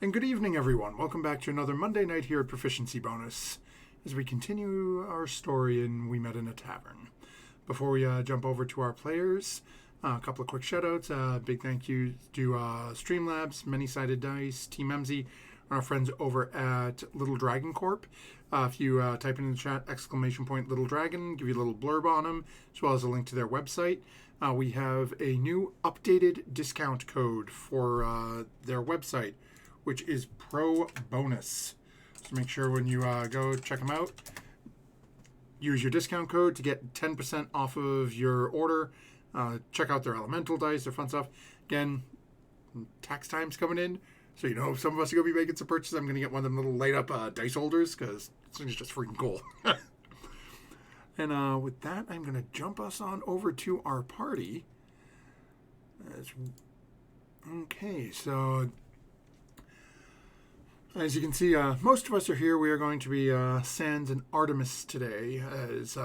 And good evening, everyone. Welcome back to another Monday night here at Proficiency Bonus as we continue our story in We Met in a Tavern. Before we jump over to our players, a couple of quick shoutouts. Big thank you to Streamlabs, Many-Sided Dice, Team Emsy, and our friends over at Little Dragon Corp. If you type in the chat, ! Little Dragon, give you a little blurb on them, as well as a link to their website. We have a new updated discount code for their website, which is Pro Bonus. So make sure when you go check them out, use your discount code to get 10% off of your order. Check out their elemental dice, their fun stuff. Again, tax time's coming in, so you know if some of us are going to be making some purchases, I'm going to get one of them little light-up dice holders, because it's just freaking cool. And with that, I'm going to jump us on over to our party. Okay, so as you can see, most of us are here. We are going to be Sans and Artemis today, as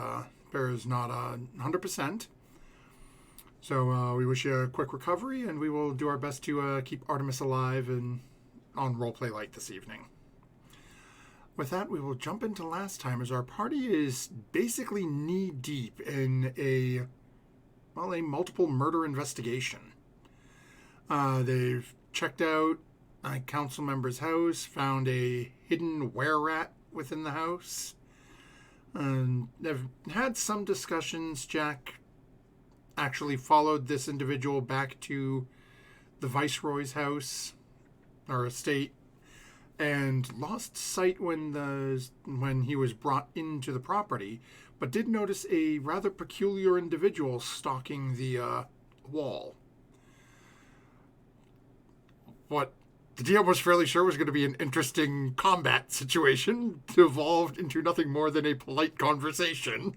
Bear is not 100%. So we wish you a quick recovery, and we will do our best to keep Artemis alive and on Roleplay Light this evening. With that, we will jump into last time, as our party is basically knee-deep in a multiple murder investigation. They've checked out a council member's house, found a hidden were-rat within the house, and they've had some discussions. Jack actually followed this individual back to the Viceroy's house, or estate, and lost sight when he was brought into the property, but did notice a rather peculiar individual stalking the wall. What the DM was fairly sure was going to be an interesting combat situation evolved into nothing more than a polite conversation.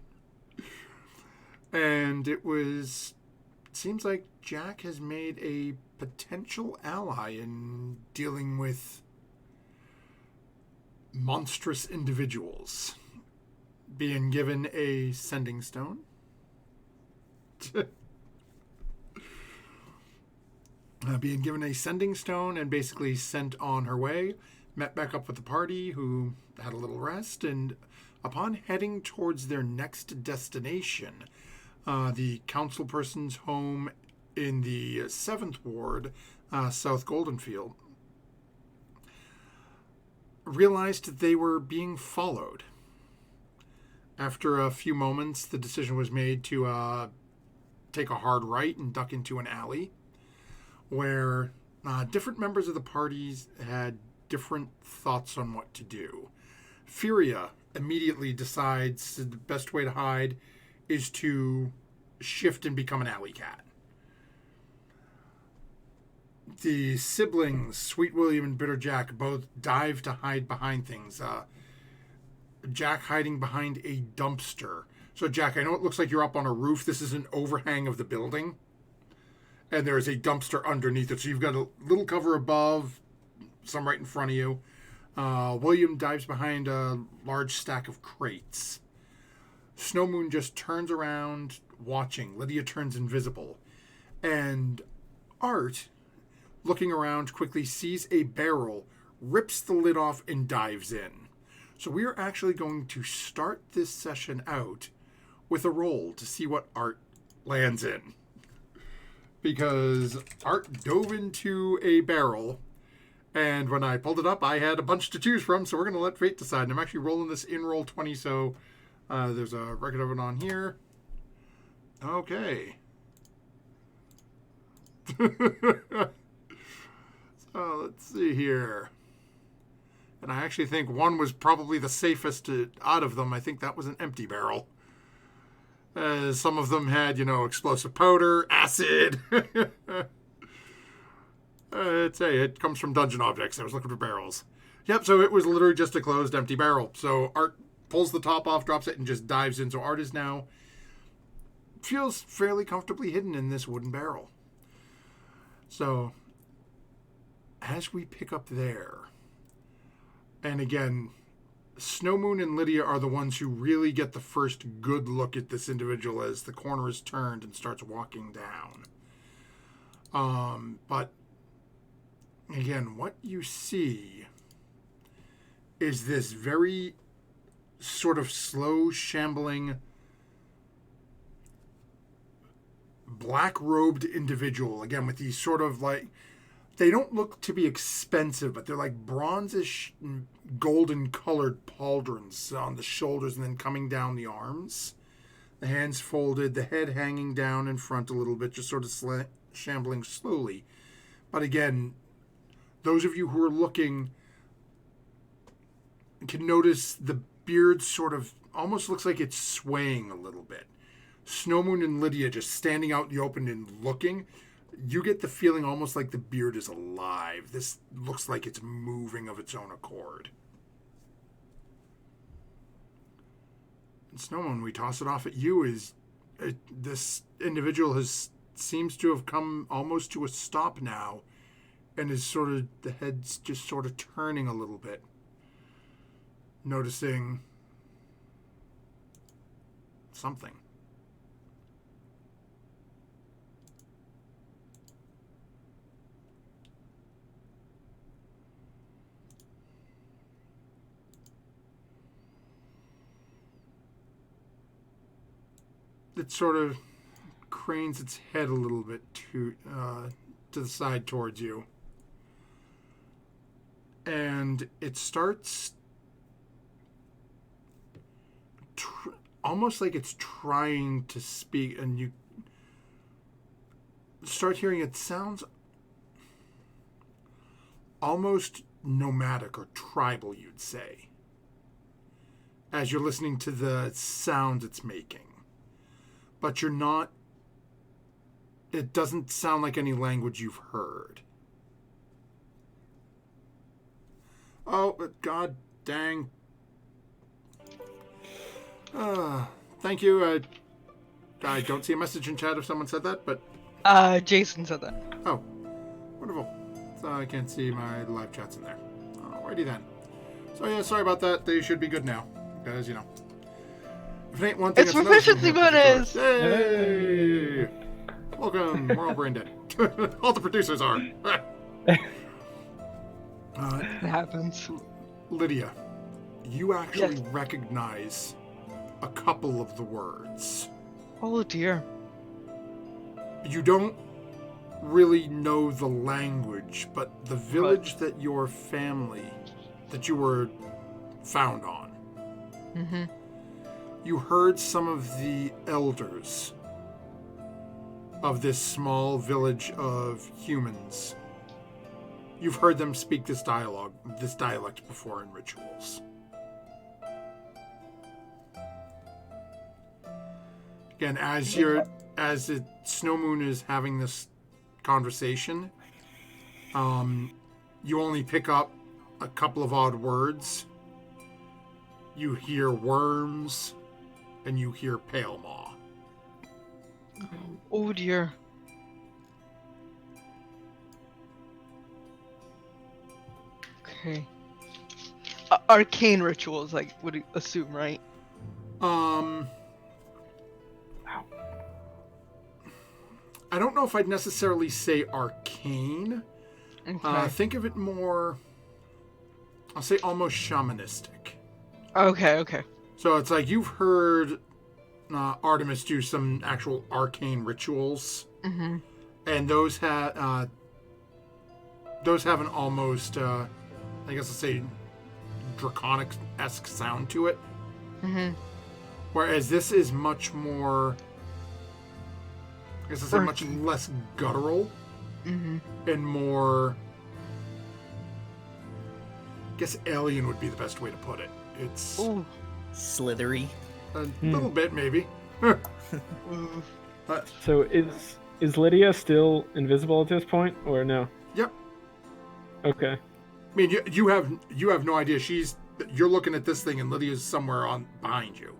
And it seems like Jack has made a potential ally in dealing with monstrous individuals. Being given a sending stone. Being given a sending stone and basically sent on her way. Met back up with the party, who had a little rest, and upon heading towards their next destination, the council person's home in the 7th Ward, South Goldenfield, realized that they were being followed. After a few moments, the decision was made to take a hard right and duck into an alley, where different members of the parties had different thoughts on what to do. Furia immediately decides the best way to hide is to shift and become an alley cat. The siblings, Sweet William and Bitter Jack, both dive to hide behind things. Jack hiding behind a dumpster. So Jack, I know it looks like you're up on a roof. This is an overhang of the building, and there is a dumpster underneath it. So you've got a little cover above, some right in front of you. William dives behind a large stack of crates. Snowmoon just turns around, watching. Lydia turns invisible. And Art, looking around, quickly sees a barrel, rips the lid off, and dives in. So we are actually going to start this session out with a roll to see what Art lands in. Because Art dove into a barrel, and when I pulled it up, I had a bunch to choose from, so we're going to let fate decide. And I'm actually rolling this in roll 20, so there's a record of it on here. Okay. So let's see here. And I actually think one was probably the safest out of them. I think that was an empty barrel. Some of them had, explosive powder, acid. It comes from Dungeon Objects. I was looking for barrels. Yep, so it was literally just a closed, empty barrel. So Art pulls the top off, drops it, and just dives in. So Art is now feels fairly comfortably hidden in this wooden barrel. So as we pick up there, and again, Snowmoon and Lydia are the ones who really get the first good look at this individual as the corner is turned and starts walking down. But Again, what you see is this very sort of slow, shambling, black-robed individual. Again, with these sort of like, they don't look to be expensive, but they're like bronzish, golden-colored pauldrons on the shoulders and then coming down the arms. The hands folded, the head hanging down in front a little bit, just sort of shambling slowly. But again, those of you who are looking can notice the beard sort of almost looks like it's swaying a little bit. Snowmoon and Lydia just standing out in the open and looking, you get the feeling almost like the beard is alive. This looks like it's moving of its own accord. And Snowmoon, we toss it off at you. This individual seems to have come almost to a stop now, and is sort of, the head's just sort of turning a little bit, noticing something. It sort of cranes its head a little bit to the side towards you. And it starts almost like it's trying to speak, and you start hearing it sounds almost nomadic or tribal, you'd say, as you're listening to the sound it's making. But you're not, it doesn't sound like any language you've heard. Oh, but god dang. Thank you. I don't see a message in chat if someone said that, but... Jason said that. Oh, wonderful. So I can't see my live chats in there. Alrighty then. So yeah, sorry about that. They should be good now. Because, you know. If it ain't one thing, It's proficiency bonus! Yay! Welcome. We're all brain dead. All the producers are. It happens. Lydia, you actually recognize a couple of the words. Oh dear. You don't really know the language, but the village that your family, that you were found on, you heard some of the elders of this small village of humans. You've heard them speak this dialect before in rituals. Again, as Snowmoon is having this conversation, you only pick up a couple of odd words. You hear worms, and you hear pale maw. Oh dear. Okay. Arcane rituals, like, would you assume, right? I don't know if I'd necessarily say arcane. Okay. Think of it more, I'll say almost shamanistic. Okay. So it's like you've heard Artemis do some actual arcane rituals. Mm-hmm. And those have an almost, I guess I'll say, draconic-esque sound to it. Mm-hmm. Whereas this is much more, I guess I'll say, much less guttural. Mm-hmm. And more, I guess alien would be the best way to put it. It's slithery. A little bit, maybe. So is Lydia still invisible at this point, or no? Yep. Okay. I mean, you have no idea. You're looking at this thing, and Lydia's somewhere behind you.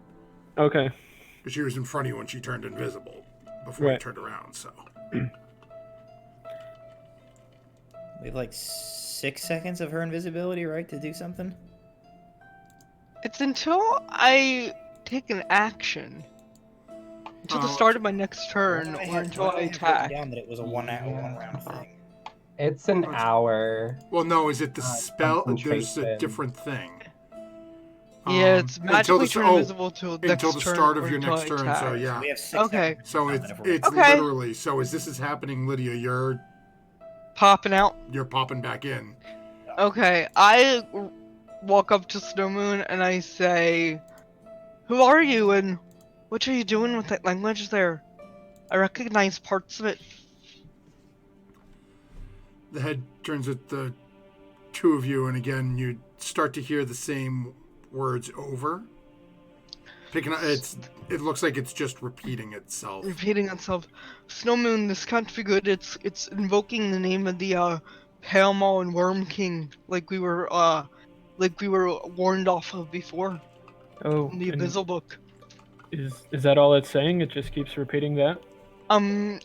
Okay. Because she was in front of you when she turned invisible before you turned around. So. We have like 6 seconds of her invisibility, right, to do something? It's until I take an action. Until the start of my next turn, or until I attack. Down that it was a one round thing. It's an What's- hour. Well, no, is it the spell? There's a concentration. different thing. Yeah, it's magically turn invisible till until next the turn start of or your until next I turn. So attack. So yeah. we have 6 Okay. seconds. So to it's comment if we're- it's Okay. literally. So as this is happening, Lydia, Popping out. you're popping back in. Okay, I walk up to Snow Moon and I say, "Who are you and what are you doing with that language there? I recognize parts of it." The head turns at the two of you, and again, you start to hear the same words over. Picking up, it looks like it's just repeating itself. Repeating itself. Snow Moon, this can't be good. It's invoking the name of the Pale Maw and Worm King, like we were warned off of before Oh, in the and Abyssal book. is that all it's saying? It just keeps repeating that? I'm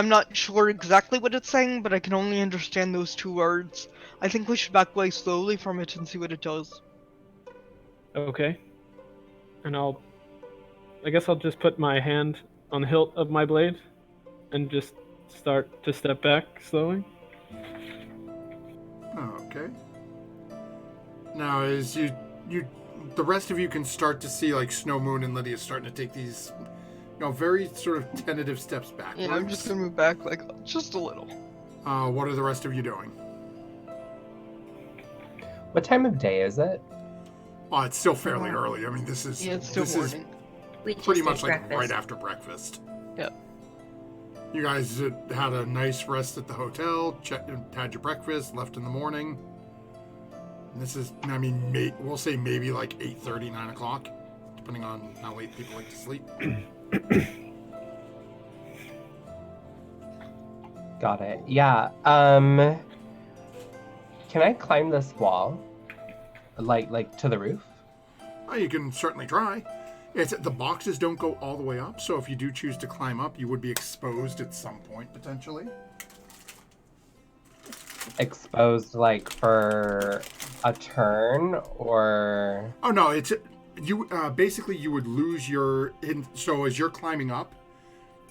not sure exactly what it's saying, but I can only understand those 2 words. I think we should back away slowly from it and see what it does. Okay. And I guess I'll just put my hand on the hilt of my blade and just start to step back slowly. Okay. Now, as the rest of you can start to see, like, Snow Moon and Lydia starting to take these, very sort of tentative steps backwards. Yeah, I'm just gonna move back, like, just a little. What are the rest of you doing? What time of day is it? Oh, it's still fairly early. I mean, this is Yeah, it's still this is morning. We just pretty ate much like breakfast. right after breakfast. Yep. You guys had a nice rest at the hotel, had your breakfast, left in the morning. And this is, I mean, we'll say maybe like 8:30, 9 o'clock, depending on how late people like to sleep. Got it. Yeah. Can I climb this wall? Like to the roof? Oh, you can certainly try. The boxes don't go all the way up, so if you do choose to climb up, you would be exposed at some point potentially. Exposed like for a turn or Oh no, it's you. Basically, you would lose your. So as you're climbing up,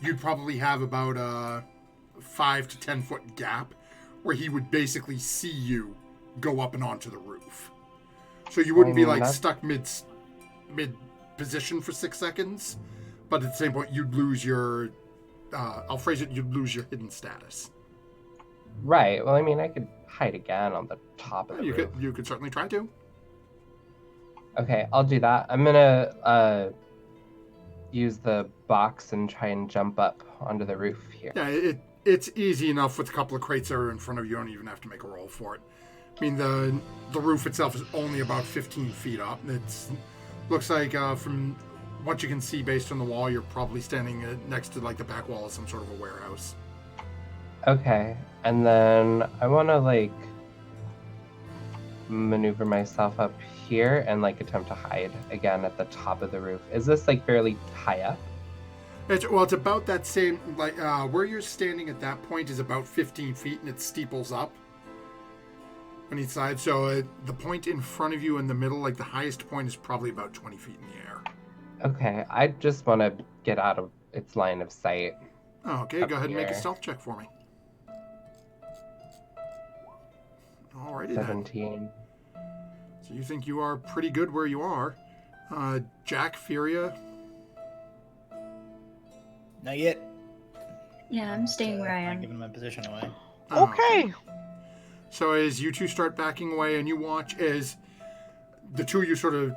you'd probably have about a 5 to 10 foot gap where he would basically see you go up and onto the roof. So you wouldn't be like stuck mid position for 6 seconds, but at the same point, you'd lose your. I'll phrase it. You'd lose your hidden status. right. Well, I mean, I could hide again on the top of the roof. You could certainly try to. Okay, I'll do that. I'm gonna use the box and try and jump up onto the roof here. Yeah, it's easy enough with a couple of crates that are in front of you. You don't even have to make a roll for it. I mean, the roof itself is only about 15 feet up. It looks like from what you can see based on the wall, you're probably standing next to like the back wall of some sort of a warehouse. Okay, and then I want to like maneuver myself up here and like attempt to hide again at the top of the roof. Is this like fairly high up? It's about that same, like, where you're standing at that point is about 15 feet, and it steeples up on each side. So the point in front of you in the middle, like the highest point, is probably about 20 feet in the air. Okay, I just want to get out of its line of sight. Okay, Up go ahead and make a here. stealth check for me. Alrighty then. 17. So you think you are pretty good where you are. Jack, Furia, Not yet. Yeah, I'm staying where I Not am. giving my position away. Okay. So as you two start backing away and you watch as the two of you sort of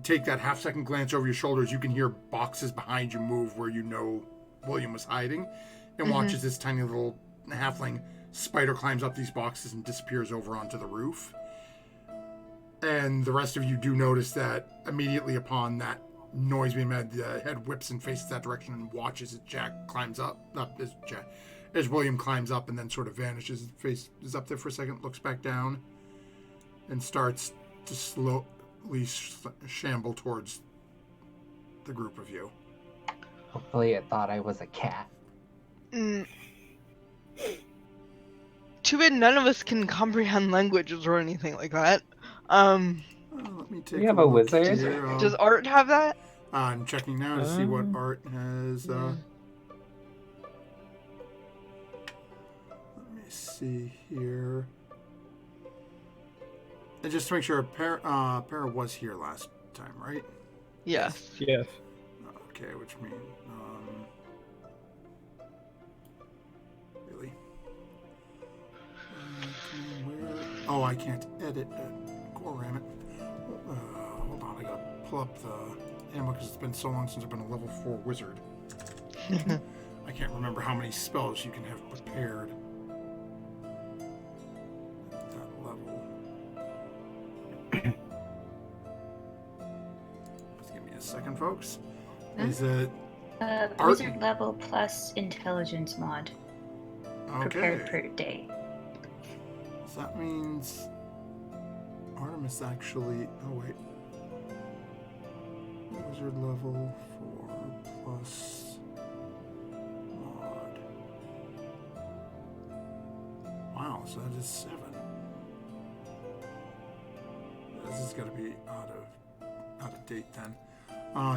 take that half-second glance over your shoulders, you can hear boxes behind you move where you know William was hiding, and watch as this tiny little halfling spider climbs up these boxes and disappears over onto the roof. And the rest of you do notice that immediately upon that noise being made, the head whips and faces that direction and watches as Jack climbs up as William climbs up and then sort of vanishes. His face is up there for a second, looks back down, and starts to slowly shamble towards the group of you. Hopefully it thought I was a cat. Too bad none of us can comprehend languages or anything like that. Let me take We have a look wizard. here. Does Art have that? I'm checking now to see what Art has. Let me see. see here. And just to make sure, Para was here last time, right? Yes. Yes. Okay, which means, really? Where? Oh, I can't edit it. Ram it. Hold on, I gotta pull up the ammo because it's been so long since I've been a level 4 wizard. I can't remember how many spells you can have prepared at that level. Just give me a second, folks. Is it Art- Wizard level plus intelligence mod prepared okay? per day. So that means Artemis actually. Oh wait. Wizard level 4 plus mod. Wow, so that is 7. This is gonna be out of date then.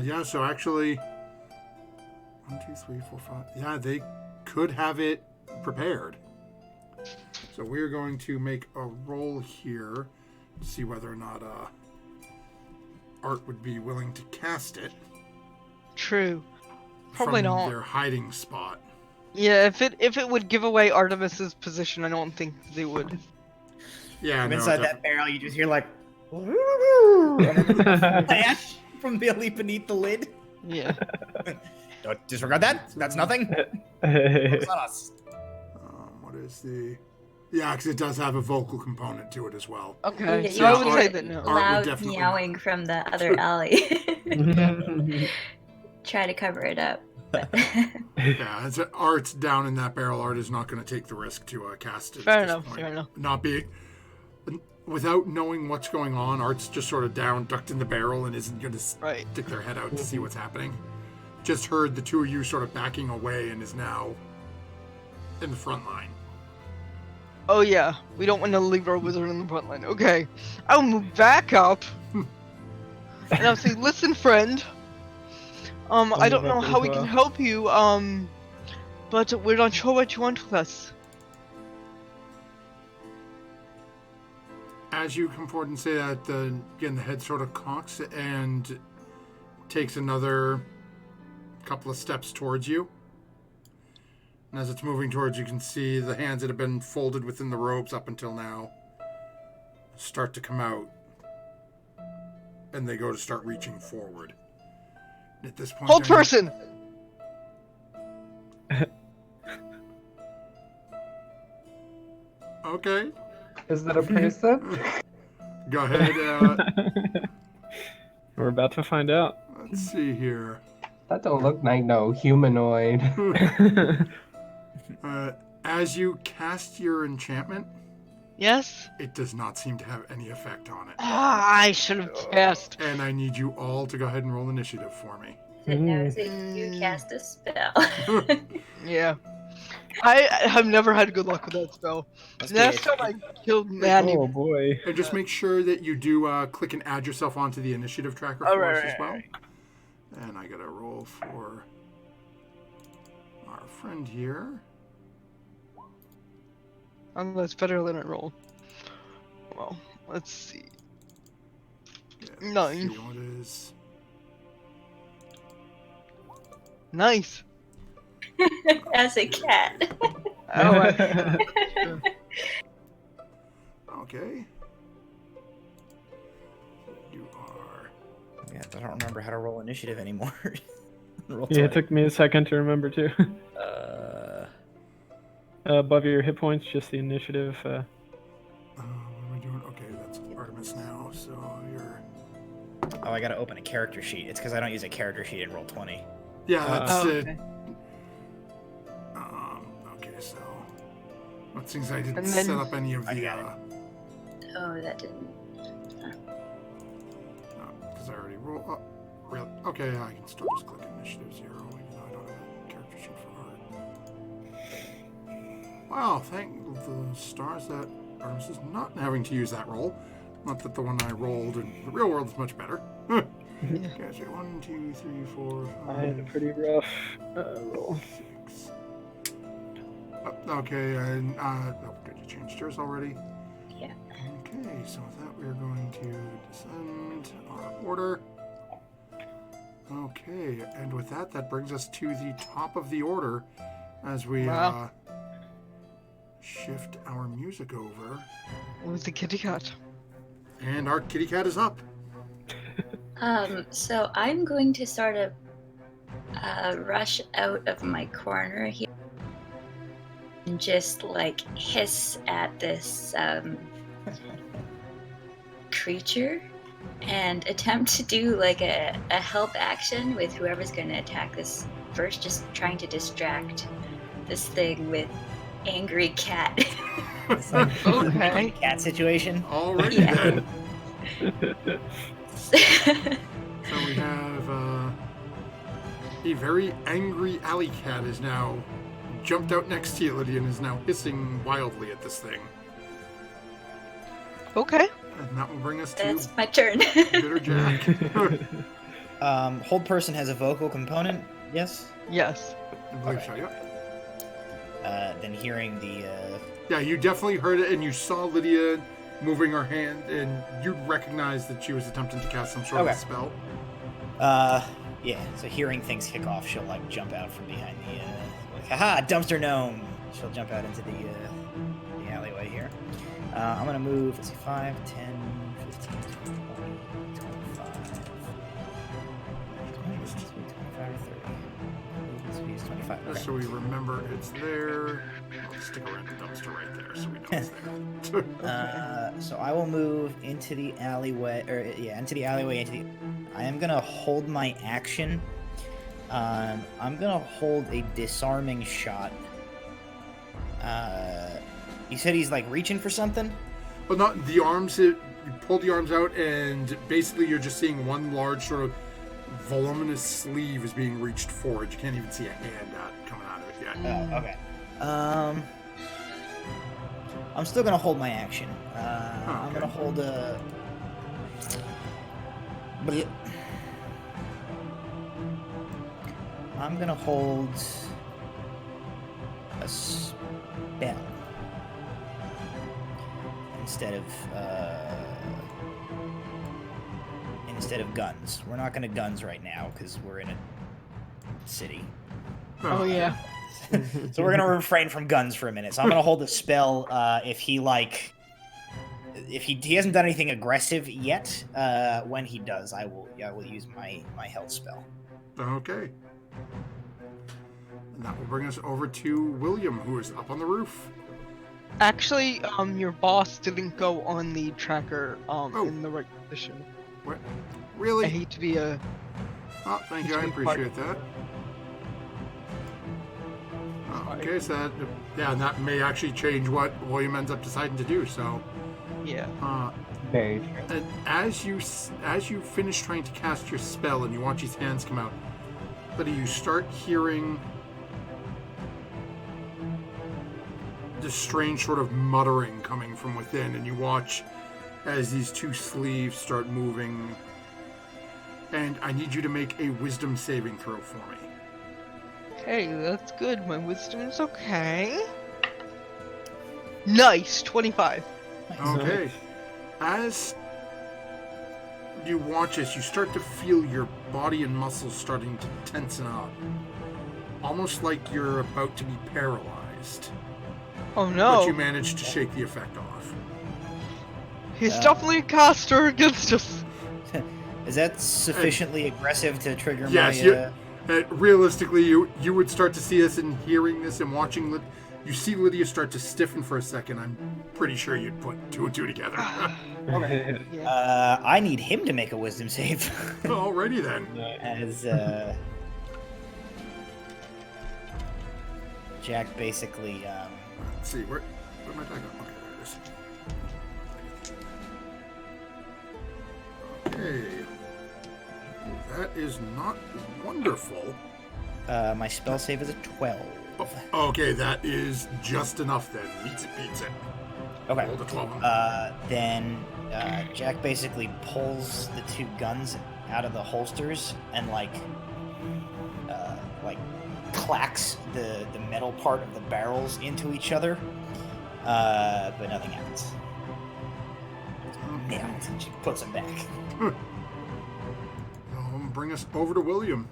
Yeah, so actually 1, 2, 3, 4, 5. Yeah, they could have it prepared. So we're going to make a roll here to see whether or not Art would be willing to cast it True. Probably from not. their hiding spot. Yeah, if it would give away Artemis's position, I don't think they would. Yeah, From no, inside def- that barrel, you just hear like, and then flash from barely beneath the lid. Yeah. Don't disregard that. That's nothing. It's not us. what is the? Yeah, because it does have a vocal component to it as well. Okay. Yeah, So I you would know, say Art- that no. Art would Loud definitely- meowing from the other alley. Try to cover it up. But Yeah, it's Art's down in that barrel. Art is not going to take the risk to cast it. Fair at this enough. point. Fair enough. Not be without knowing what's going on. Art's just sort of down, ducked in the barrel, and isn't going to Right. stick their head out to see what's happening. Just heard the two of you sort of backing away, and is now in the front line. Oh yeah, we don't want to leave our wizard in the front line. Okay, I'll move back up, and I'll say, "Listen, friend. I don't move know up how as we can well. help you. But we're not sure what you want with us." As you come forward and say that, again, the head sort of cocks and takes another couple of steps towards you. And as it's moving towards you, can see the hands that have been folded within the robes up until now start to come out. And they go to start reaching forward. At this point, Hold they're- person. Okay, Is that a person? go ahead. We're about to find out. Let's see here. That don't look like no humanoid. As you cast your enchantment, Yes. it does not seem to have any effect on it. Ah, I should have guessed. And I need you all to go ahead and roll initiative for me. now say you cast a spell. Yeah. I have never had good luck with that spell. Must Last be time I killed Manny. Oh boy. And just make sure that you do click and add yourself onto the initiative tracker Oh, for right, us as right, well. right. And I gotta roll for our friend here. Oh, that's better than I rolled. Well, let's see. Yeah, let's 9. see what it is. Nice. As a cat. Oh, I- Okay. You are. Yeah, I don't remember how to roll initiative anymore. Roll Yeah, it twice. took me a second to remember too. Above your hit points, just the initiative. What am I doing? Okay, that's Artemis now. So you're. Oh, I gotta open a character sheet. It's because I don't use a character sheet in roll 20. Yeah, that's Oh, it. okay. Okay, so. What things I didn't And then- set up any of I the. got it. Oh, that didn't. Because I already rolled up. Really? Okay, I can still just click initiative 0, even though I don't have a character sheet for art. Wow, thank the stars that Artemis is not having to use that roll. Not that the one I rolled in the real world is much better. Okay, so 1, 2, 3, 4, I had a 5, pretty rough roll. 6. Okay, and did you change yours already? Yeah. Okay, so with that, we're going to descend our order. Okay, and with that, that brings us to the top of the order as we Wow. shift our music over. It was a kitty cat. And our kitty cat is up. So I'm going to sort of rush out of my corner here and just like hiss at this creature and attempt to do like a help action with whoever's going to attack this first, just trying to distract this thing with angry cat. It's like Okay. cat situation. Alrighty Yeah. then. So we have a very angry alley cat is now jumped out next to you, Lydia, and is now hissing wildly at this thing. Okay. And that will bring us to That's my turn. Bitter Jack. Hold person has a vocal component. Yes. Yes. I believe Okay. so, yeah. Then hearing the. Yeah, you definitely heard it, and you saw Lydia moving her hand, and you'd recognize that she was attempting to cast some sort of Okay. spell. Yeah. So hearing things kick off, she'll like jump out from behind the. Like, haha, dumpster gnome. She'll jump out into the alleyway here. I'm gonna move. Let's see, 5, 10, 15, 20, 25. 25 or 30. Movement speed is 25. Just Okay. so we remember it's there. I'll stick around the dumpster right there so we know it's there. So I will move into the alleyway, into the alleyway. I am gonna hold my action. I'm gonna hold a disarming shot. You said he's like reaching for something? But not the arms. You pull the arms out, and basically you're just seeing one large sort of voluminous sleeve is being reached forward. You can't even see a hand coming out of it yet. Oh, okay. I'm still gonna hold my action. I'm okay. gonna hold a. I'm gonna hold a spell instead of guns. We're not gonna guns right now because we're in a city. Oh yeah. So we're gonna refrain from guns for a minute. So I'm gonna hold a spell. If he hasn't done anything aggressive yet, when he does, I will use my health spell. Okay. And that will bring us over to William, who is up on the roof. Actually, your boss didn't go on the tracker in the right position. What? I Really? hate to be a. Oh, thank you. I appreciate that. Okay, so and that may actually change what William ends up deciding to do. So, Yeah. Very true. and as you finish trying to cast your spell and you watch his hands come out, but you start hearing this strange sort of muttering coming from within, and you watch as these two sleeves start moving. And I need you to make a wisdom saving throw for me. Hey, that's good. My wisdom's okay. Nice, 25. Okay. As you watch this, you start to feel your body and muscles starting to tensen up. Almost like you're about to be paralyzed. Oh But no. you manage to shake the effect off. He's definitely a caster against us. Is that sufficiently aggressive to trigger Yes, my? realistically, you would start to see this and hearing this and watching you see Lydia start to stiffen for a second. I'm pretty sure you'd put two and two together. Yeah. I need him to make a wisdom save. Alrighty then. As Jack basically. Let's see, where my die go? Okay, there it is. Okay. That is not wonderful. My spell save is a 12. Okay, that is just enough then. Beats it. Okay. Roll the 12. Then Jack basically pulls the two guns out of the holsters and like clacks the metal part of the barrels into each other, but nothing happens. Yeah, she puts them back. Bring us over to William.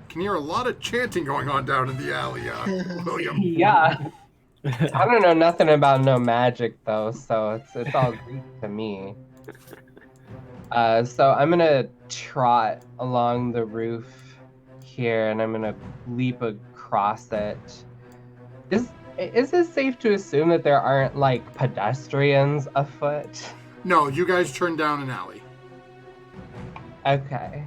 Can hear a lot of chanting going on down in the alley, William. Yeah. I don't know nothing about no magic though, so it's all Greek to me. So I'm gonna trot along the roof here, and I'm gonna leap across it. Is it safe to assume that there aren't like pedestrians afoot? No, you guys turned down an alley. Okay.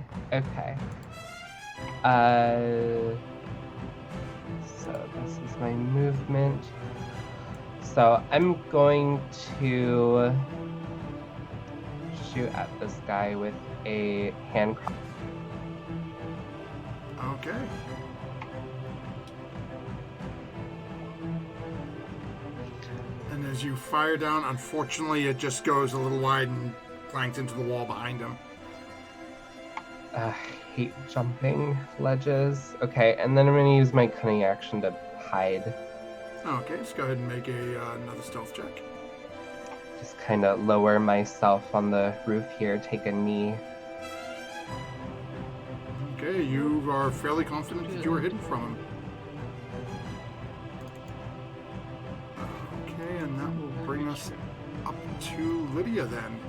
So this is my movement. So I'm going to shoot at this guy with a hand crossbow. Okay. And as you fire down, unfortunately, it just goes a little wide and clanked into the wall behind him. Hate jumping ledges. Okay, and then I'm going to use my cunning action to hide. Okay, let's go ahead and make another stealth check. Just kind of lower myself on the roof here, take a knee. Okay, you are fairly confident that you were hidden from him. Okay, and that will bring us up to Lydia then.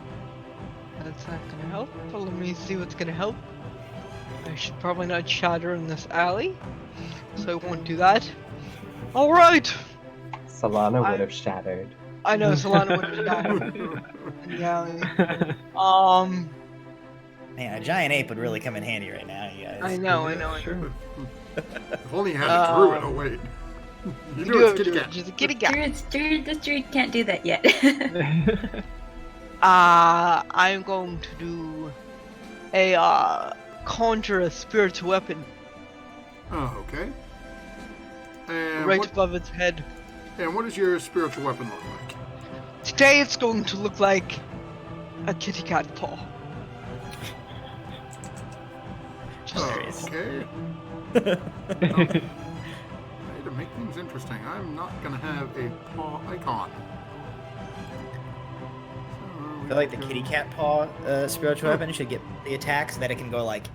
That's not gonna help, but let me see what's gonna help. I should probably not shatter in this alley, so I won't do that. Alright! Solana would have shattered. I know, Solana would have died in the alley. Man, a giant ape would really come in handy right now, you guys. I know. If only you had a druid. Oh, wait. You do it, kitty cat. Just a kitty cat. The druid can't do that yet. I'm going to do conjure a spiritual weapon Oh, okay. And right what, above its head. and what does your spiritual weapon look like? Today it's going to look like a kitty cat paw. Okay. Hey, to make things interesting, I'm not gonna have a paw icon. I feel like the kitty cat paw spiritual weapon should get the attack so that it can go like.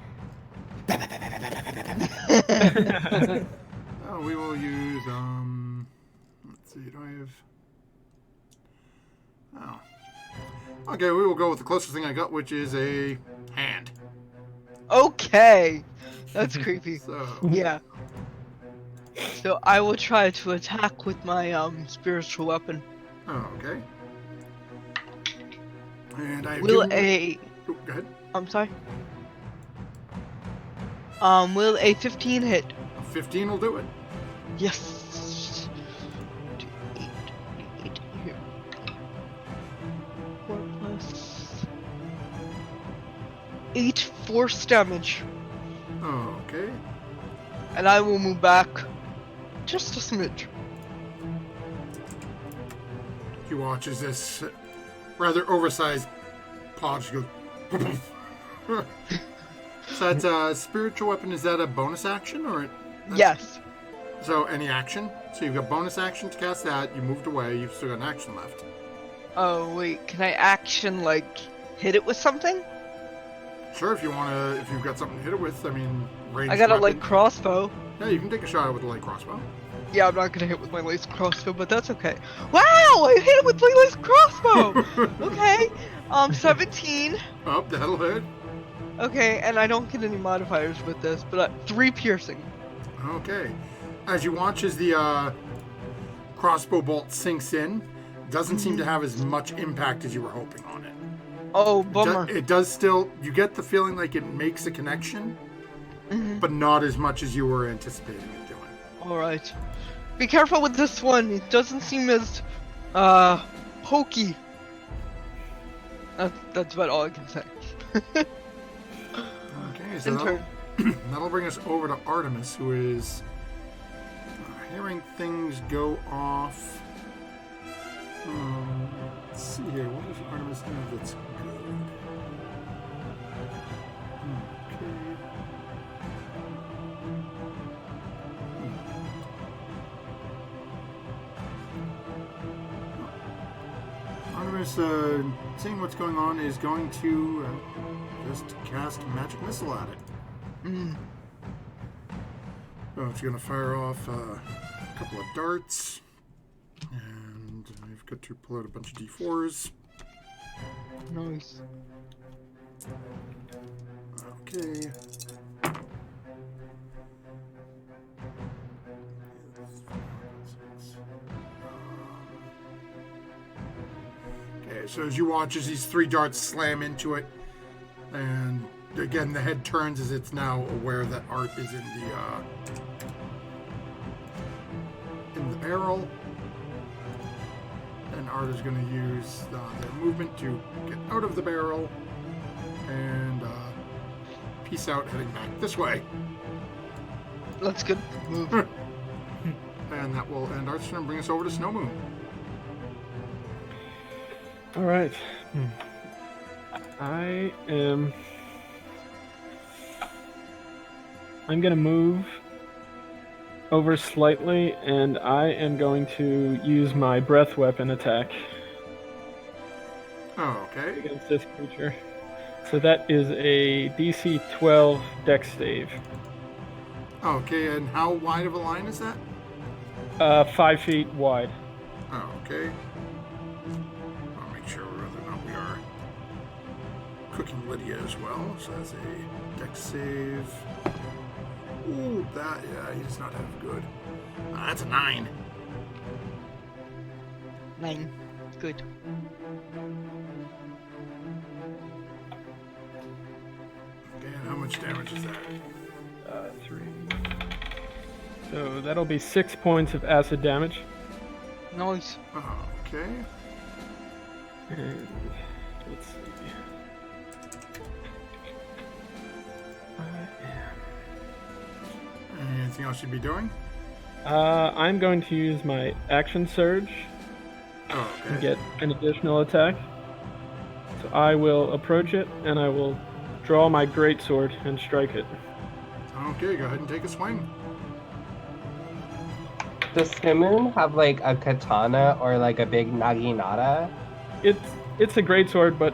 We will use let's see, do I have okay, we will go with the closest thing I got, which is a hand. Okay, that's creepy. So Yeah. So I will try to attack with my spiritual weapon. okay. And I Will do... a Oh, go ahead. I'm sorry. Will a 15 hit? 15 will do it. Yes. 8 here. 4 plus 8 force damage, Okay. and I will move back just a smidge. He watches this rather oversized paw just go. So that's a spiritual weapon. Is that a bonus action or? Yes. So any action. So you've got bonus action to cast that. You moved away. You've still got an action left. Oh wait, can I action like hit it with something? Sure, if you want to. If you've got something to hit it with. I mean, ranged I got a weapon. light crossbow. Yeah, you can take a shot with a light crossbow. Yeah, I'm not gonna hit with my lace crossbow, but that's okay. Wow, I hit it with my lace crossbow! Okay, 17. Oh, that'll hit. Okay, and I don't get any modifiers with this, but 3 piercing. Okay. As you watch as the crossbow bolt sinks in, doesn't seem to have as much impact as you were hoping on it. Oh, bummer. It does still, you get the feeling like it makes a connection, but not as much as you were anticipating it doing. Alright. Be careful with this one, it doesn't seem as, hokey. That's about all I can say. Okay, so In turn. that'll bring us over to Artemis, who is hearing things go off. Let's see here. What does Artemis have that's good? Okay. Artemis, seeing what's going on, is going to just cast Magic Missile at it. Mm. So it's going to fire off a couple of darts. And I've got to pull out a bunch of D4s. Nice. Okay. Okay, so as you watch as these 3 darts slam into it, and again the head turns as it's now aware that Art is in the barrel, and Art is going to use their movement to get out of the barrel and peace out, heading back this way. That's good. Move. And that will end Art's turn and bring us over to Snow Moon. All right. I'm gonna move over slightly, and I am going to use my breath weapon attack Oh, okay. against this creature. So that is a DC 12 Dex save. Okay, and how wide of a line is that? 5 feet wide. Oh, okay. I'll make sure whether or not we are cooking Lydia as well. So that's a Dex save. Ooh, he does not have good. That's a 9. 9. Good. Okay, and how much damage is that? 3. So that'll be 6 points of acid damage. Nice. Oh, okay. And let's see. Anything else you'd be doing? I'm going to use my action surge Oh, to okay. get an additional attack. So I will approach it, and I will draw my greatsword and strike it. Okay, go ahead and take a swing. Does Snow Moon have like a katana or like a big naginata? It's a greatsword, but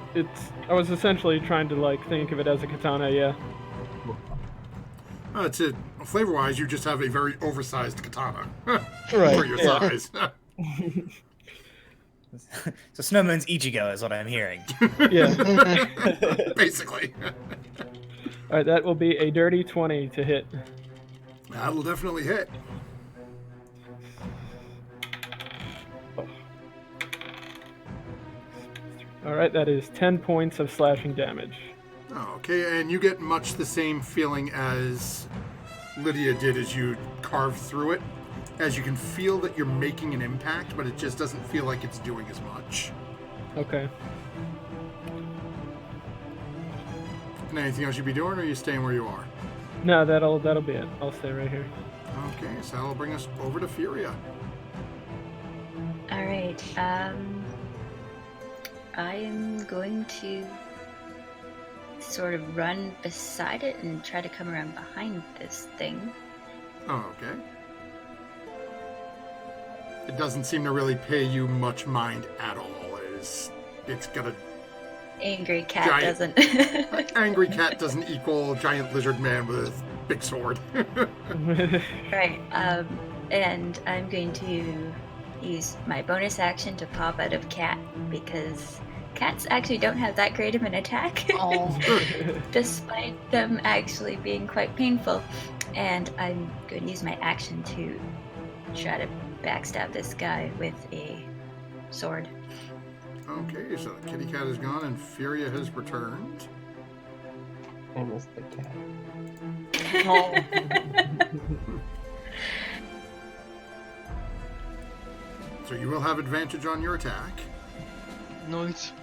I was essentially trying to like think of it as a katana. Yeah. It's it. Flavor-wise, you just have a very oversized katana Right, for your yeah. size. So Snowman's Ichigo is what I'm hearing. Yeah. Basically. All right, that will be a dirty 20 to hit. That'll definitely hit. All right, that is 10 points of slashing damage. Okay, and you get much the same feeling as Lydia did as you carve through it. As you can feel that you're making an impact, but it just doesn't feel like it's doing as much. Okay. And anything else you'd be doing, or are you staying where you are? No, that'll be it. I'll stay right here. Okay, so that'll bring us over to Furia. All right. I am going to sort of run beside it and try to come around behind this thing. Oh, okay. It doesn't seem to really pay you much mind at all. It's got a Angry cat Giant. doesn't. angry cat doesn't equal giant lizard man with a big sword. Right. And I'm going to use my bonus action to pop out of cat because cats actually don't have that great of an attack, Oh. despite them actually being quite painful. And I'm going to use my action to try to backstab this guy with a sword. Okay, so the kitty cat is gone and Furia has returned. I missed the cat. Oh. So you will have advantage on your attack. Nice.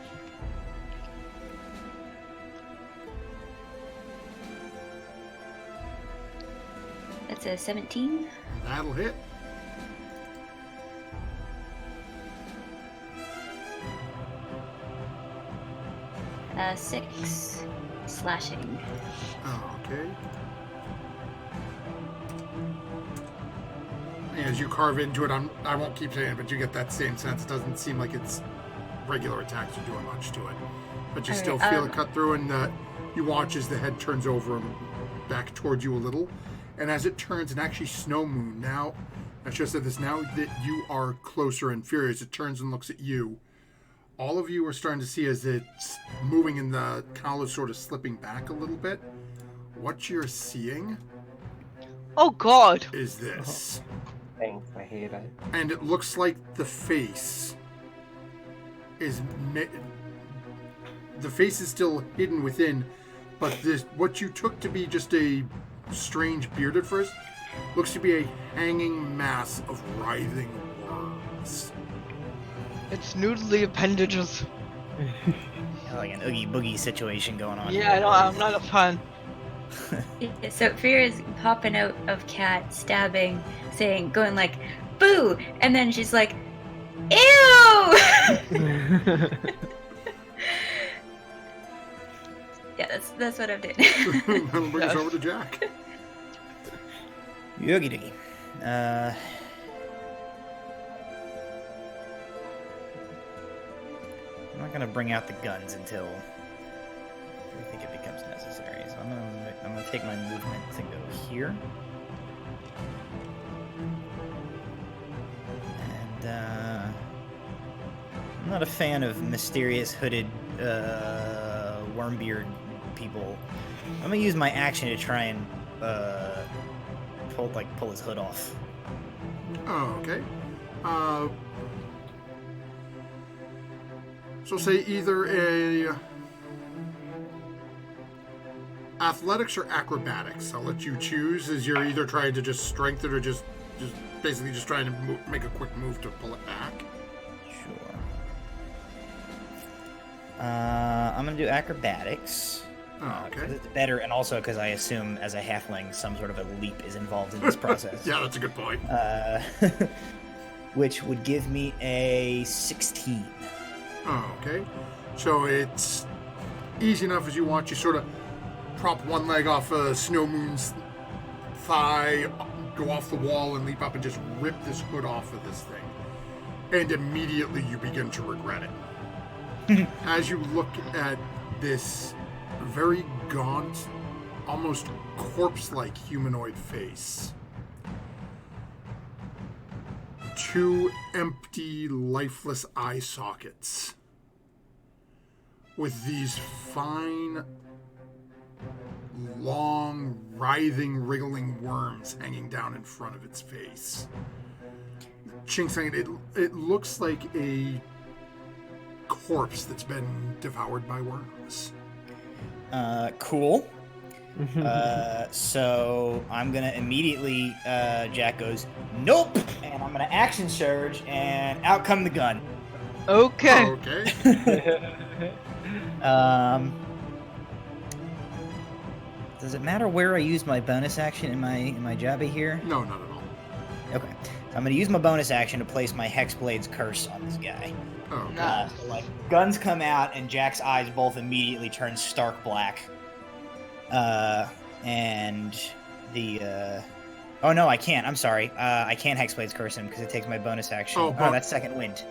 That's a 17. That'll hit. Uh, 6 slashing. Oh, okay. As you carve into it, I won't keep saying it, but you get that same sense. It doesn't seem like it's regular attacks are doing much to it. But you All still right, feel it cut through, and you watch as the head turns over and back towards you a little. And as it turns, and actually Snow Moon, now, I should have said this, now that you are closer and furious, it turns and looks at you. All of you are starting to see as it's moving and the collar sort of slipping back a little bit. What you're seeing Oh God. is this. Thanks, I hate it. And it looks like the face is... The face is still hidden within, but this, what you took to be just a strange beard at first, looks to be a hanging mass of writhing worms. It's noodly appendages. Like an Oogie Boogie situation going on. Yeah, no, I'm not a fan. Yeah, so Fear is popping out of Cat, stabbing, saying, going like, boo! And then she's like, ew! Yeah, that's what I'm doing. That'll bring us over to Jack. Yogi Diggy. I'm not gonna bring out the guns until I think it becomes necessary. So I'm gonna take my movement to go here. And I'm not a fan of mysterious hooded wormbeard people. I'm gonna use my action to try and pull his hood off. Oh, okay. So say either a athletics or acrobatics. I'll let you choose, as you're either trying to just strengthen or just basically just trying to make a quick move to pull it back. Sure. I'm gonna do acrobatics. Oh, 'Cause okay. it's better, and also because I assume, as a halfling, some sort of a leap is involved in this process. Yeah, that's a good point. Which would give me a 16. Oh, okay. So it's easy enough as you watch. You sort of prop one leg off Snow Moon's thigh, go off the wall, and leap up and just rip this hood off of this thing. And immediately you begin to regret it. As you look at this very gaunt, almost corpse-like humanoid face, two empty, lifeless eye sockets with these fine, long, writhing, wriggling worms hanging down in front of its face. Ching-sang, it looks like a corpse that's been devoured by worms. Cool. So I'm gonna immediately, Jack goes, nope! And I'm gonna action surge, and out come the gun. Okay. Oh, okay. Does it matter where I use my bonus action in my jobby here? No, not at all. Okay. So I'm gonna use my bonus action to place my Hexblade's curse on this guy. Oh, okay. Nice. So, like, guns come out, and Jack's eyes both immediately turn stark black. And the, oh no, I can't. I'm sorry. I can't Hexblade's curse him because it takes my bonus action. Oh, but- that's second wind.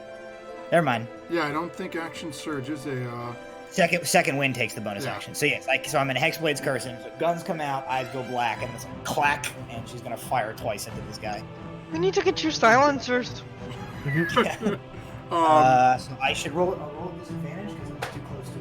Never mind. Yeah, I don't think action surge is a... Second wind takes the bonus Yeah. action. So yes, so I'm gonna Hexblade's curse him. So guns come out, eyes go black, and it's like clack, and she's gonna fire twice into this guy. We need to get your silencers. Yeah. So I should roll a disadvantage because I'm too close to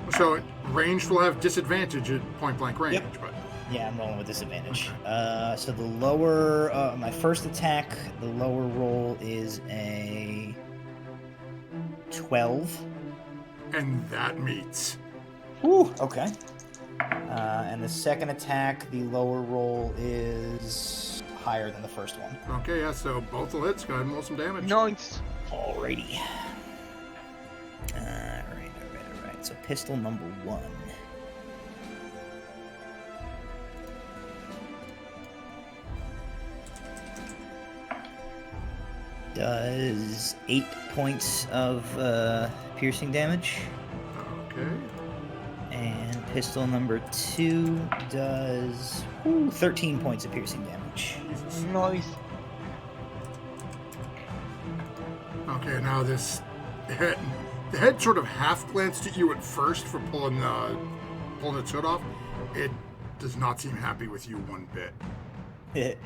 it. So ranged will have disadvantage at point blank range, Yep. but Yeah, I'm rolling with disadvantage. So the lower, my first attack, the lower roll is a 12. and that meets. Woo, okay. And the second attack, the lower roll is higher than the first one. Okay, yeah, so both will hit. Go ahead and roll some damage. Nice. Alrighty. Alright. So pistol number 1. Does 8 points of piercing damage. Okay. And pistol number 2 does 13 points of piercing damage. Jesus. Nice. Okay, now the head sort of half glanced at you at first for pulling its hood off. It does not seem happy with you one bit.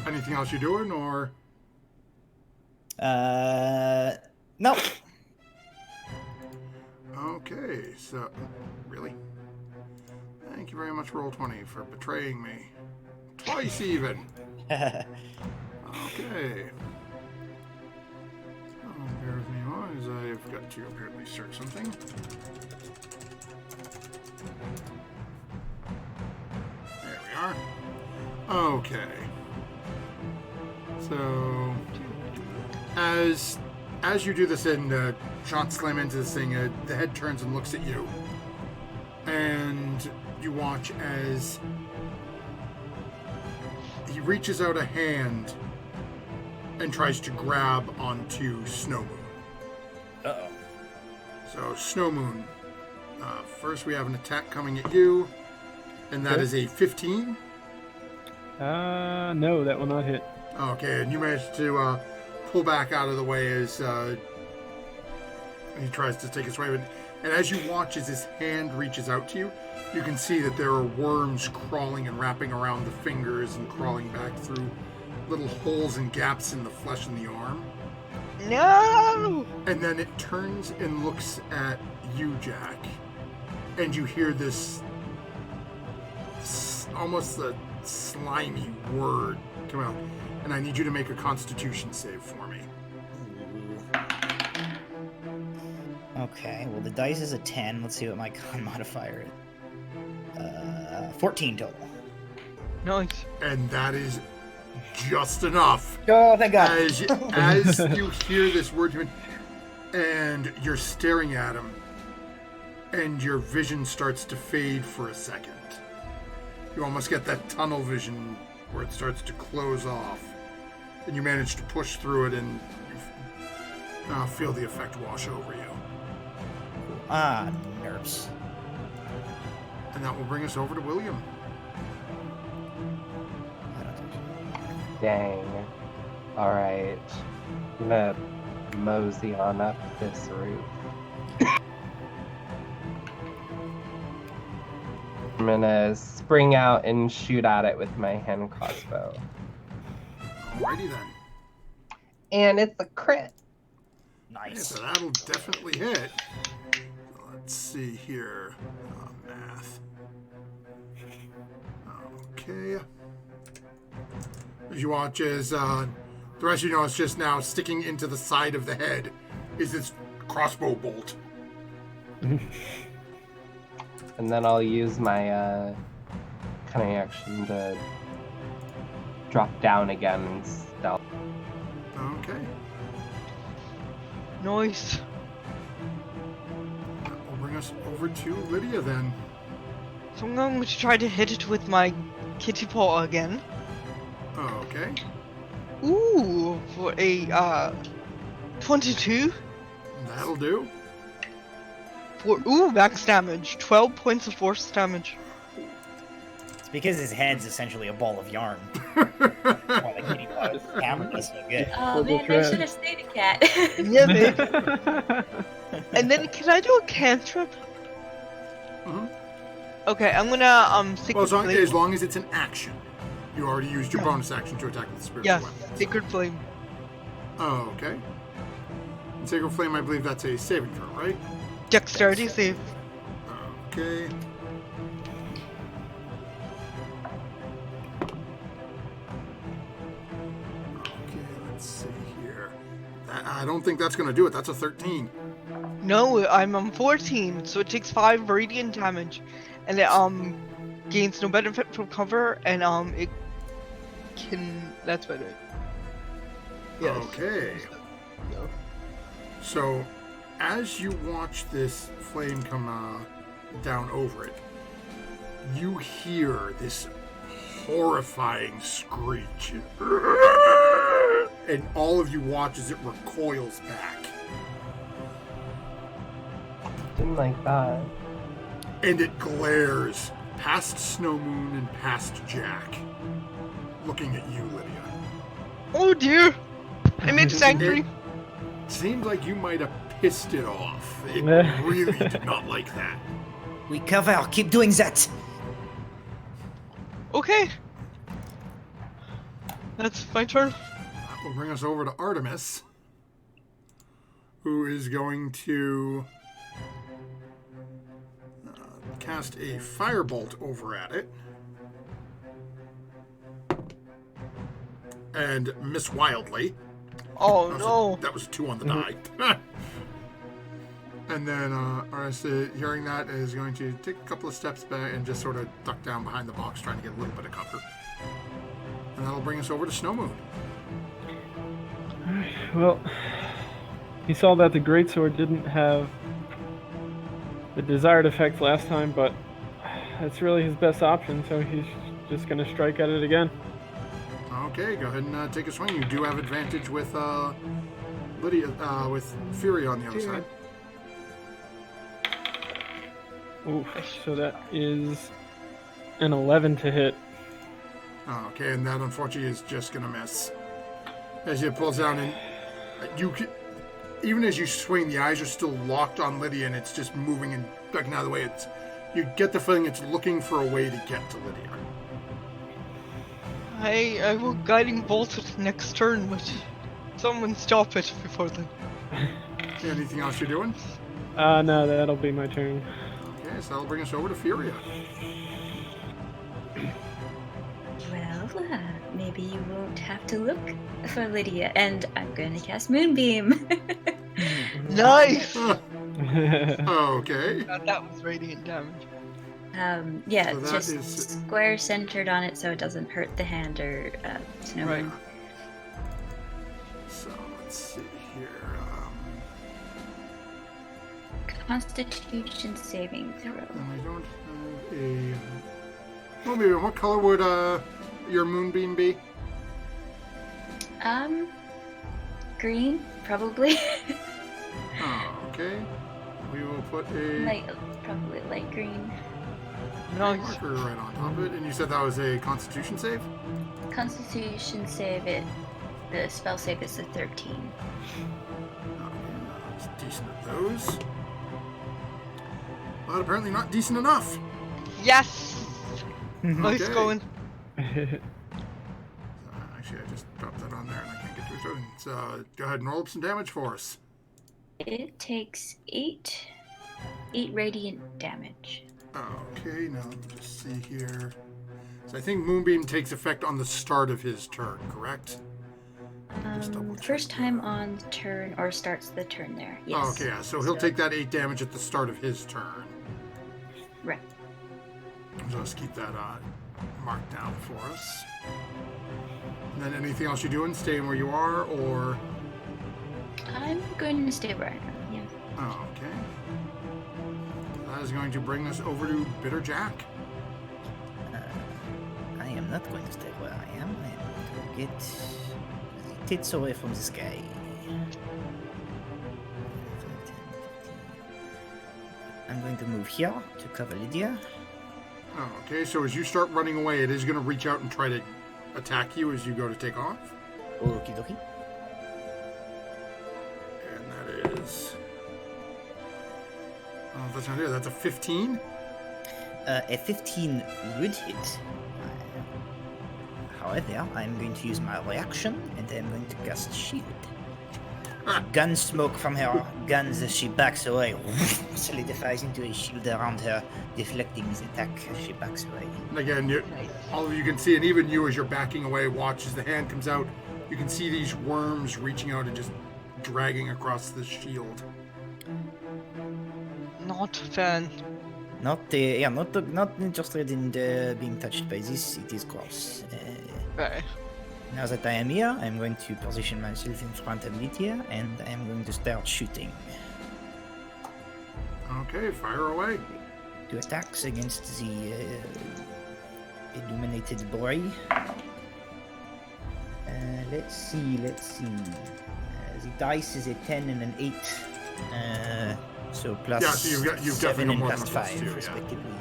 Anything else you're doing, or? No. Okay, so really, thank you very much, Roll20, for betraying me twice even. Okay. Bear with me as I've got to apparently search something. There we are. Okay. So, as you do this and shot slam into this thing, the head turns and looks at you. And you watch as he reaches out a hand and tries to grab onto Snow Moon. Uh-oh. So, Snow Moon, first we have an attack coming at you, and that Okay. is a 15. No, that will not hit. Okay, and you manage to pull back out of the way as he tries to take his way. And as you watch as his hand reaches out to you, you can see that there are worms crawling and wrapping around the fingers and crawling back through little holes and gaps in the flesh in the arm. No! And then it turns and looks at you, Jack. And you hear this almost a slimy word come out. And I need you to make a Constitution save for me. Okay, well the dice is a 10. Let's see what my con modifier is. 14 total. Nice. And that is just enough. Oh, thank God. As you hear this word, and you're staring at him, and your vision starts to fade for a second. You almost get that tunnel vision where it starts to close off. And you manage to push through it and feel the effect wash over you. Ah, nerves. And that will bring us over to William. I don't think so. Dang. Alright. I'm gonna mosey on up this roof. I'm gonna spring out and shoot at it with my hand crossbow. Alrighty then. And it's a crit. Yeah, Nice. so that'll definitely hit. So let's see here. Math. Okay. As you watch as the rest of you know it's just now sticking into the side of the head is this crossbow bolt. And then I'll use my cunning action to drop down again and stealth. Okay. Nice. That will bring us over to Lydia then. So I'm going to try to hit it with my kitty paw again. Okay. Ooh, for a 22. That'll do. For max damage. 12 points of force damage. It's because his head's essentially a ball of yarn. Why the kitty paw is hammered is so good. Oh Purple man, thread. they should have stayed a cat. Yeah, babe. And then can I do a cantrip? Mhm. Okay, I'm gonna Sacred Well, Flame. as long as it's an action. You already used your bonus action to attack with the spiritual Yes, weapon. Sacred Flame. Oh, okay. And Sacred Flame, I believe that's a saving throw, right? Dexterity save. Okay. Okay, let's see here. I don't think that's going to do it. That's a 13. No, I'm on 14, so it takes 5 radiant damage, and it gains no benefit from cover, and it can. That's better. Yes. Okay. No. So, as you watch this flame come down over it, you hear this horrifying screech. And all of you watch as it recoils back. Didn't like that. And it glares past Snow Moon and past Jack, looking at you, Lydia. Oh dear! I made it angry. Seems like you might have pissed it off. It really did not like that. We cover. Keep doing that. Okay. That's my turn. That will bring us over to Artemis, who is going to cast a firebolt over at it and miss wildly. Oh no. That was a 2 on the die. And then Artemis, hearing that, is going to take a couple of steps back and just sort of duck down behind the box, trying to get a little bit of cover. And that'll bring us over to Snow Moon. Well, he saw that the greatsword didn't have the desired effect last time, but that's really his best option, so he's just going to strike at it again. Okay, go ahead and take a swing. You do have advantage with Lydia, with Fury on the other side. Oof, so that is an 11 to hit. Okay, and that unfortunately is just going to miss. As it pulls down, and you can, even as you swing, the eyes are still locked on Lydia, and it's just moving and ducking out of the way. You get the feeling it's looking for a way to get to Lydia. I will guiding bolt it next turn, but someone stop it before then. Anything else you're doing? No, that'll be my turn. Okay, so that'll bring us over to Furia. Well, maybe you won't have to look for Lydia, and I'm going to cast Moonbeam. Nice! Okay. That was radiant damage. Yeah, So that just is- square centered on it so it doesn't hurt the hand or snowman. Right. So let's see here. Constitution saving throw. I don't have a. Well, maybe what color would your moonbeam be? Green, probably. Oh, okay. We will put a Probably light green. Nice. marker right on top of it. And you said that was a Constitution save? Constitution save the spell save is a 13. It's decent at those. But apparently not decent enough. Yes! Nice Okay. going. Actually, I just dropped that on there and I can't get to it. So go ahead and roll up some damage for us. It takes 8 radiant damage. Okay, now let me just see here. So I think Moonbeam takes effect on the start of his turn, correct? Just double check First time that. on turn, or starts the turn there. Yes. Oh, okay, yeah. So he'll take that 8 damage at the start of his turn. Right. So let's keep that marked down for us. And then anything else you're doing? Staying where you are, or? I'm going to stay where I am. Yeah. Oh, okay. That is going to bring us over to Bitter Jack. I am not going to stay where I am. I am going to get the tits away from this guy. 5, 10, 15. I'm going to move here to cover Lydia. Oh, okay. So as you start running away, it is going to reach out and try to attack you as you go to take off. Okie dokie. And that is... Oh, that's not it. That's a 15? A 15 would hit. However, I'm going to use my reaction and I'm going to cast Shield. Gun smoke from her guns as she backs away, solidifies into a shield around her, deflecting his attack as she backs away. And again, all of you can see, and even you as you're backing away, watch as the hand comes out. You can see these worms reaching out and just dragging across the shield. Not fan. Not interested in being touched by this. It is gross. Right. Now that I am here, I'm going to position myself in front of Lydia, and I'm going to start shooting. Okay, fire away. 2 attacks against the illuminated boy. Let's see. The dice is a 10 and an 8. So plus Yeah, so you've 7 definitely and got more plus than a plus 5, two, yeah. respectively.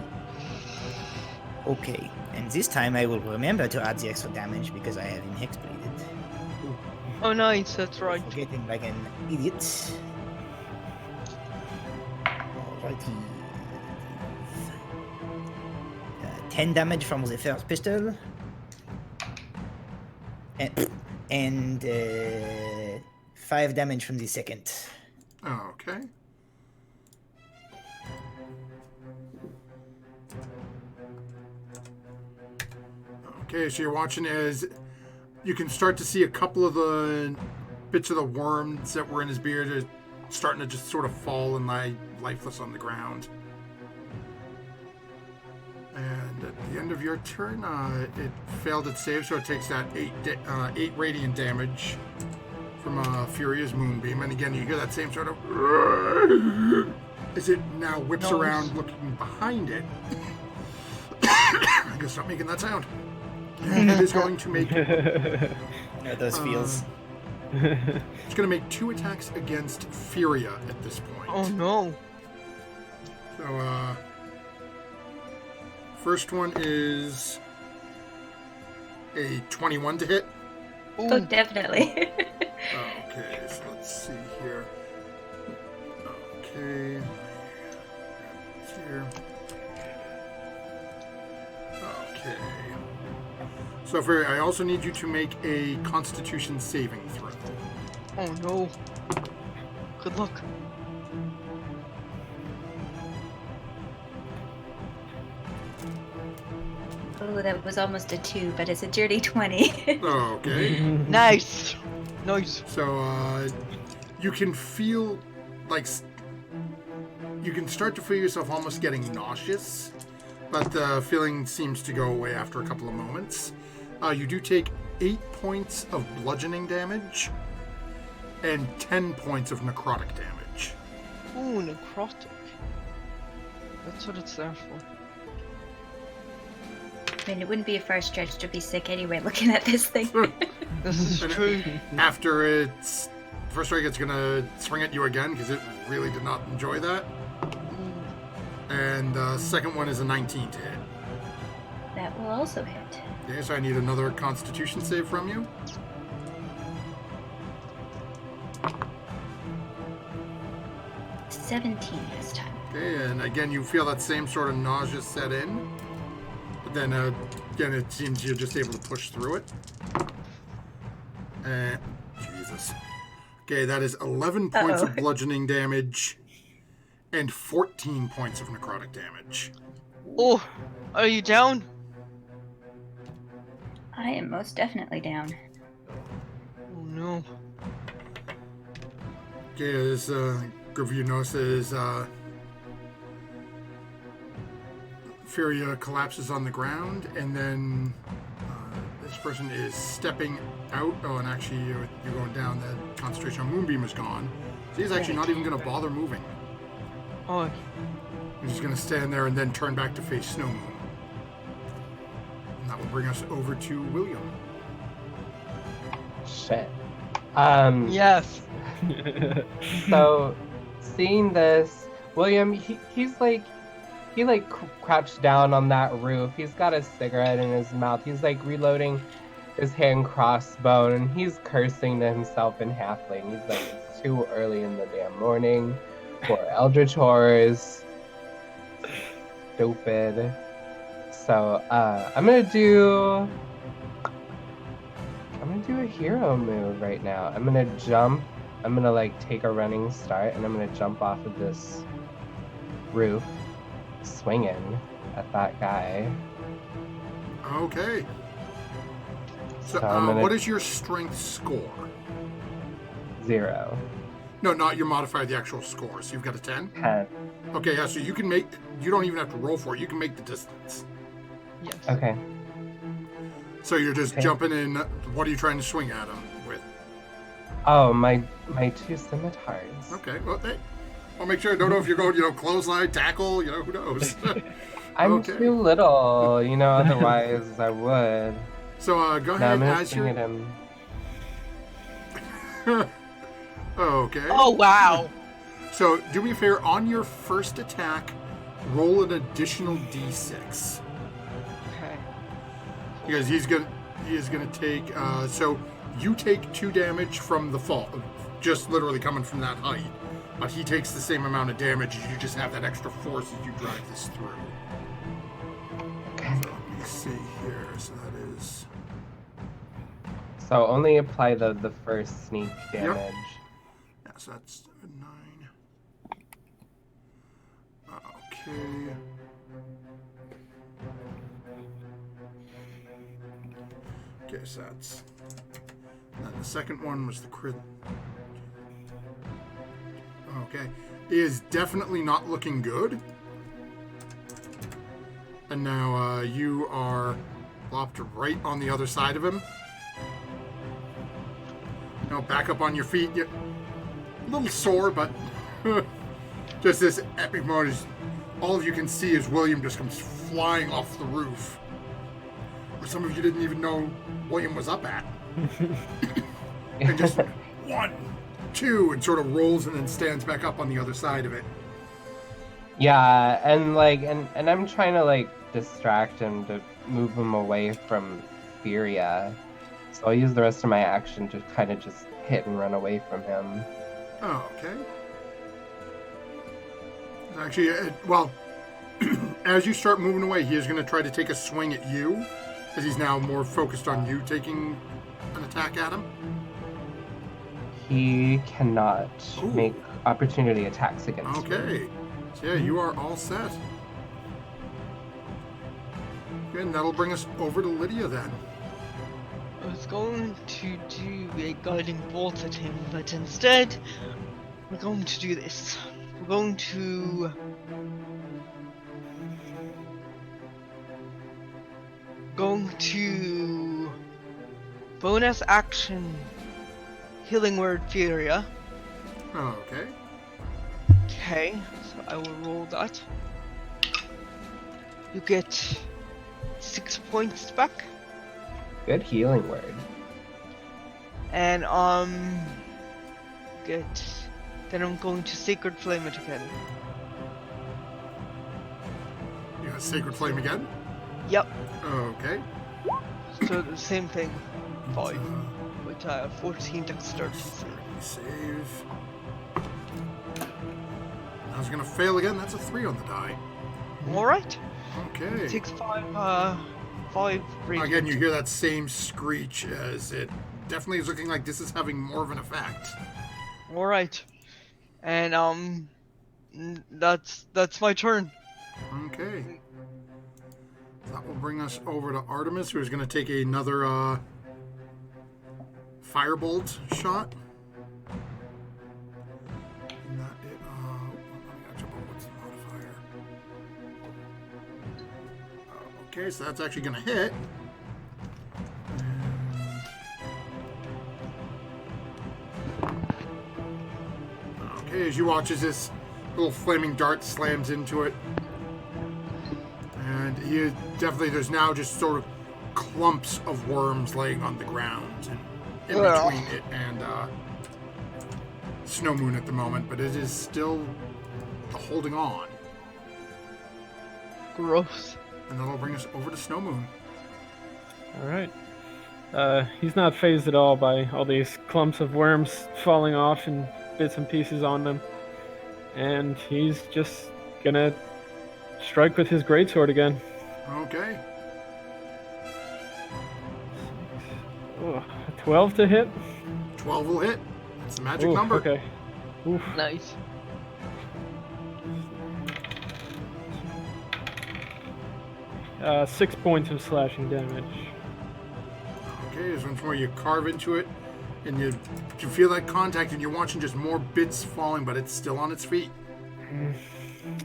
Okay, and this time I will remember to add the extra damage because I have been hexbladed. Oh, nice. That's right. Forgetting like an idiot. Alrighty. 10 damage from the first pistol. And 5 damage from the second. Okay. Okay, so you're watching as you can start to see a couple of the bits of the worms that were in his beard are starting to just sort of fall and lie lifeless on the ground. And at the end of your turn, it failed its save, so it takes that 8 radiant damage from Furious Moonbeam. And again, you hear that same sort of as it now whips around looking behind it. I guess stop making that sound. And it is going to make... those feels. It's going to make 2 attacks against Furia at this point. Oh, no. So, first one is a 21 to hit. Ooh. Oh, definitely. Okay, so let's see here. Okay. Here. Okay. So, Furia, I also need you to make a Constitution saving throw. Oh, no. Good luck. Oh, that was almost a 2, but it's a dirty 20. Okay. Nice. Nice. So, you can feel like you can start to feel yourself almost getting nauseous, but the feeling seems to go away after a couple of moments. You do take 8 points of bludgeoning damage and 10 points of necrotic damage. Ooh, necrotic. That's what it's there for. I mean, it wouldn't be a far stretch to be sick anyway looking at this thing. This is true. After its first strike, it's gonna swing at you again because it really did not enjoy that. And the second one is a 19 to hit. That will also hit. Okay, so I need another Constitution save from you. $17 this time. Okay, and again, you feel that same sort of nausea set in. But then, again, it seems you're just able to push through it. Jesus. Okay, that is 11 points of bludgeoning damage and 14 points of necrotic damage. Oh, are you down? I am most definitely down. Oh, no. Okay, this group of you notices Furia collapses on the ground, and then this person is stepping out. Oh, and actually, you're going down. The concentration on Moonbeam is gone. So he's actually not even going to bother moving. Oh, He's just going to stand there and then turn back to face Snow Moon. And that will bring us over to William. Shit. yes. So, seeing this, William, he crouched down on that roof. He's got a cigarette in his mouth. He's like reloading his hand crossbow, and he's cursing to himself in halfling. He's like, it's too early in the damn morning for eldritch horrors. Stupid. So, I'm gonna do a hero move right now. I'm gonna jump. I'm gonna like take a running start, and I'm gonna jump off of this roof, swinging at that guy. Okay. So, So I'm gonna- what is your strength score? 0. No, not your modifier, the actual score. So you've got a 10? 10. Okay, yeah, so you can make... You don't even have to roll for it. You can make the distance. Yes. Okay. So you're just Okay. jumping in. What are you trying to swing at him with? Oh, my 2 scimitars. Okay, well, hey, I'll make sure. I don't know if you're going, clothesline, tackle, who knows? I'm Okay. too little, otherwise I would. So go No, ahead I'm gonna as swing your... at him. Okay. Oh, wow. So do me a favor. On your first attack, roll an additional d6. Okay. Because he is gonna take. So You take 2 damage from the fall, just literally coming from that height. But he takes the same amount of damage. You just have that extra force as you drive this through. Okay. So let me see here. So that is... So only apply the first sneak damage. Yeah, so that's 9. Okay. Okay, so that's... And then the second one was the crit. Okay. Is definitely not looking good. And now you are plopped right on the other side of him. Now back up on your feet. You're a little sore, but just this epic moment is all of you can see is William just comes flying off the roof. Where some of you didn't even know William was up at. And just 1, 2, and sort of rolls and then stands back up on the other side of it. Yeah, and like, and I'm trying to like distract him to move him away from Furia. So I'll use the rest of my action to kind of just hit and run away from him. Oh, okay. Actually, well, as you start moving away, he is going to try to take a swing at you, as he's now more focused on you taking an attack at him. He cannot Ooh. make opportunity attacks against me. Okay. So yeah, you are all set. Okay, and that'll bring us over to Lydia then. I was going to do a guiding bolt at him, but instead, we're going to do this. We're going to... bonus action healing word Furia. Okay. Okay, so I will roll that. You get 6 points back. Good healing word. And then I'm going to Sacred Flame it again. You got Sacred Flame again? Yep. Okay. So the same thing. 5 with 14 dexterity. Save. I was gonna fail again. That's a 3 on the die. All right. Okay. Takes 5 radiant. Again, you hear that same screech as it definitely is looking like this is having more of an effect. All right. And that's my turn. Okay. That will bring us over to Artemis, who is going to take another firebolt shot. And that it, I gotta jump over what's the modifier. Okay, so that's actually going to hit. Okay, as you watch as this little flaming dart slams into it. And he definitely, there's now just sort of clumps of worms laying on the ground in between it and Snow Moon at the moment, but it is still holding on. Gross. And that'll bring us over to Snow Moon. All right. He's not phased at all by all these clumps of worms falling off and bits and pieces on them. And he's just gonna strike with his greatsword again. Okay. Oh, 12 to hit? 12 will hit. That's the magic Ooh, number. Okay. Oof. Nice. Uh, 6 points of slashing damage. Okay, there's once more you carve into it, and you feel that contact, and you're watching just more bits falling, but it's still on its feet.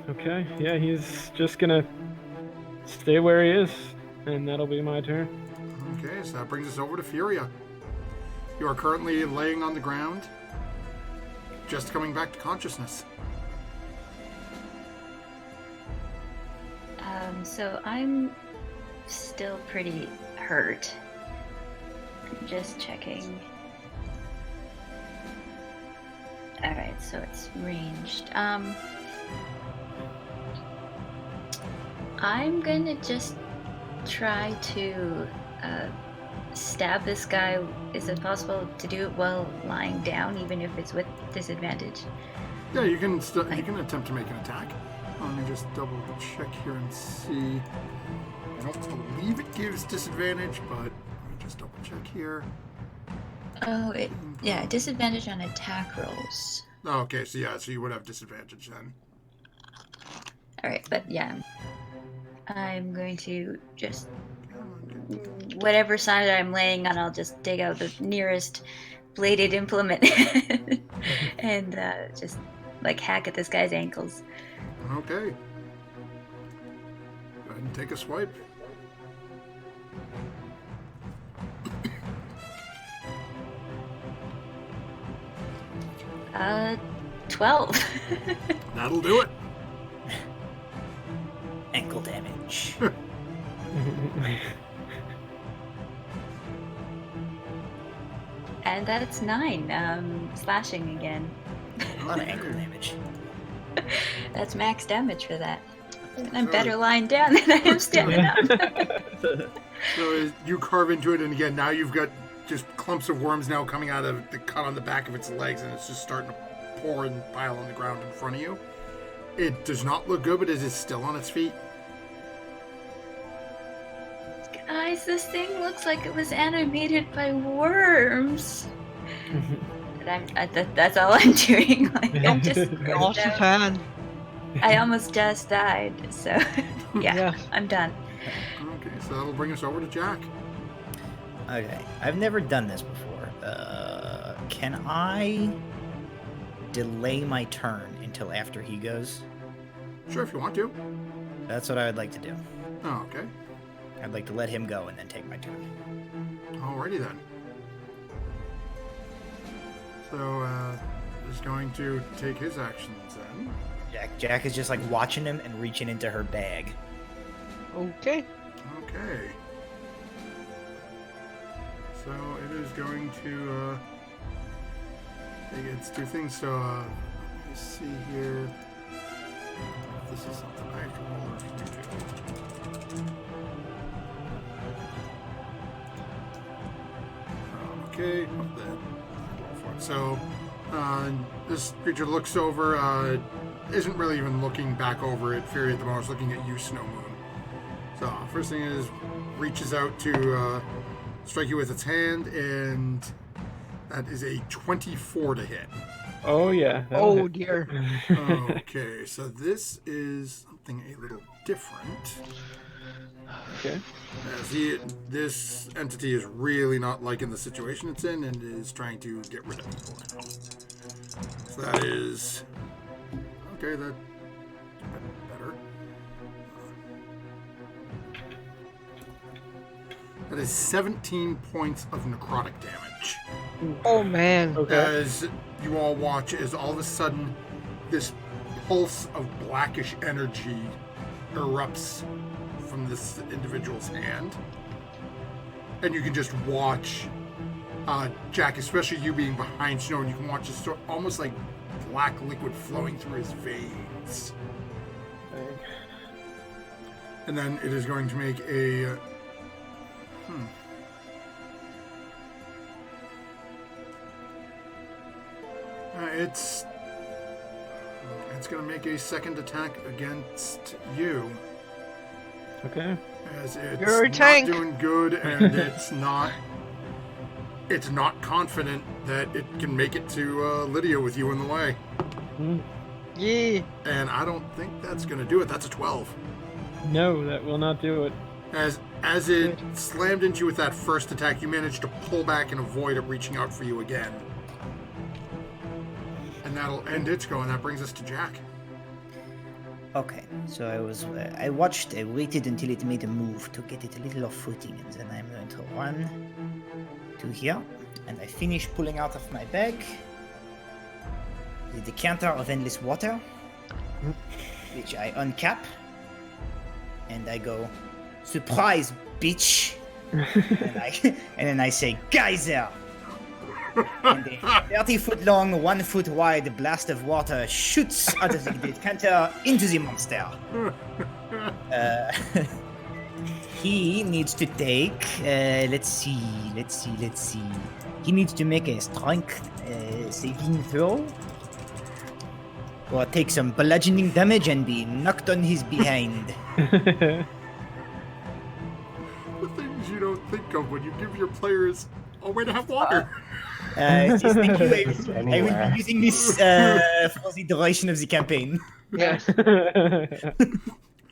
Okay, yeah, he's just gonna stay where he is, and that'll be my turn. Okay, so that brings us over to Furia. You are currently laying on the ground, just coming back to consciousness. So I'm still pretty hurt. I'm just checking. Alright, so it's ranged. I'm gonna just try to stab this guy? Is it possible to do it while lying down, even if it's with disadvantage? Yeah, you can attempt to make an attack. Let me just double check here and see. I don't believe it gives disadvantage, but let me just double check here. Oh, yeah, disadvantage on attack rolls. Oh, okay, so you would have disadvantage then. All right, but yeah, I'm going to just whatever side that I'm laying on, I'll just dig out the nearest bladed implement and just like hack at this guy's ankles. Okay. Go ahead and take a swipe. 12. That'll do it. Ankle damage. And that's 9. Slashing again. A lot of ankle damage. That's max damage for that. And I'm better lying down than I am standing up. So you carve into it, and again, now you've got just clumps of worms now coming out of the cut on the back of its legs, and it's just starting to pour and pile on the ground in front of you. It does not look good, but it is still on its feet. Guys, this thing looks like it was animated by worms. That's all I'm doing. Like, I'm just Not a fan. I almost just died, so yeah, I'm done. Okay, so that'll bring us over to Jack. Okay, I've never done this before. Can I delay my turn until after he goes? Sure, if you want to. That's what I would like to do. Oh, okay. I'd like to let him go and then take my turn. Alrighty then. So, is going to take his actions then. Jack is just like watching him and reaching into her bag. Okay. Okay. So it is going to take its two things. So let me see here. If this is something I have to roll or if you do. Okay. So this creature looks over. Isn't really even looking back over at Fury at the moment. It's looking at you, Snow Moon. So first thing is reaches out to strike you with its hand, and that is a 24 to hit. Oh yeah. that'll Oh hit. dear. Okay, so this is something a little different. Okay. As this entity is really not liking the situation it's in and is trying to get rid of people now. So that is... Okay, that's better. That is 17 points of necrotic damage. Oh man. Okay. As you all watch, as all of a sudden this pulse of blackish energy erupts from this individual's hand. And you can just watch Jack, especially you being behind Snow, and you can watch this almost like black liquid flowing through his veins. And then it is going to make a... It's going to make a second attack against you. Okay. As it's You're a not tank. doing good, and it's not confident that it can make it to Lydia with you in the way. Yeah. And I don't think that's going to do it. That's a 12. No, that will not do it. As it slammed into you with that first attack, you managed to pull back and avoid it reaching out for you again. And that'll end its go, and that brings us to Jack. Okay, so I waited until it made a move to get it a little off footing, and then I'm going to run to here, and I finish pulling out of my bag the decanter of endless water, which I uncap, and I go, "Surprise, bitch!" and then I say, "Geyser!" And a 30-foot long, 1-foot wide blast of water shoots out of the decanter into the monster. He needs to take. Let's see. He needs to make a strength saving throw. Or take some bludgeoning damage and be knocked on his behind. The things you don't think of when you give your players a way to have water. Just thank you. Just I will anywhere. be using this for the duration of the campaign. Yes.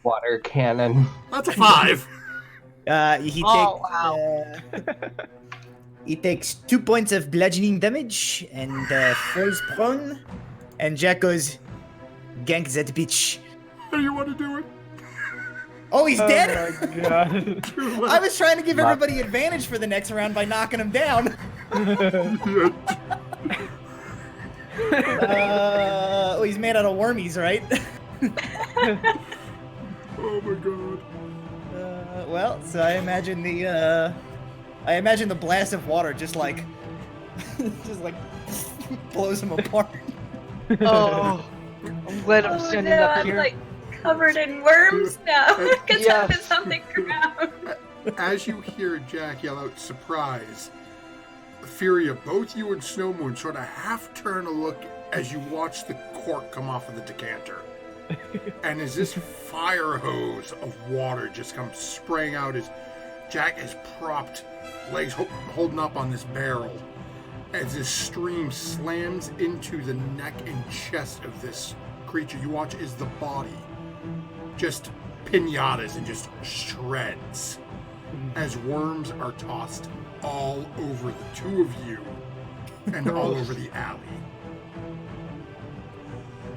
Water cannon. That's a 5. He Oh, takes. wow. He takes 2 points of bludgeoning damage and falls prone. And Jack goes, "Gank that bitch." How do you want to do it? Oh, he's dead. Oh my god. I was trying to give everybody advantage for the next round by knocking him down. Oh, he's made out of wormies, right? Oh my god. Well, so I imagine the blast of water just like blows him apart. Oh, I'm glad I'm standing no, up I'm here. like covered in worms now because Yes. I was on the ground. As you hear Jack yell out surprise, Furia, both you and Snowmoon sort of half turn a look as you watch the cork come off of the decanter. And as this fire hose of water just comes spraying out as Jack is propped, legs holding up on this barrel, as this stream slams into the neck and chest of this creature, you watch as the body just pinatas and just shreds as worms are tossed all over the two of you and all over the alley.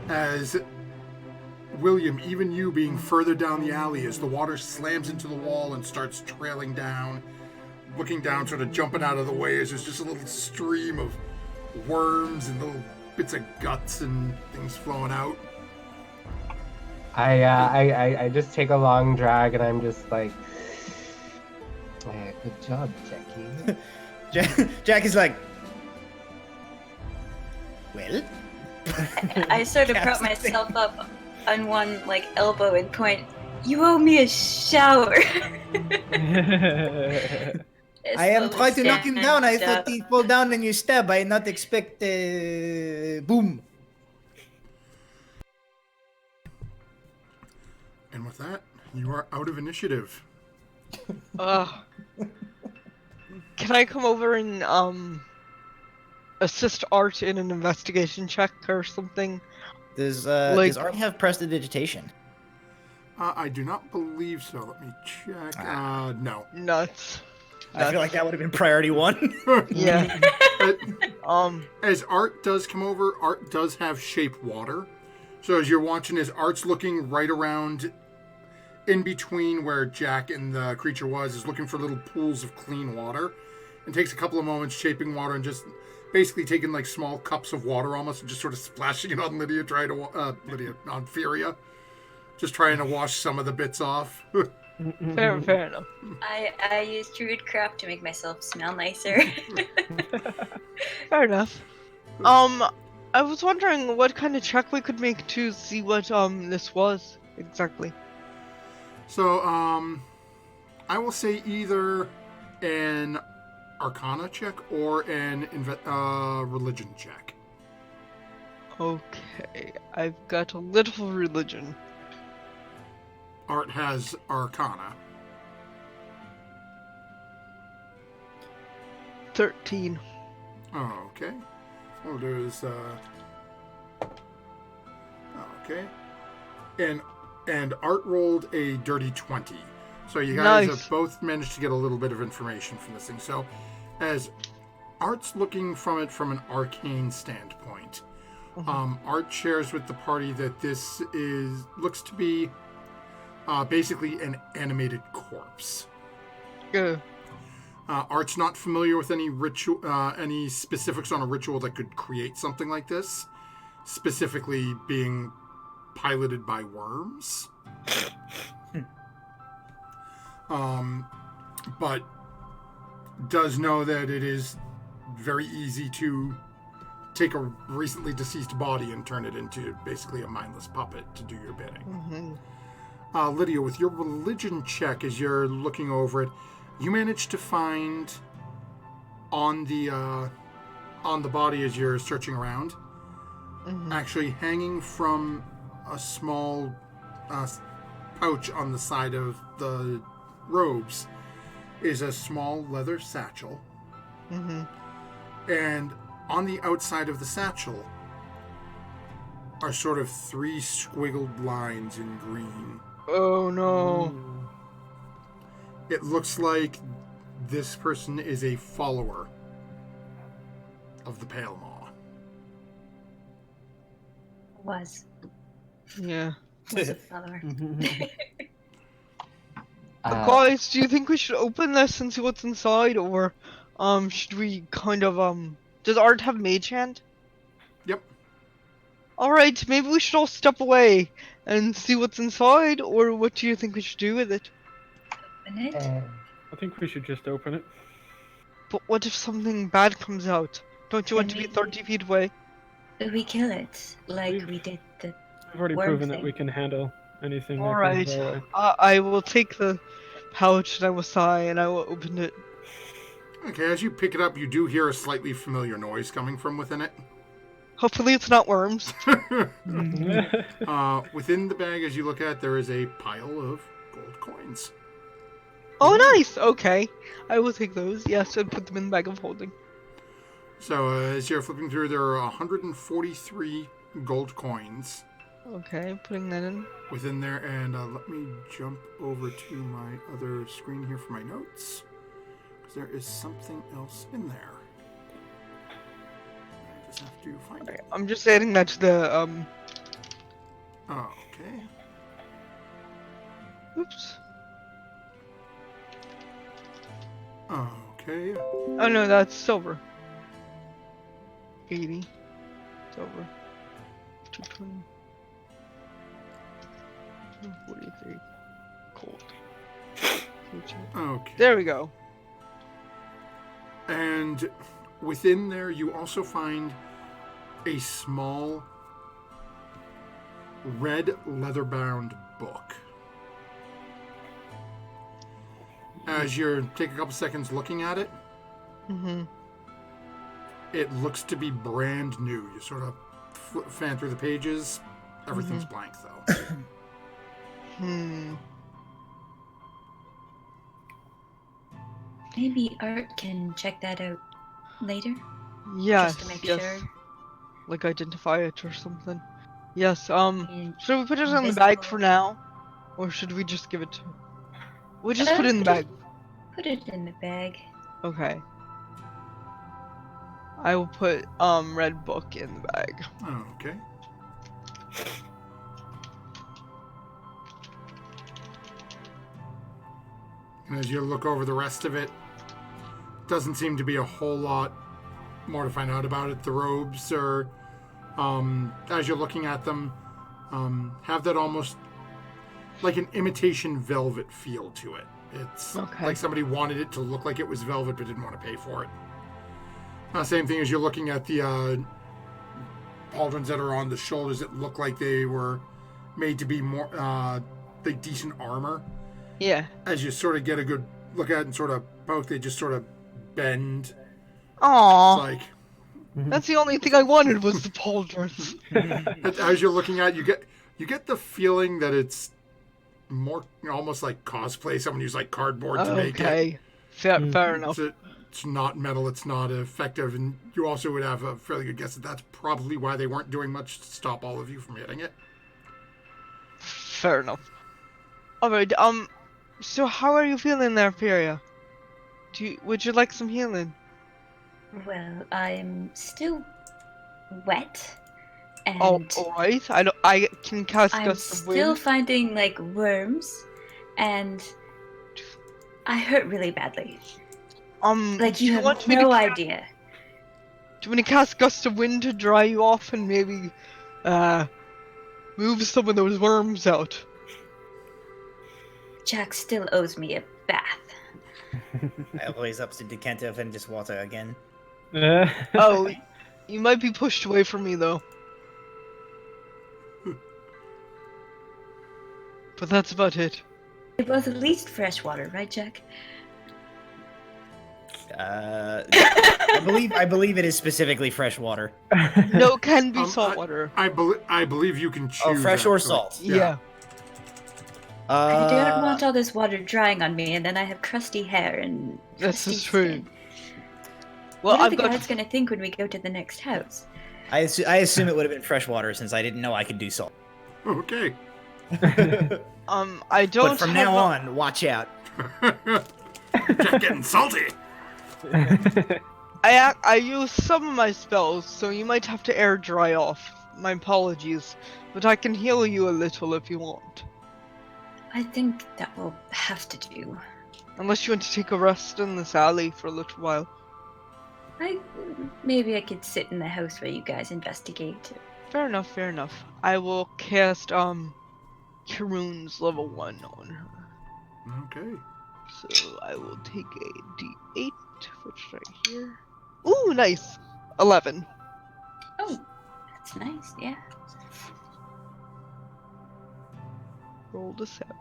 As William, even you being further down the alley, as the water slams into the wall and starts trailing down, looking down, sort of jumping out of the way, as there's just a little stream of worms and little bits of guts and things flowing out. I just take a long drag and I'm just like, good job, Jackie. Jack is like, well. I sort of prop myself up on one like elbow and point. You owe me a shower. I am trying to knock him down. I thought he'd fall down and you stab. I not expect boom. And with that, you are out of initiative. Can I come over and assist Art in an investigation check or something? Does Like- Art have prestidigitation? I do not believe so. Let me check. No. Nuts. I feel like that would have been priority 1. Yeah. As Art does come over, Art does have shape water. So as you're watching, as Art's looking right around in between where Jack and the creature was, is looking for little pools of clean water, and takes a couple of moments shaping water and just basically taking like small cups of water almost and just sort of splashing it on Lydia, on Furia, just trying to wash some of the bits off. Fair enough. I use druid crap to make myself smell nicer. Fair enough. I was wondering what kind of check we could make to see what this was exactly. So, I will say either an Arcana check or an religion check. Okay, I've got a little religion. Art has Arcana. 13. Oh, okay. Well, there's okay. And Art rolled a dirty 20. So you guys Nice. have both managed to get a little bit of information from this thing. So as Art's looking from it from an arcane standpoint, Art shares with the party that this looks to be basically an animated corpse. Good. Art's not familiar with any ritual, any specifics on a ritual that could create something like this, specifically being piloted by worms. But does know that it is very easy to take a recently deceased body and turn it into basically a mindless puppet to do your bidding. Lydia, with your religion check, as you're looking over it, you manage to find on the body as you're searching around, actually hanging from a small pouch on the side of the robes, is a small leather satchel. And on the outside of the satchel are sort of 3 squiggled lines in green. Oh no. It looks like this person is a follower of the Pale Maw. Was Yeah. a follower. Guys, do you think we should open this and see what's inside, or should we kind of does Art have mage hand? Yep. Alright, maybe we should all step away and see what's inside, or what do you think we should do with it? Open it. I think we should just open it. But what if something bad comes out? Don't you want to Then be 30 feet away? We kill it like We've- we did the. We've already Worm proven that thing. we can handle anything Alright, that comes our way. I will take the pouch and I will sigh and I will open it. Okay, as you pick it up, you do hear a slightly familiar noise coming from within it. Hopefully it's not worms. Within the bag, as you look at, there is a pile of gold coins. Oh, nice! Okay. I will take those, yes, and put them in the bag of holding. So, as you're flipping through, there are 143 gold coins Okay, putting that in. within there, and let me jump over to my other screen here for my notes, because there is something else in there. I just have to find it. I'm just adding that to the, Okay. oops. Okay. Oh no, that's silver. 80. Silver. 220. 43. Gold. Okay. There we go. And within there, you also find a small red leather-bound book. As you take a couple seconds looking at it, it looks to be brand new. You sort of fan through the pages. Everything's blank, though. Maybe Art can check that out later. Yes, Just to make yes. sure. Like identify it or something. Yes, And should we put it in the invisible. bag for now? Or should we just give it to... We'll just put it in the bag. Put it in the bag. Okay. I will put, red book in the bag. Okay. And as you look over the rest of it, doesn't seem to be a whole lot more to find out about it. The robes are, as you're looking at them, have that almost like an imitation velvet feel to it. It's Okay. like somebody wanted it to look like it was velvet but didn't want to pay for it. Same thing as you're looking at the pauldrons that are on the shoulders that look like they were made to be more like decent armor. Yeah. As you sort of get a good look at it and sort of poke, they just sort of bend. Aww. It's like That's the only thing I wanted was the pauldrons. as you're looking at it, you get the feeling that it's more almost like cosplay. Someone used like cardboard to make it. Okay. Fair enough. It's not metal. It's not effective, and you also would have a fairly good guess that that's probably why they weren't doing much to stop all of you from hitting it. Fair enough. Alright, so how are you feeling there, Furia? Would you like some healing? Well, I'm still wet. And Oh, alright. I can cast I'm Gust of still Wind. finding like worms, and I hurt really badly. Like do you have want me no to idea. Do you want to cast Gust of Wind to dry you off and maybe, move some of those worms out? Jack still owes me a bath. I always up to decanter and just water again. Oh, you might be pushed away from me though. but that's about it. It was at least fresh water, right, Jack? I believe it is specifically fresh water. No, it can be Um, salt water. I believe you can choose. Oh, fresh or actually. salt? Yeah. I don't want all this water drying on me, and then I have crusty hair and This crusty is true. skin. Well, What are I've the got. guards gonna think when we go to the next house? I assume it would have been fresh water since I didn't know I could do salt. Okay. I don't. But from have now a- on, watch out. Just getting salty. I use some of my spells, so you might have to air dry off. My apologies, but I can heal you a little if you want. I think that will have to do. Unless you want to take a rest in this alley for a little while. Maybe I could sit in the house while you guys investigate. Fair enough, fair enough. I will cast Karoon's level 1 on her. Okay. So I will take a D8, which right here. Ooh, nice! 11. Oh, that's nice, yeah. Roll the 7.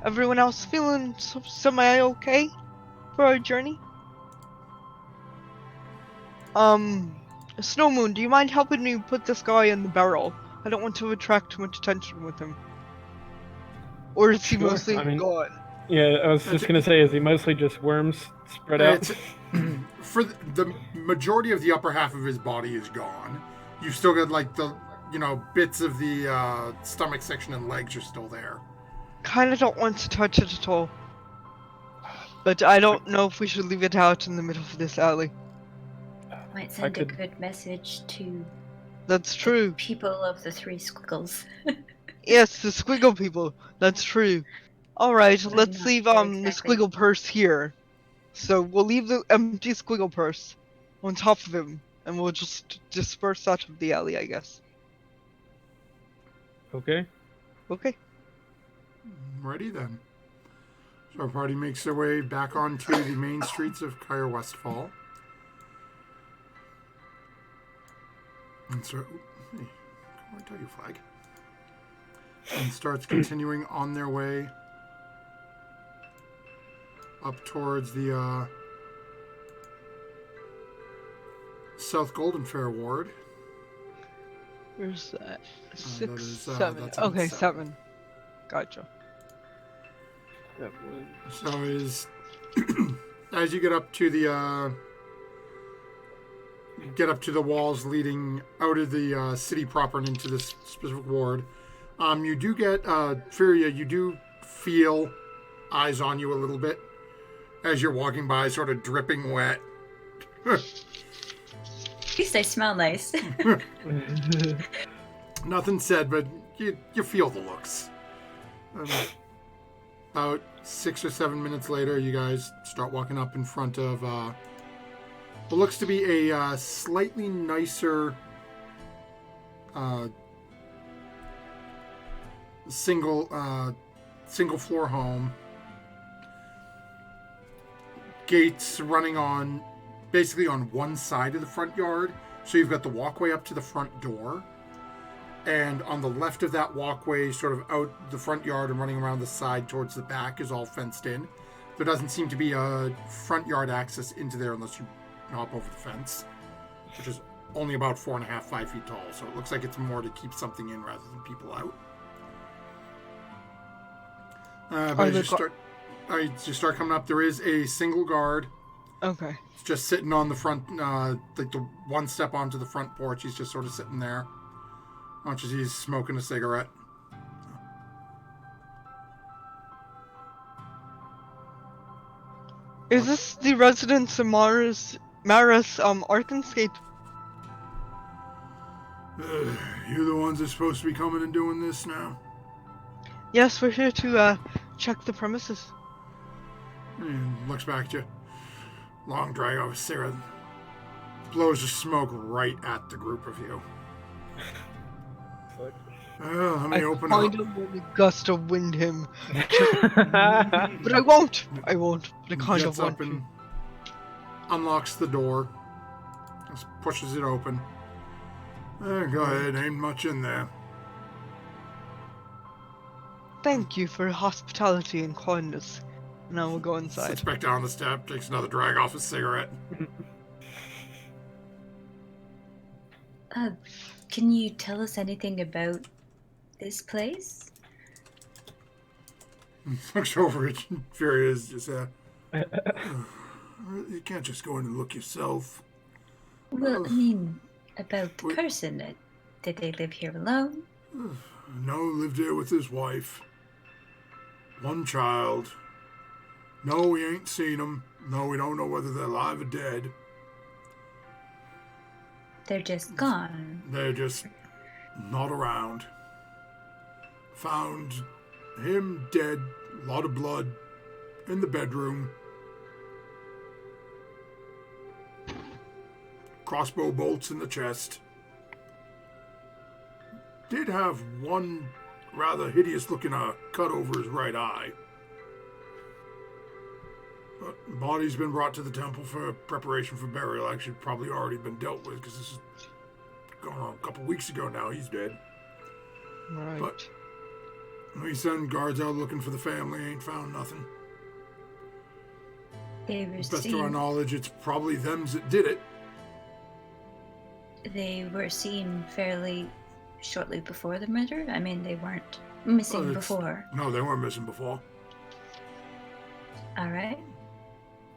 Everyone else feeling semi-okay for our journey? Snow Moon, do you mind helping me put this guy in the barrel? I don't want to attract too much attention with him. Or is he Sure, mostly I mean- gone? Yeah, I was just gonna say, is he mostly just worms spread out? It's, for the majority of the upper half of his body is gone. You've still got like the bits of the stomach section and legs are still there. Kinda don't want to touch it at all. But I don't know if we should leave it out in the middle of this alley. Might send a could- good message to That's true. people of the three squiggles. Yes, the squiggle people. That's true. Alright, I'm let's not leave sure the exactly. squiggle purse here. So we'll leave the empty squiggle purse on top of him, and we'll just disperse out of the alley, I guess. Okay. Okay. Ready then. So our party makes their way back onto the main streets of Kyer Westfall. And so, hey, come on, tell you flag. And starts continuing on their way up towards the South Golden Fair Ward. Where's that? that 6, is, 7. that's on Okay, 7. 7. Gotcha. That was... So is as you get up to the walls leading out of the city proper and into this specific ward, you do get Furia. You do feel eyes on you a little bit as you're walking by, sort of dripping wet. At least I smell nice. Nothing said, but you feel the looks. About 6 or 7 minutes later, you guys start walking up in front of what looks to be a slightly nicer single floor home. Gates running on basically on one side of the front yard. So you've got the walkway up to the front door. And on the left of that walkway, sort of out the front yard and running around the side towards the back, is all fenced in. There doesn't seem to be a front yard access into there unless you hop over the fence, which is only about 4.5, 5 feet tall. So it looks like it's more to keep something in rather than people out. But as you start coming up, there is a single guard. Okay. It's just sitting on the front, like the one step onto the front porch. He's just sort of sitting there. Much as he's smoking a cigarette. Is this the residence of Mara's Arkanscape? You're the ones that's supposed to be coming and doing this now? Yes, we're here to check the premises. And looks back at you. Long drag off his cigarette. Blows the smoke right at the group of you. Well, let me open up. I kind of want to gust of wind him. But I won't. But I kind of Gets want up and to. unlocks the door. Just pushes it open. Go ahead, ain't much in there. Thank you for your hospitality and kindness. And I will go inside. Sits back down the step, takes another drag off his cigarette. Can you tell us anything about this place? Looks over at Furious, just you can't just go in and look yourself. Well, I mean, about the person. Did they live here alone? No, lived here with his wife. One child. No, we ain't seen them. No, we don't know whether they're alive or dead. They're just gone. They're just not around. Found him dead, a lot of blood, in the bedroom. Crossbow bolts in the chest. Did have one rather hideous looking cut over his right eye. But the body's been brought to the temple for preparation for burial. Actually, probably already been dealt with because this is going on a couple weeks ago now. He's dead. Right. But we send guards out looking for the family. Ain't found nothing. They were Best seen. to our knowledge, it's probably them that did it. They were seen fairly shortly before the murder. I mean, they weren't missing before. No, they weren't missing before. All right.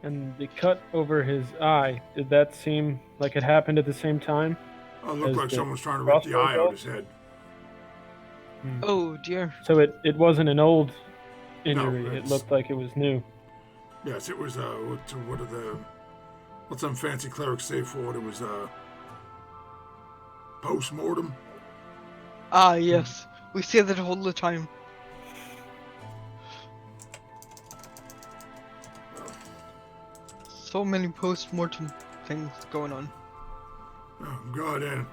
And the cut over his eye, did that seem like it happened at the same time? It looked As like the someone's trying to rip the crossbow eye out bolt? his head. Oh dear. So it wasn't an old injury. It it's- looked like it was new. Yes, it was, what's some fancy clerics say for it? It was, post-mortem. Ah, yes. We say that all the time. So many post-mortem things going on. Oh, go ahead in.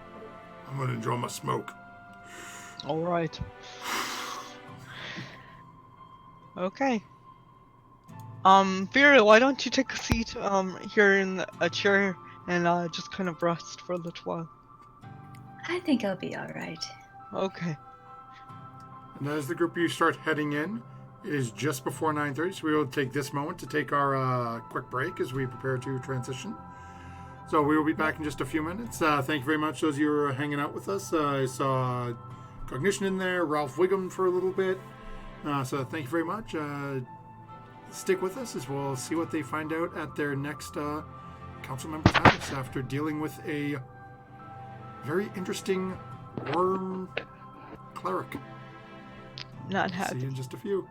I'm gonna enjoy my smoke. Alright. Okay. Vera, why don't you take a seat, here in a chair and, just kind of rest for a little while? I think I'll be all right. Okay. And as the group of you start heading in, it is just before 9:30, so we will take this moment to take our quick break as we prepare to transition. So we will be back in just a few minutes. Thank you very much, those of you who are hanging out with us. I saw Cognition in there, Ralph Wiggum for a little bit. So thank you very much. Stick with us as we'll see what they find out at their next council member's house after dealing with a very interesting worm cleric. Not See happy. you in just a few.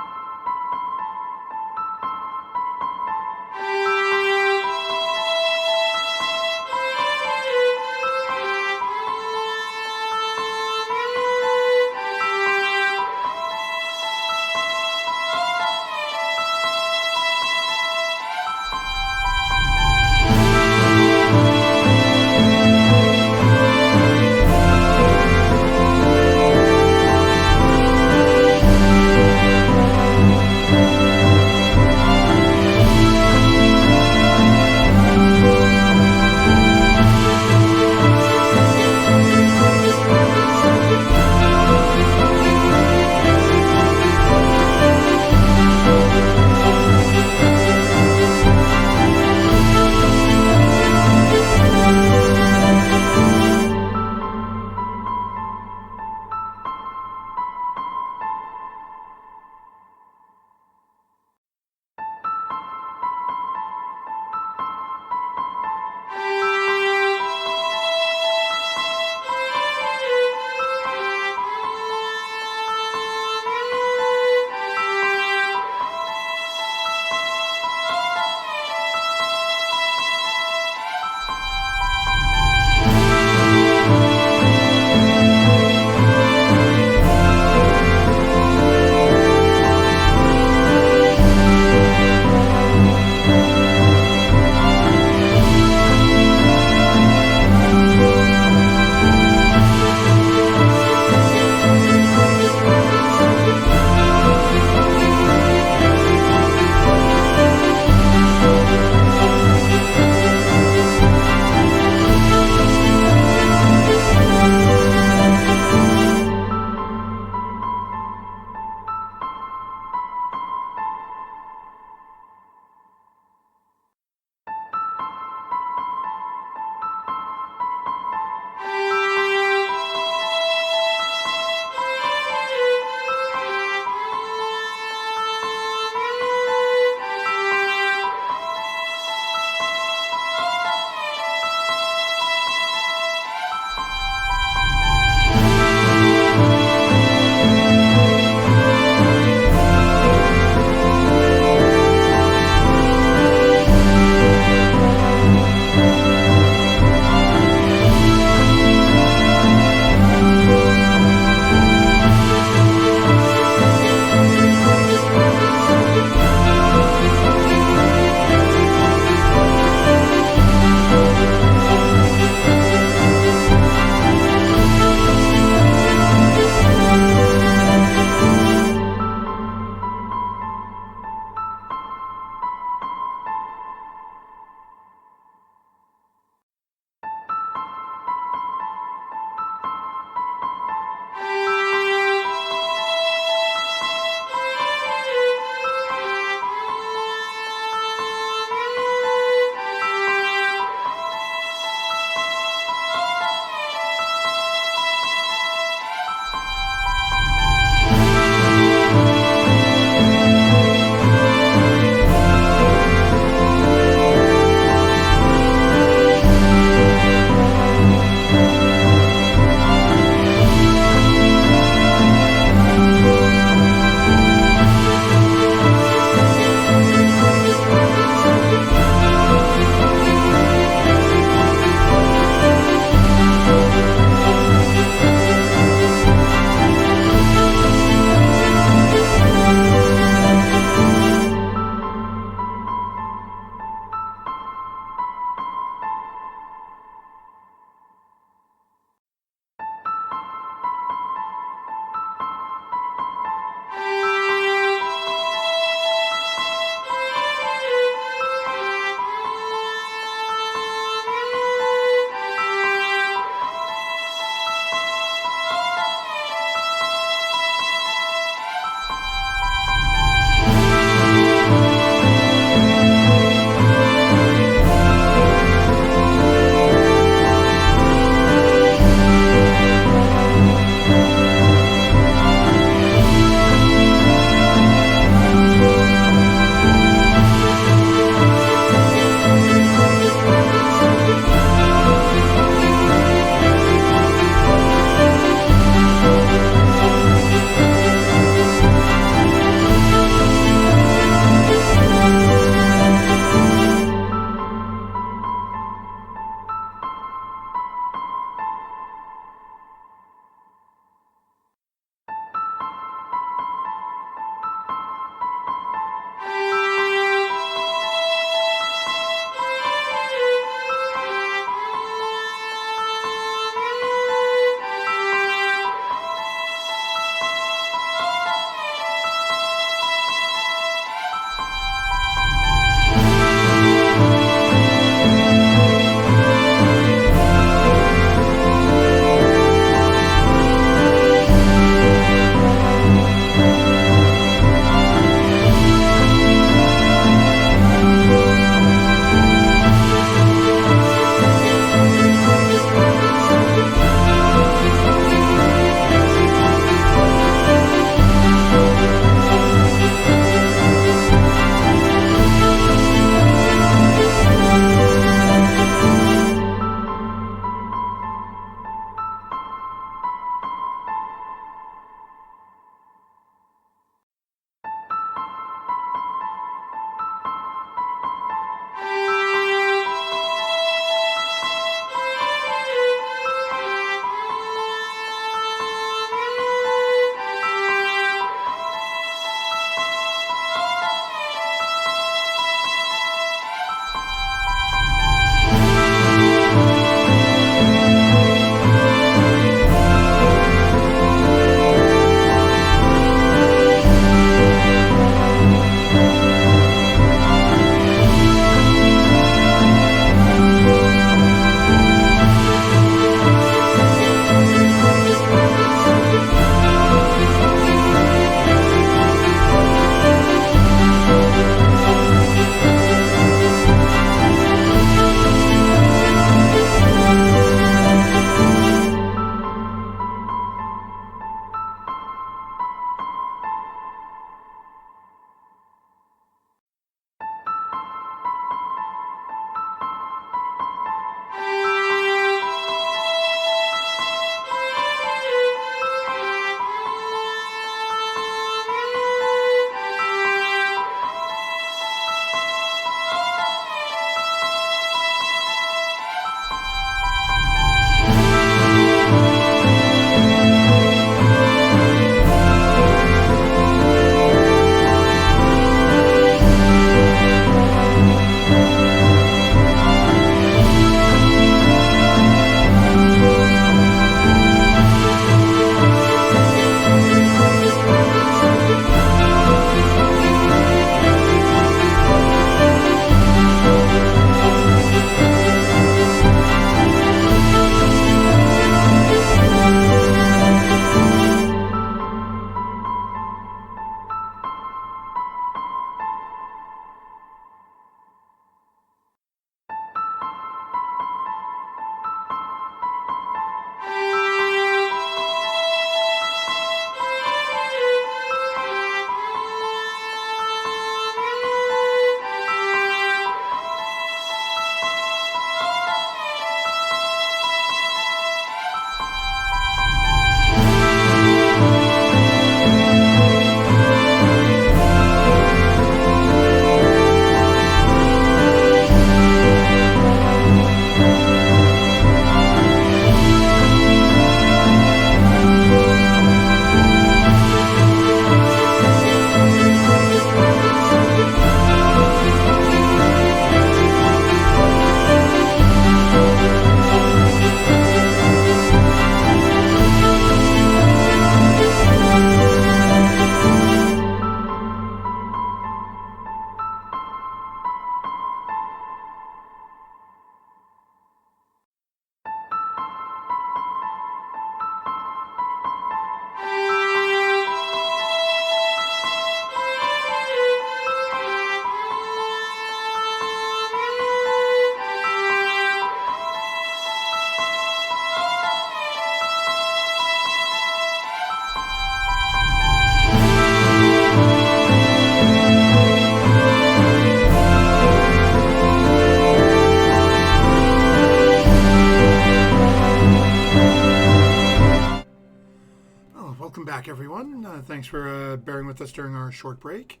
welcome back, everyone. Thanks for bearing with us during our short break.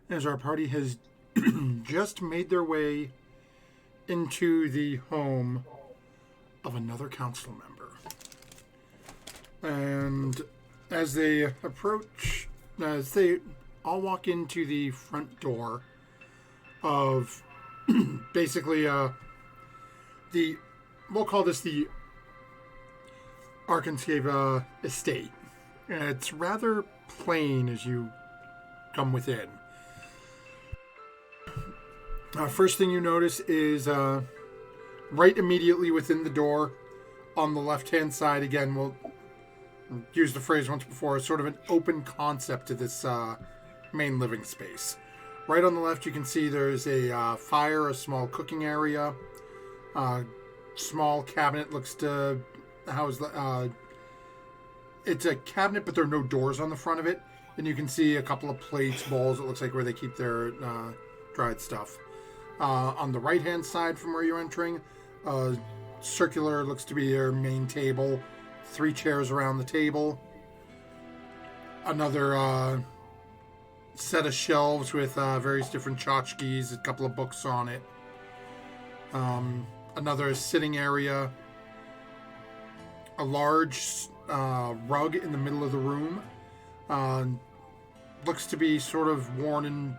As our party has just made their way into the home of another council member. And as they approach, as they all walk into the front door of basically we'll call this the Arkansas estate. It's rather plain as you come within. First thing you notice is right immediately within the door on the left-hand side, again, we'll use the phrase once before, sort of an open concept to this main living space. Right on the left, you can see there's a fire, a small cooking area, small cabinet looks to house. It's a cabinet, but there are no doors on the front of it, and you can see a couple of plates, bowls. It looks like where they keep their dried stuff. On the right-hand side from where you're entering, circular looks to be your main table. 3 chairs around the table. Another set of shelves with various different tchotchkes, a couple of books on it. Another sitting area. A large rug in the middle of the room. Looks to be sort of worn and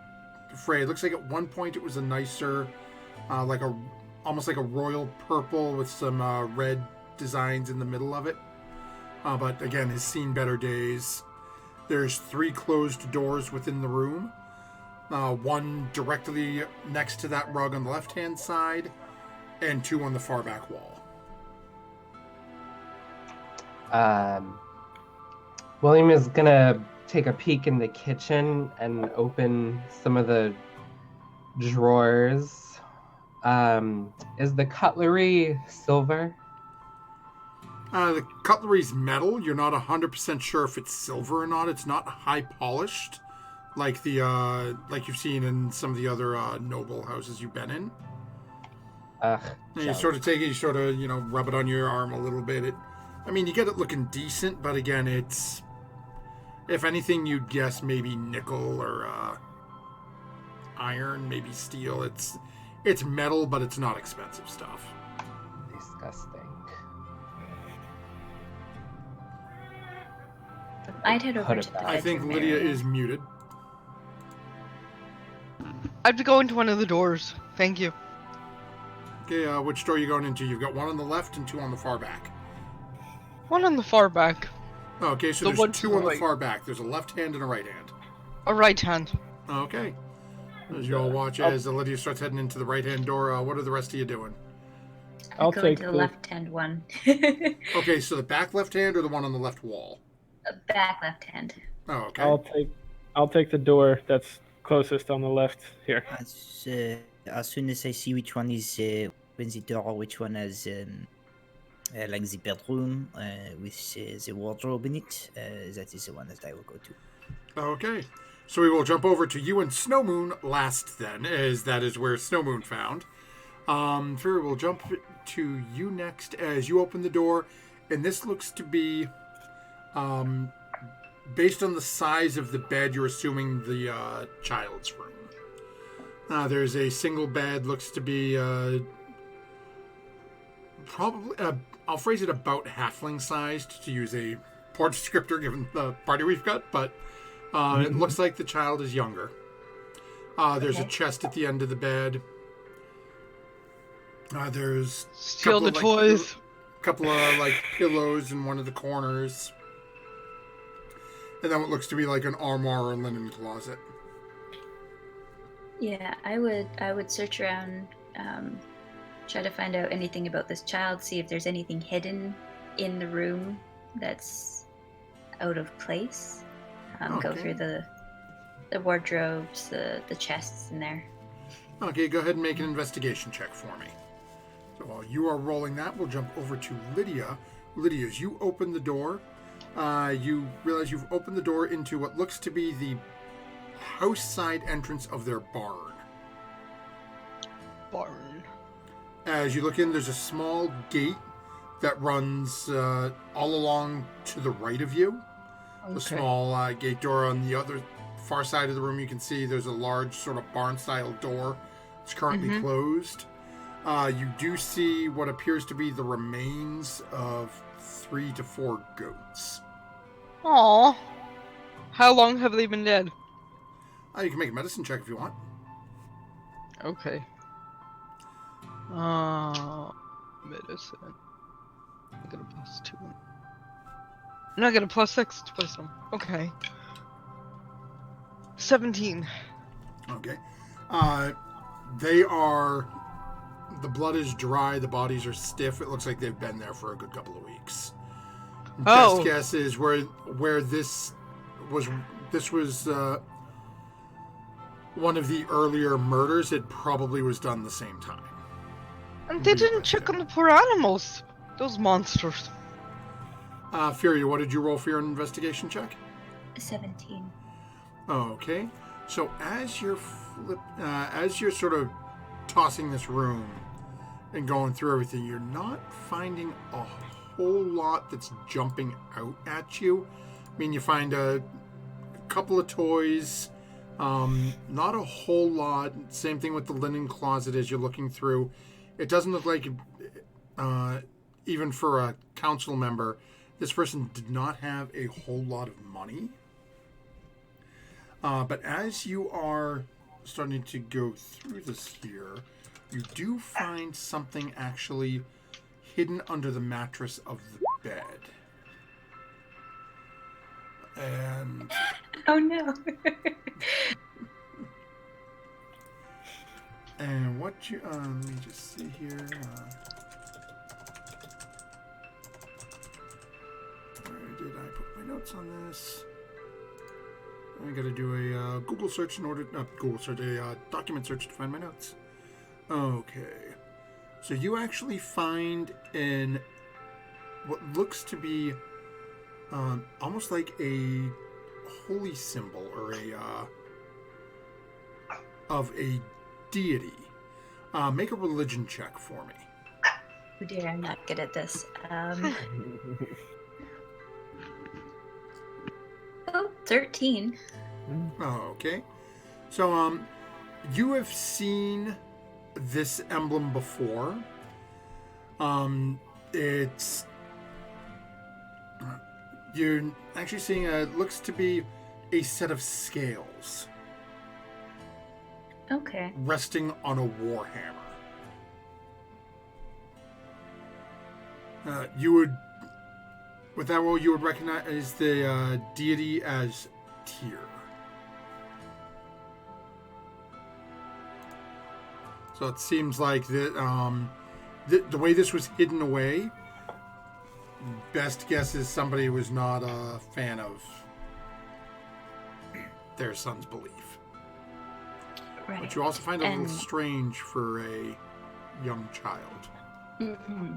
frayed. Looks like at one point it was a nicer, almost like a royal purple with some red designs in the middle of it. But again, has seen better days. There's 3 closed doors within the room. One directly next to that rug on the left-hand side, and 2 on the far back wall. William is gonna take a peek in the kitchen and open some of the drawers. Is the cutlery silver? The cutlery's metal. You're not 100% sure if it's silver or not. It's not high polished, like the like you've seen in some of the other noble houses you've been in. And you sort of take it, rub it on your arm a little bit. You get it looking decent, but again, it's, if anything, you'd guess maybe nickel or iron, maybe steel. It's metal, but it's not expensive stuff. Disgusting. I'd head over to the bedroom I think Lydia area. is muted. I'd be going to one of the doors. Thank you. Okay, which door are you going into? You've got 1 on the left and 2 on the far back. One on the far back. Okay, so The one there's to 2 on the the right. far back. There's a left hand and a right hand. A right hand. Okay. As you all watch as Lydia starts heading into the right-hand door, what are the rest of you doing? I'll Go take to the the- left-hand one. Okay, so the back left hand or the one on the left wall? Back left hand. Oh, okay. I'll take the door that's closest on the left here. As soon as I see which one is open the door, which one has like the bedroom with the wardrobe in it, that is the one that I will go to. Okay. So we will jump over to you and Snowmoon last then, as that is where Snowmoon found. Fury, we'll jump to you next as you open the door, and this looks to be, based on the size of the bed, you're assuming the child's room. There's a single bed, looks to be probably, I'll phrase it about halfling sized to use a poor descriptor given the party we've got, but it looks like the child is younger. There's a chest at the end of the bed. There's Steal the toys. couple of pillows in one of the corners. And then what looks to be like an armoire or a linen closet. Yeah, I would search around, try to find out anything about this child, see if there's anything hidden in the room that's out of place. Go Okay. through the wardrobes, the chests in there. Okay, go ahead and make an investigation check for me. So while you are rolling that, we'll jump over to Lydia. Lydia, as you open the door, you realize you've opened the door into what looks to be the house side entrance of their barn. Barn. As you look in, there's a small gate that runs all along to the right of you. The Okay. small gate door on the other far side of the room, you can see there's a large sort of barn-style door. It's currently closed. You do see what appears to be the remains of 3 to 4 goats. Aw. How long have they been dead? You can make a medicine check if you want. Okay. Medicine. I got a +2. No, I got a +6 to wisdom. Okay. 17. Okay. They are... The blood is dry. The bodies are stiff. It looks like they've been there for a good couple of weeks. Oh. Best guess is where this was one of the earlier murders. It probably was done the same time. And they didn't check on the poor animals. Those monsters. Fury, what did you roll for your investigation check? 17. Okay. So as you're sort of tossing this room and going through everything, you're not finding a whole lot that's jumping out at you. I mean, you find a couple of toys, not a whole lot. Same thing with the linen closet as you're looking through. It doesn't look like, even for a council member, this person did not have a whole lot of money. But as you are starting to go through this here, you do find something actually hidden under the mattress of the bed. And... Oh no. And what you... let me just see here. Where did I put my notes on this? I gotta do a Google search in order... Not Google search, a document search to find my notes. Okay. So you actually find in what looks to be almost like a holy symbol or of a deity. Make a religion check for me. Oh dear, I'm not good at this. Oh, 13. Okay. So, you have seen this emblem before. It's... You're actually seeing it looks to be a set of scales Okay. resting on a warhammer. You would, with that role, you would recognize the deity as Tyr. So it seems like the way this was hidden away, best guess is somebody who was not a fan of their son's belief. Right. But you also find it a And- little strange for a young child. Mm-hmm.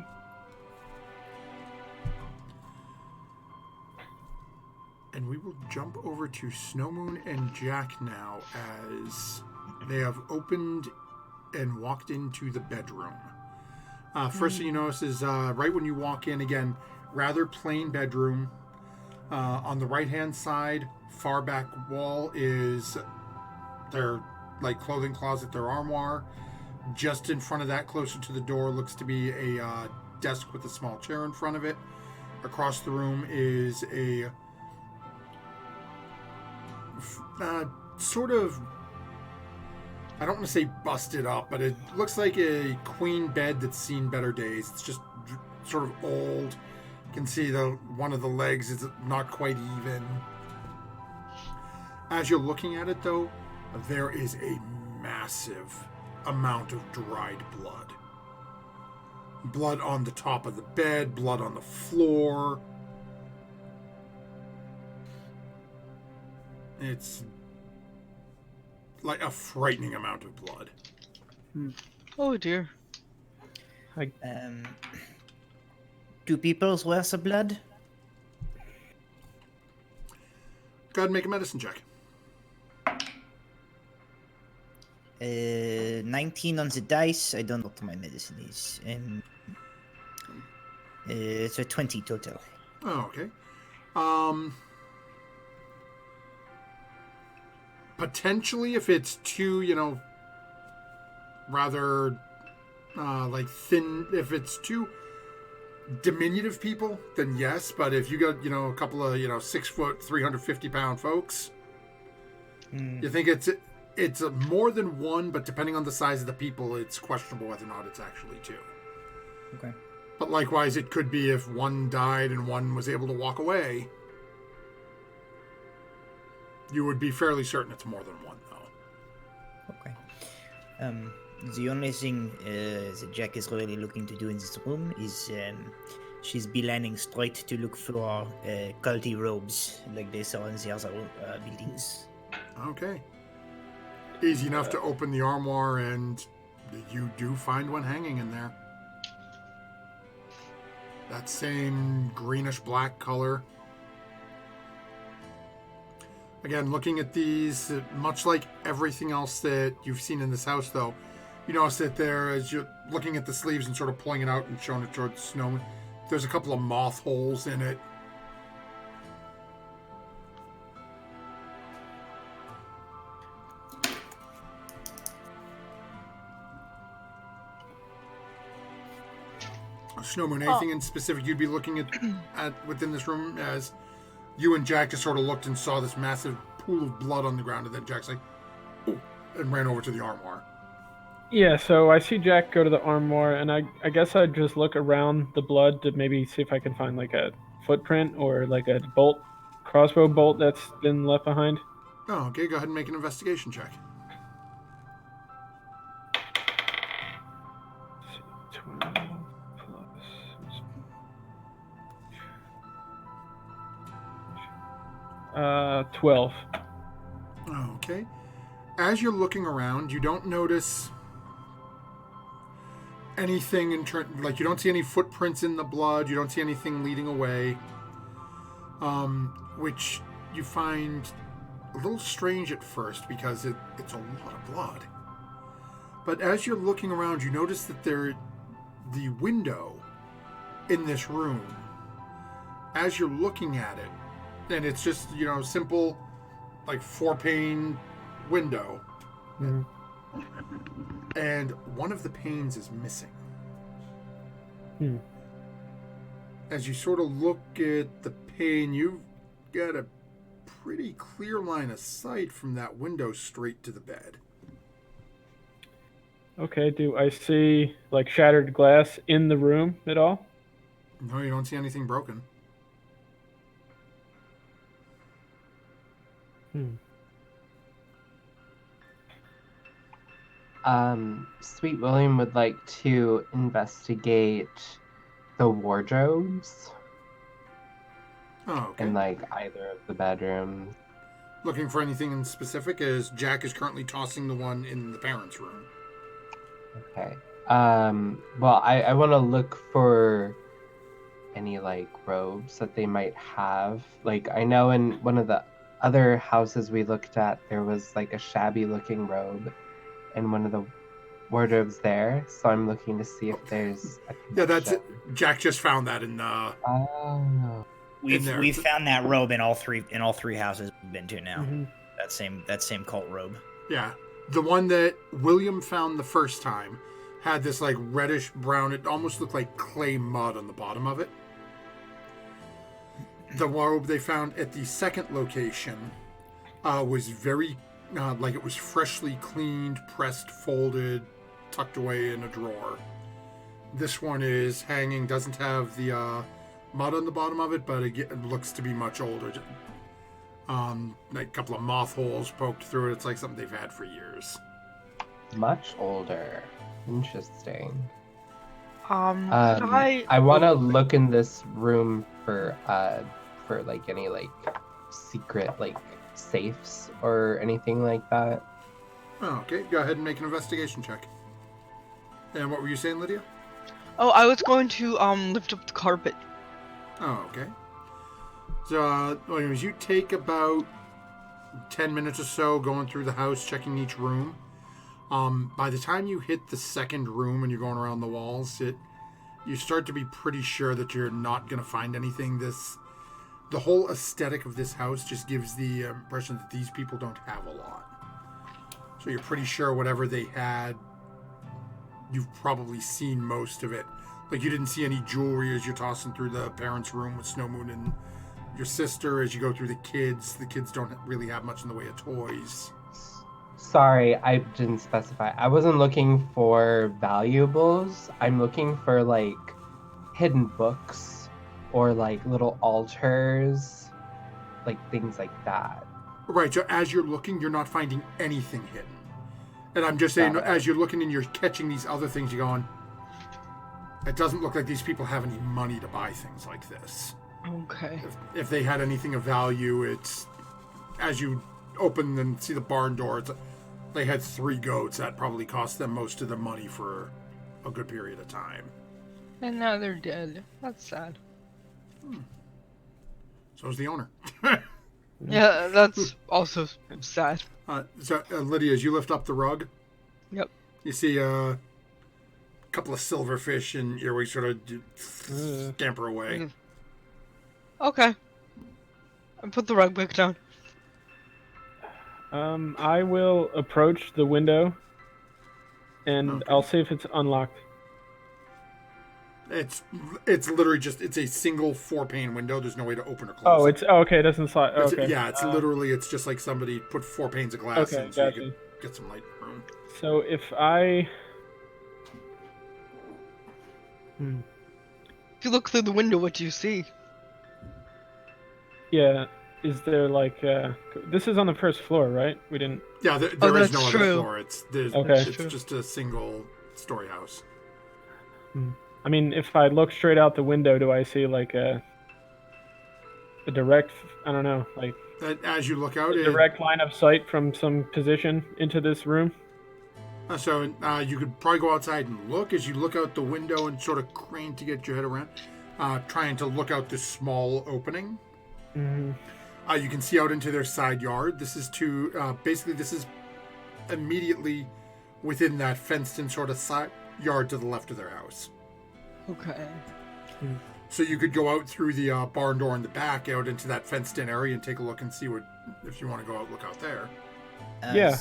And we will jump over to Snowmoon and Jack now as they have opened and walked into the bedroom. First thing you notice is right when you walk in, again, rather plain bedroom. On the right-hand side, far back wall is their clothing closet, their armoire. Just in front of that, closer to the door, looks to be a desk with a small chair in front of it. Across the room is a sort of, I don't want to say busted up, but it looks like a queen bed that's seen better days. It's just sort of old. You can see one of the legs is not quite even. As you're looking at it, though, there is a massive amount of dried blood. Blood on the top of the bed, blood on the floor. It's like a frightening amount of blood. Oh dear. Do people's wear some blood? Go ahead and make a medicine check. 19 on the dice. I don't know what my medicine is. It's a 20 total. Oh, okay. Potentially, if it's too, rather like thin, if it's too diminutive people, then yes. But if you got, a couple of, 6 foot, 350-pound folks, you think it's more than one, but depending on the size of the people, it's questionable whether or not it's actually two. Okay. But likewise, it could be if one died and one was able to walk away, you would be fairly certain it's more than one, though. Okay. The only thing that Jack is really looking to do in this room is she's beelining straight to look for culty robes like they saw in the other buildings. Okay. Easy enough to open the armoire, and you do find one hanging in there. That same greenish-black color. Again, looking at these, much like everything else that you've seen in this house, though, you notice that there, as you're looking at the sleeves and sort of pulling it out and showing it towards Snowman, there's a couple of moth holes in it. Snowman, anything in specific you'd be looking at within this room, as you and Jack just sort of looked and saw this massive pool of blood on the ground, and then Jack's like, "Ooh," and ran over to the armoire. Yeah, so I see Jack go to the armoire, and I guess I'd just look around the blood to maybe see if I can find like a footprint or like a crossbow bolt that's been left behind. Oh, okay. Go ahead and make an investigation check. 12 plus 12. Okay. As you're looking around, you don't notice anything like you don't see any footprints in the blood. You don't see anything leading away, which you find a little strange at first because it's a lot of blood. But as you're looking around, you notice that the window in this room, as you're looking at it, and it's just, simple, like 4-pane window. Mm-hmm. And one of the panes is missing. As you sort of look at the pane, you've got a pretty clear line of sight from that window straight to the bed. Okay, do I see like shattered glass in the room at all? No, you don't see anything broken. Sweet William would like to investigate the wardrobes Oh, okay. in like either of the bedrooms. Looking for anything in specific, as Jack is currently tossing the one in the parents' room. Okay. Well, I want to look for any like robes that they might have. Like, I know in one of the other houses we looked at, there was like a shabby looking robe in one of the wardrobes there. So I'm looking to see if there's a Yeah, that's it. connection. Jack just found that in Oh. there. We've found that robe in all three houses we've been to now. Mm-hmm. That same cult robe. Yeah. The one that William found the first time had this like reddish brown, it almost looked like clay mud on the bottom of it. The robe they found at the second location was very, like it was freshly cleaned, pressed, folded, tucked away in a drawer. This one is hanging, doesn't have the mud on the bottom of it, but it looks to be much older. Like a couple of moth holes poked through it. It's like something they've had for years. Much older. Interesting. I I want to look in this room for like any like secret like safes or anything like that. Oh, okay. Go ahead and make an investigation check. And what were you saying, Lydia? Oh, I was going to lift up the carpet. Oh, okay. So, anyways, you take about 10 minutes or so going through the house, checking each room. By the time you hit the second room and you're going around the walls, you start to be pretty sure that you're not going to find anything. the whole aesthetic of this house just gives the impression that these people don't have a lot. So you're pretty sure whatever they had, you've probably seen most of it. Like, you didn't see any jewelry as you're tossing through the parents' room with Snow Moon and your sister. As you go through the kids don't really have much in the way of toys. Sorry, I didn't specify. I wasn't looking for valuables. I'm looking for, like, hidden books or, like, little altars, like, things like that. Right, so as you're looking, you're not finding anything hidden. And I'm just saying, as you're looking and you're catching these other things, you're going, it doesn't look like these people have any money to buy things like this. Okay. If they had anything of value, it's, as you open and see the barn door, they had 3 goats. That probably cost them most of the money for a good period of time. And now they're dead. That's sad. So's the owner. Yeah, that's also sad. Lydia, as you lift up the rug, Yep. you see a couple of silverfish and earwigs sort of scamper away. Okay. I put the rug back down. I will approach the window, and Okay. I'll see if it's unlocked. It's literally just, it's a single 4-pane window. There's no way to open or close Oh, it. okay. It doesn't slide. Okay. Yeah, it's literally, it's just like somebody put 4 panes of glass Okay, in so gotcha. you could get some light in the room. So if I, If you look through the window, what do you see? yeah, is there like this is on the first floor, right? We didn't. Yeah, there is that's no true. other floor. It's Okay. it's just a single story house. I mean, if I look straight out the window, do I see like a direct? I don't know, like As you look out, a direct line of sight from some position into this room. you could probably go outside and look. As you look out the window and sort of crane to get your head around, trying to look out this small opening. Mm-hmm. You can see out into their side yard. This is basically this is immediately within that fenced-in sort of side yard to the left of their house. Okay. So you could go out through the barn door in the back, out into that fenced-in area, and take a look and see if you want to go out, look out there. Yeah.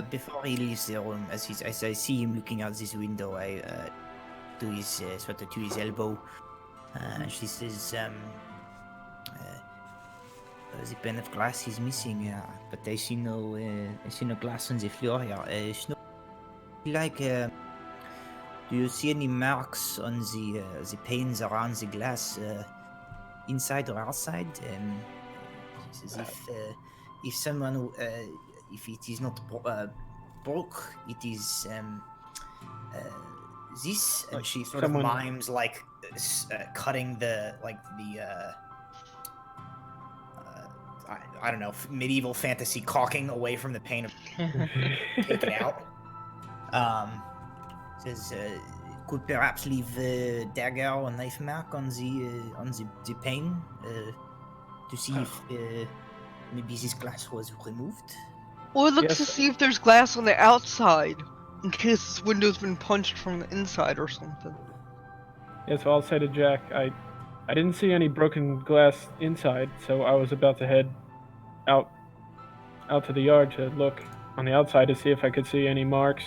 Before he leaves the room, as I see him looking out this window, I do his sort of to his elbow. She says, the pane of glass is missing, but I see no glass on the floor here. Snow, do you see any marks on the panes around the glass, inside or outside? As if someone, if it is not broke, it is this, and she sort of mimes like cutting I don't know, medieval fantasy caulking away from the pane of take it out. Says, could perhaps leave a dagger or knife mark on the pane to see if maybe this glass was removed. Or look Yes. to see if there's glass on the outside, in case this window's been punched from the inside or something. Yeah, so I'll say to Jack, I didn't see any broken glass inside, so I was about to head out to the yard to look on the outside to see if I could see any marks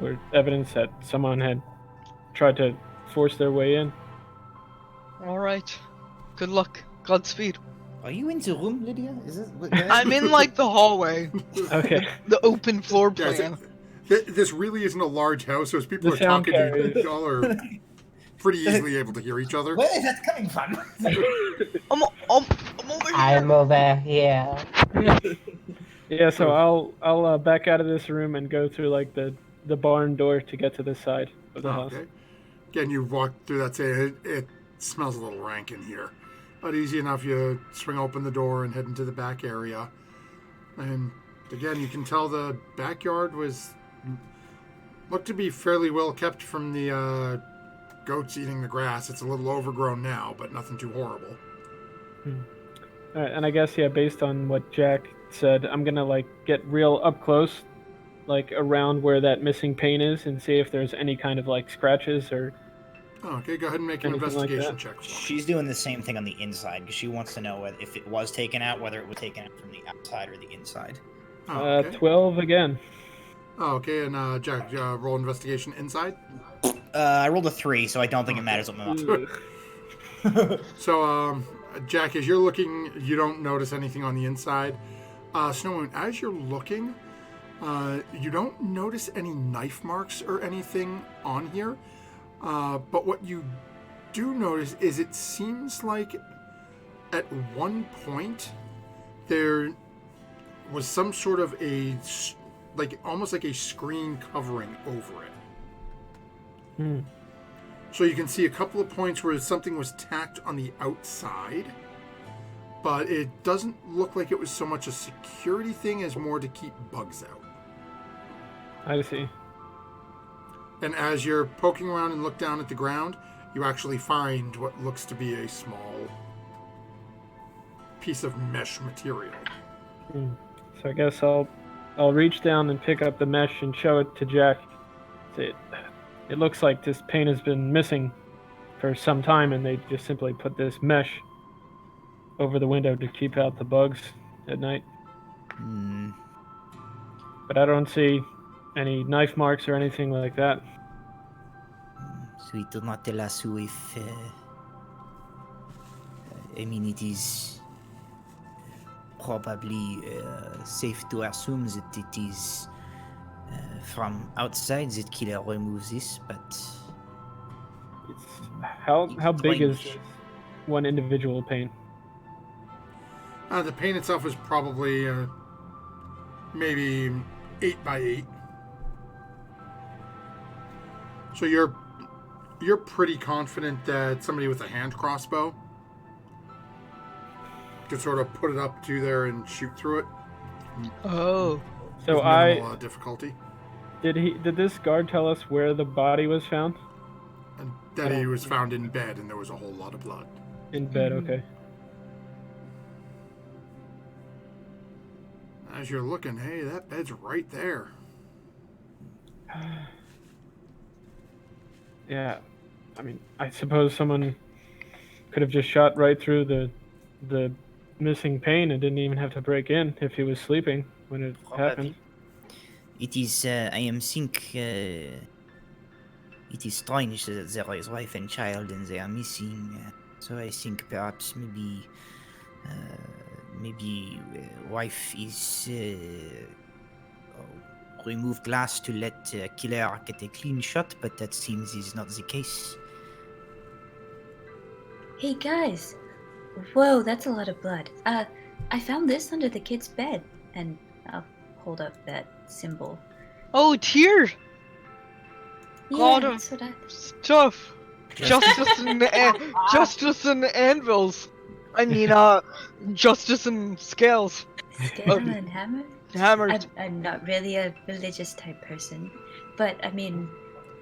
or evidence that someone had tried to force their way in. Alright. Good luck. Godspeed. Are you in the room, Lydia? Is this? I'm in like the hallway. Okay. The open floor Yeah, plan. this really isn't a large house, so as people The are sound talking to carries. you, y'all are pretty easily able to hear each other. Where is that coming from? I'm over here. I'm over here. Yeah, so I'll back out of this room and go through like the barn door to get to this side of the house. Okay. Again, you walk through that, say it smells a little rank in here. But easy enough, you swing open the door and head into the back area. And again, you can tell the backyard looked to be fairly well kept from the goats eating the grass. It's a little overgrown now, but nothing too horrible. All right, and I guess, yeah, based on what Jack said, I'm gonna like get real up close, like around where that missing pane is, and see if there's any kind of like scratches or Oh, okay, go ahead and make an Anything like investigation that? check for me. She's doing the same thing on the inside because she wants to know if it was taken out, whether it was taken out from the outside or the inside. Oh, okay. 12 again. Oh, okay, and Jack, roll investigation inside. I rolled a 3, so I don't think it matters what my Ugh. So, Jack, as you're looking, you don't notice anything on the inside. Snowmoon, as you're looking, you don't notice any knife marks or anything on here. But what you do notice is it seems like at one point there was some sort of almost like a screen covering over it. Hmm. So you can see a couple of points where something was tacked on the outside, but it doesn't look like it was so much a security thing as more to keep bugs out. I see. And as you're poking around and look down at the ground, you actually find what looks to be a small piece of mesh material. Hmm. So I guess I'll reach down and pick up the mesh and show it to Jack. It looks like this paint has been missing for some time, and they just simply put this mesh over the window to keep out the bugs at night. Hmm. But I don't see any knife marks or anything like that. So it did not tell us if. I mean, it is probably safe to assume that it is from outside that killer removes this, but It's, how big is strange. one individual paint? The paint itself is probably maybe 8 by 8. So you're pretty confident that somebody with a hand crossbow could sort of put it up to there and shoot through it. Oh. So with minimal, difficulty. Did this guard tell us where the body was found? And that he was found in bed and there was a whole lot of blood. In bed, okay. As you're looking, hey, that bed's right there. Yeah, I mean, I suppose someone could have just shot right through the missing pane and didn't even have to break in if he was sleeping when it happened. it is. I am think. It is strange that there is wife and child and they are missing. So I think perhaps maybe wife is remove glass to let killer get a clean shot, but that seems is not the case. Hey guys! Whoa, that's a lot of blood. I found this under the kid's bed, and I'll hold up that symbol. Oh, tear! Yeah, God of that's what I... stuff. Justice and anvils. I mean, justice and scales. Scale and hammer? Hammers. I'm not really a religious type person, but I mean,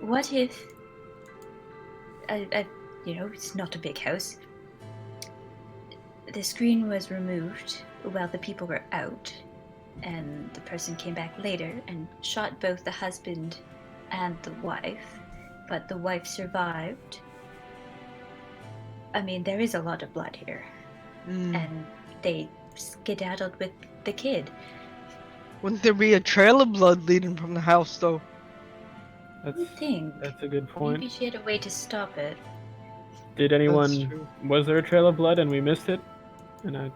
what if... it's not a big house. The screen was removed while the people were out, and the person came back later and shot both the husband and the wife, but the wife survived. I mean, there is a lot of blood here, and they skedaddled with the kid. Wouldn't there be a trail of blood leading from the house, though? That's I think a good point. maybe she had a way to stop it. Did That's anyone? true. Was there a trail of blood and we missed it? And I,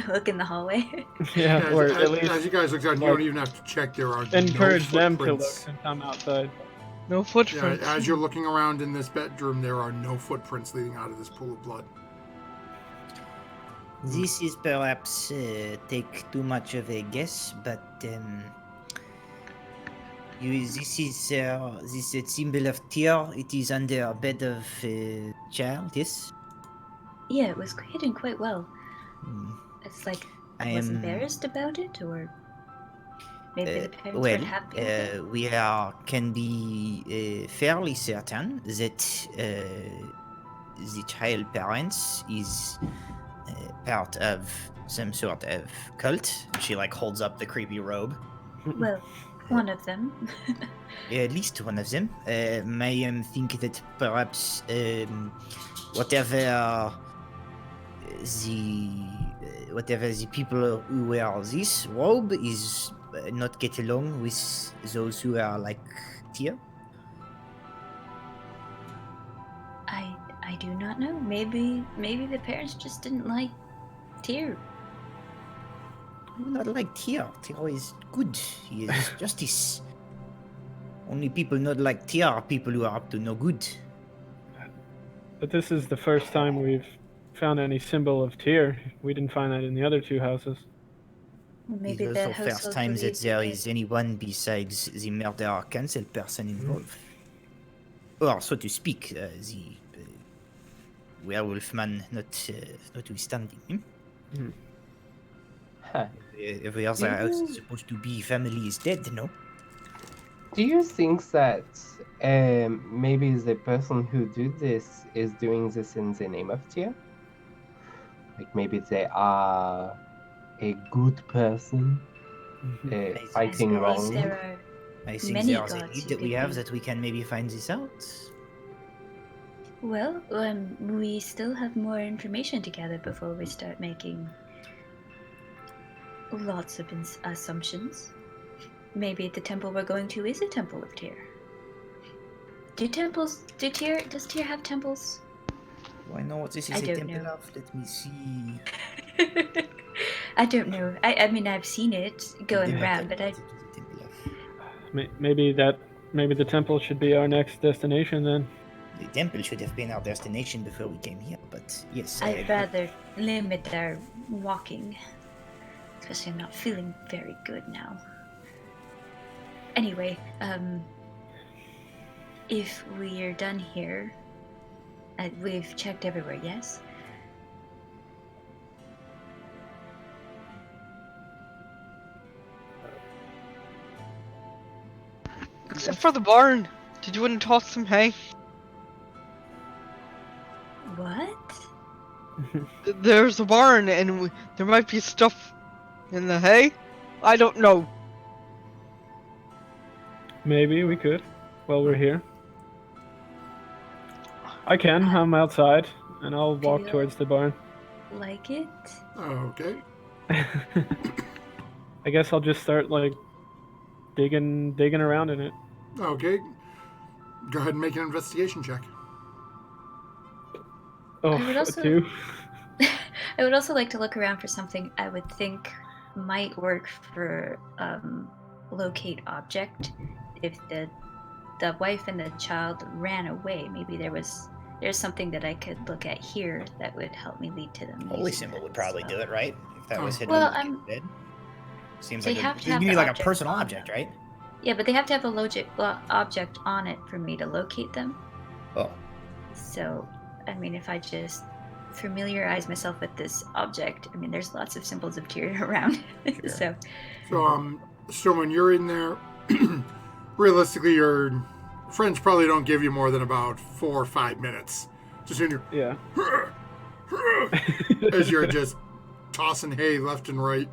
Look in the hallway. yeah, or as, at least as you guys look down, you like, don't even have to check. There are encourage no them to look footprints. and come outside. No Yeah, footprints. as you're looking around in this bedroom, there are no footprints leading out of this pool of blood. This is perhaps take too much of a guess, but this is this symbol of tear. It is under a bed of child. Yes. Yeah, it was hidden quite well. Hmm. It's like I I was am- embarrassed about it, or maybe the parents well, weren't happy with it. we can be fairly certain that the child parents is part of some sort of cult. She like holds up the creepy robe. Well, one of them. At least one of them. I think that perhaps whatever the people who wear this robe is not get along with those who are like Tyr. I do not know. Maybe the parents just didn't like Tyr. Not like Tyr. Tyr is good. He is justice. Only people not like Tyr are people who are up to no good. But this is the first time we've found any symbol of Tyr. We didn't find that in the other two houses. Maybe It's the also first household time that believes there it. is anyone besides the murderer council person involved. Or, so to speak, the werewolf man notwithstanding. Huh. Every other house is supposed to be family is dead, no? Do you think that maybe the person who did this is doing this in the name of Tyr? Like maybe they are a good person fighting there are- wrong. There are I think many there is a gods lead who that we could have be. that we can maybe find this out. Well, we still have more information to gather before we start making lots of assumptions. Maybe the temple we're going to is a temple of Tyr. Does Tyr have temples? Do I know what this is I a don't temple know. of? Let me see. I don't know. I mean, I've seen it going Never around, tell but I what it is a temple of. Maybe the temple should be our next destination then. The temple should have been our destination before we came here, but yes, I I'd agree. rather limit our walking. Especially I'm not feeling very good now. Anyway, if we're done here, we've checked everywhere, yes? Except for the barn. Did you want to toss some hay? What? There's a barn, and there might be stuff in the hay. I don't know. Maybe we could, while we're here. I'm outside, and I'll walk feel- towards the barn. Like it? Okay. I guess I'll just start, like, digging around in it. Okay. Go ahead and make an investigation check. Oh, I would also- two. I would also like to look around for something I would think might work for locate object. If the wife and the child ran away, maybe there's something that I could look at here that would help me lead to them. Holy using symbol that would probably as do well. it, right? If that was hidden Well, in the I'm- bed. Seems They like have to you have need the like a object personal on object, them. right? Yeah, but they have to have a object on it for me to locate them. Oh, So, I mean, if I just familiarize myself with this object, I mean, there's lots of symbols of Tyr around. Sure. So when you're in there, realistically, your friends probably don't give you more than about 4 or 5 minutes. Just in your Yeah. as you're just tossing hay left and right.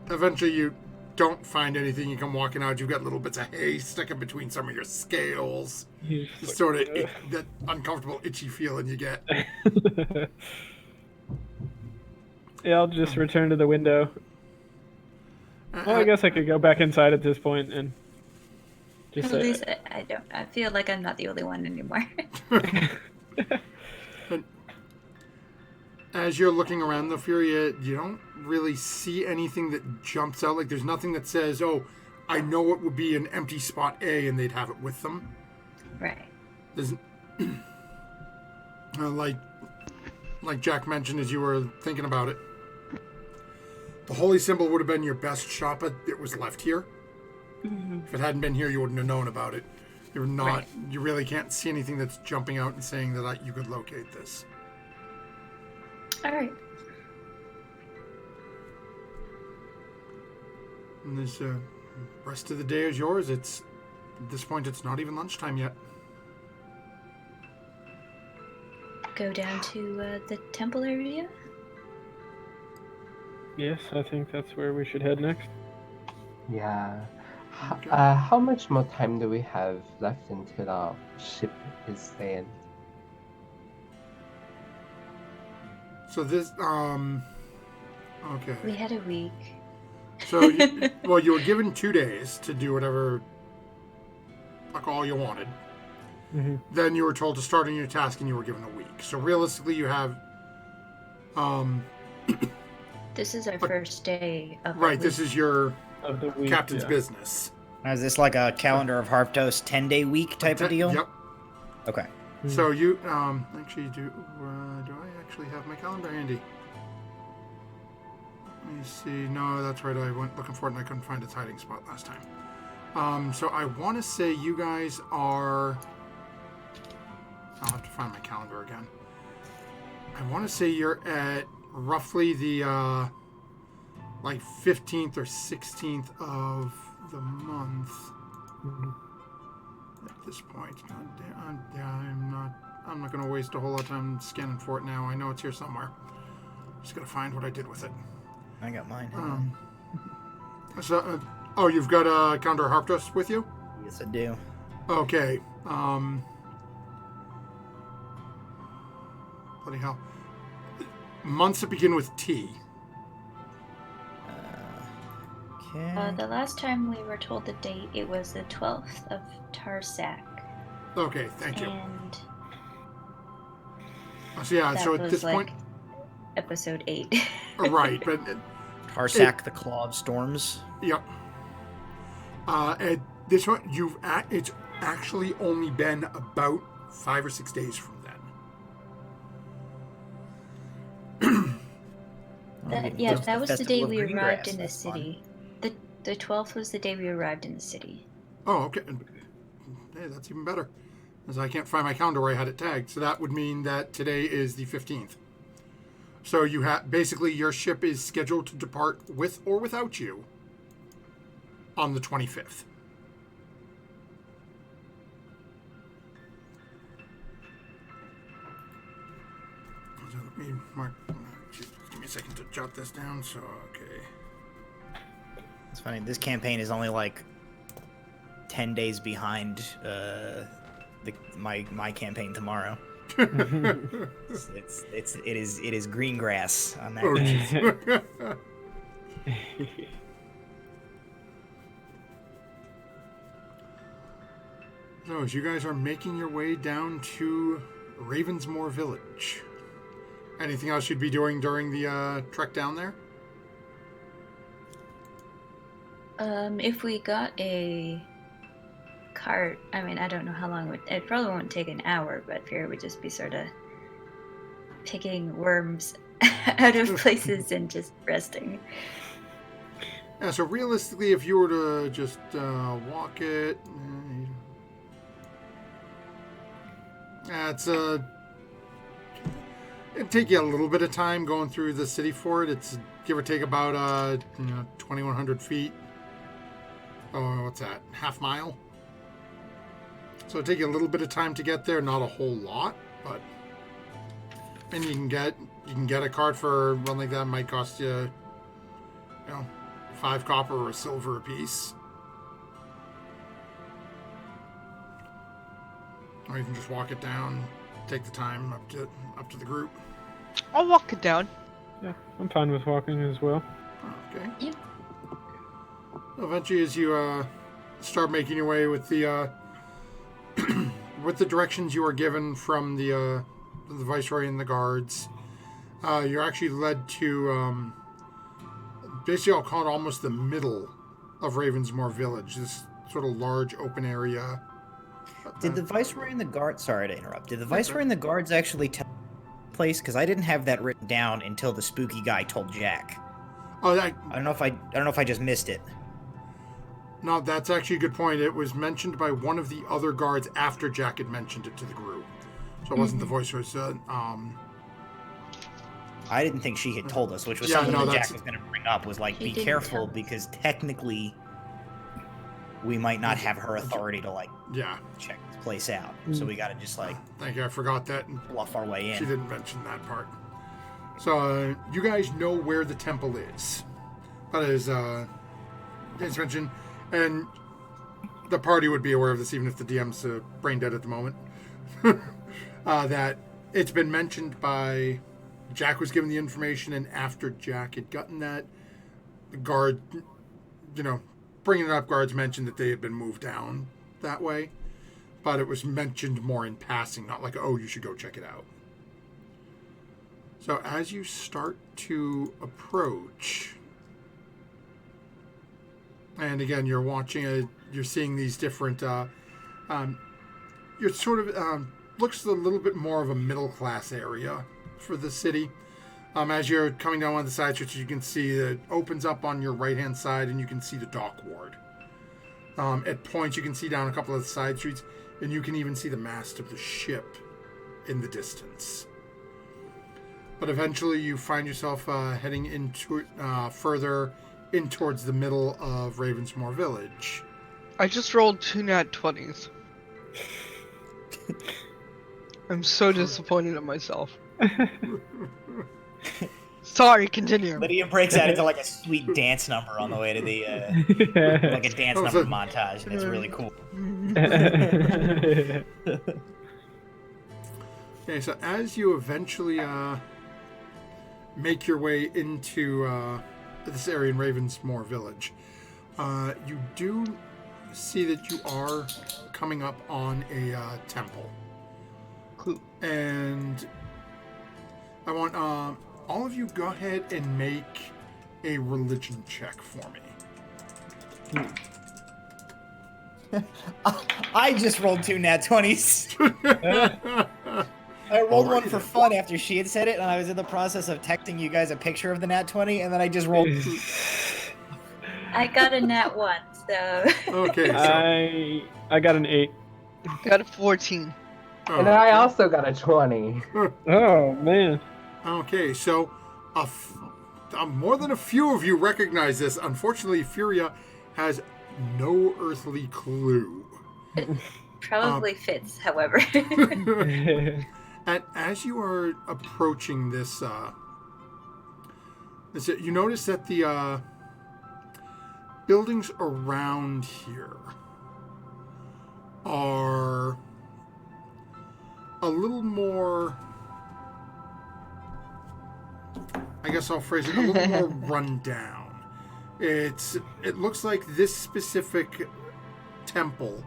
Eventually, you don't find anything. You come walking out. You've got little bits of hay sticking between some of your scales. Just sort of that uncomfortable, itchy feeling you get. Yeah, I'll just return to the window. Well, I guess I could go back inside at this point and just At say, least I feel like I'm not the only one anymore. As you're looking around the Furia, you don't really see anything that jumps out. Like, there's nothing that says, oh, I know it would be an empty spot A and they'd have it with them. Right. There's, like Jack mentioned as you were thinking about it, the holy symbol would have been your best shot, but it was left here. Mm-hmm. If it hadn't been here, you wouldn't have known about it. You're not. Right. You really can't see anything that's jumping out and saying that you could locate this. All right. And this rest of the day is yours. It's at this point, it's not even lunchtime yet. Go down to the temple area. yes, I think that's where we should head next. Yeah. How much more time do we have left until our ship is sailed? So this, okay. We had a week. So, you were given 2 days to do whatever, like all you wanted. Mm-hmm. Then you were told to start a new task, and you were given a week. So realistically, you have, This is our first day of right. This is your Of the week, captain's yeah. business. Now, is this like a calendar of Harptos 10-day week type of deal? Yep. Okay. So you actually do I actually have my calendar handy? Let me see. No, that's right. I went looking for it and I couldn't find its hiding spot last time. So I want to say you guys are. I'll have to find my calendar again. I want to say you're at roughly the like 15th or 16th of the month. At this point, I'm not going to waste a whole lot of time scanning for it now. I know it's here somewhere. Just got to find what I did with it. I got mine. So, you've got a calendar of Harptos with you? Yes, I do. Okay. Bloody hell. Months that begin with T. Okay. The last time we were told the date, it was the 12th of Tarsak. Okay, thank you. And So yeah, that so at was this like point, episode 8. right, but Tarsak, the Claw of Storms. yep. At this one, it's actually only been about 5 or 6 days from then. That was the day we Festival of arrived Greengrass, in the that's fun. city. The 12th was the day we arrived in the city. Oh, okay. Hey, that's even better. As I can't find my calendar where I had it tagged. So that would mean that today is the 15th. So you have basically your ship is scheduled to depart with or without you on the 25th. So let me mark. Just give me a second to jot this down. So okay. It's funny. This campaign is only like 10 days behind my campaign tomorrow. It is green grass on that. Oh, day. jeez. So as you guys are making your way down to Ravensmoor Village, anything else you'd be doing during the trek down there? If we got a cart, I mean, I don't know how long it probably won't take an hour, but I figure it would just be sort of picking worms out of places and just resting. Yeah, so realistically, if you were to just walk it, it'd take you a little bit of time going through the city for it. It's give or take about 2,100 feet. Oh, what's that? Half mile. So it'd take you a little bit of time to get there. Not a whole lot, but and you can get a cart for one like that. It might cost you, 5 copper or a silver a piece. Or you can just walk it down, take the time up to the group. I'll walk it down. Yeah, I'm fine with walking as well. Okay. Yep. Eventually, as you start making your way with the with the directions you are given from the viceroy and the guards, you're actually led to basically I'll call it almost the middle of Ravensmoor Village. This sort of large open area. Did the Viceroy and the guards... Sorry to interrupt. Did the Viceroy and the guards actually tell the place? Because I didn't have that written down until the spooky guy told Jack. Oh, I don't know if I just missed it. No, that's actually a good point. It was mentioned by one of the other guards after Jack had mentioned it to the group. So it wasn't the Viceroy. I didn't think she had told us, which was Yeah, something no, that that's- Jack was going to bring up, was like, She be didn't careful, tell us. because technically we might not have her authority to, like, Yeah. check this place out. So we got to just, like, Thank you. I forgot that. bluff our way She in. didn't mention that part. So you guys know where the temple is. That is, it's mentioned, and the party would be aware of this, even if the DM's brain dead at the moment. That it's been mentioned by Jack was given the information, and after Jack had gotten that, the guard, bringing it up, guards mentioned that they had been moved down that way, but it was mentioned more in passing, not like, oh, you should go check it out. So as you start to approach, and again, you're watching, you're seeing these different, you're sort of, looks a little bit more of a middle class area for the city. As you're coming down one of the side streets, you can see that it opens up on your right-hand side, and you can see the dock ward. At points, you can see down a couple of the side streets, and you can even see the mast of the ship in the distance. But eventually, you find yourself heading into further in towards the middle of Ravensmoor Village. I just rolled 2 nat 20s. I'm so disappointed in myself. Sorry, continue. Lydia breaks out into like a sweet dance number on the way to the like a dance number montage, and it's really cool. Okay, so as you eventually make your way into this area in Ravensmoor Village, you do see that you are coming up on a temple. Cool. And I want all of you go ahead and make a religion check for me. I just rolled 2 nat 20s. I rolled one for fun after she had said it, and I was in the process of texting you guys a picture of the nat 20, and then I just rolled. I got a nat 1, so. Okay. So, I got an 8. Got a 14. And I also got a 20. Oh man. Okay, so more than a few of you recognize this. Unfortunately, Furia has no earthly clue. Probably fits, however. And as you are approaching this, you notice that the buildings around here are a little more, I guess I'll phrase it, a little more run down. It looks like this specific temple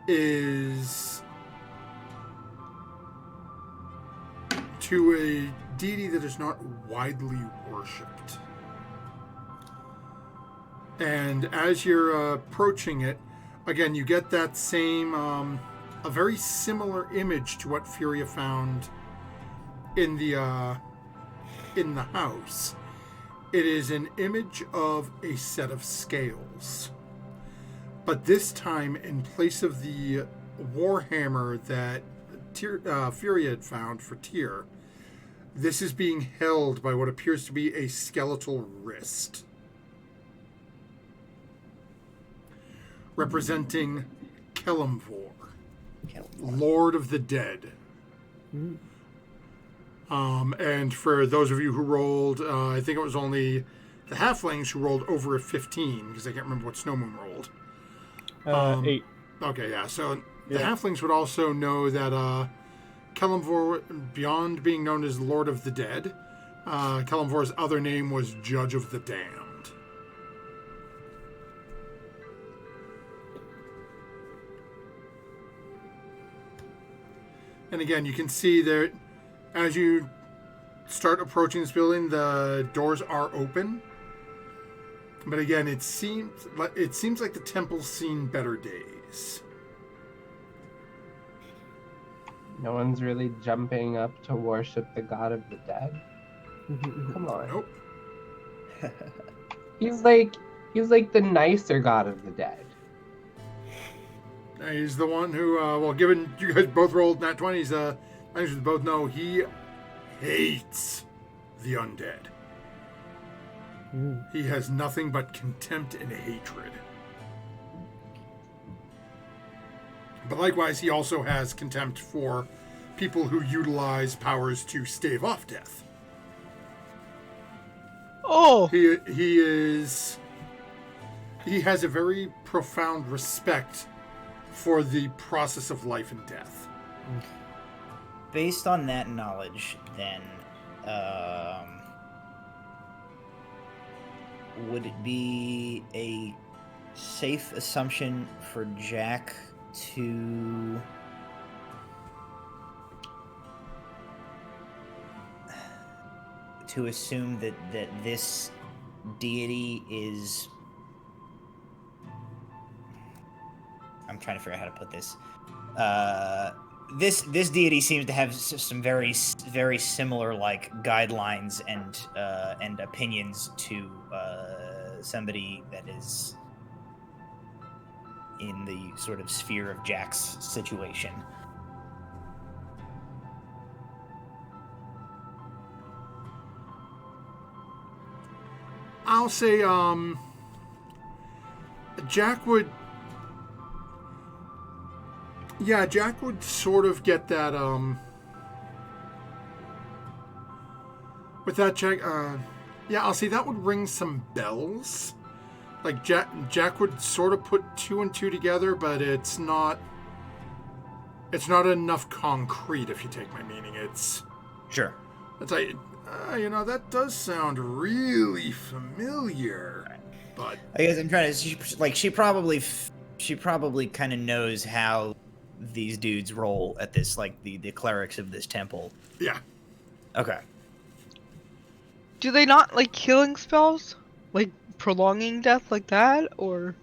is to a deity that is not widely worshipped. And as you're approaching it, again, you get that same, a very similar image to what Furia found in the house. It is an image of a set of scales. But this time, in place of the warhammer that Furia had found for Tyr, this is being held by what appears to be a skeletal wrist, representing Kelemvor, Lord of the Dead. And for those of you who rolled, I think it was only the halflings who rolled over a 15, because I can't remember what Snowmoon rolled. 8. Okay, yeah. So the halflings would also know that Kelemvor, beyond being known as Lord of the Dead, Kelemvor's other name was Judge of the Damned. And again, you can see that as you start approaching this building, the doors are open. But again, it seems like the temple's seen better days. No one's really jumping up to worship the god of the dead. Come on. Nope. He's like the nicer god of the dead. He's the one who, well, given you guys both rolled nat 20s, I should both know he hates the undead. He has nothing but contempt and hatred. But likewise, he also has contempt for people who utilize powers to stave off death. Oh! He is he has a very profound respect for the process of life and death. Based on that knowledge, then, would it be a safe assumption for Jack to assume that this deity is... I'm trying to figure out how to put this. This deity seems to have some very similar like guidelines and opinions to somebody that is in the sort of sphere of Jack's situation. I'll say, Jack would sort of get that, with that Jack, I'll say that would ring some bells. Like, Jack would sort of put two and two together, but it's not enough concrete, if you take my meaning. Sure. It's like, that does sound really familiar, but I guess I'm trying to, she probably kind of knows how these dudes roll at this, like the clerics of this temple. yeah. Okay. Do they not like killing spells? Like prolonging death like that? Or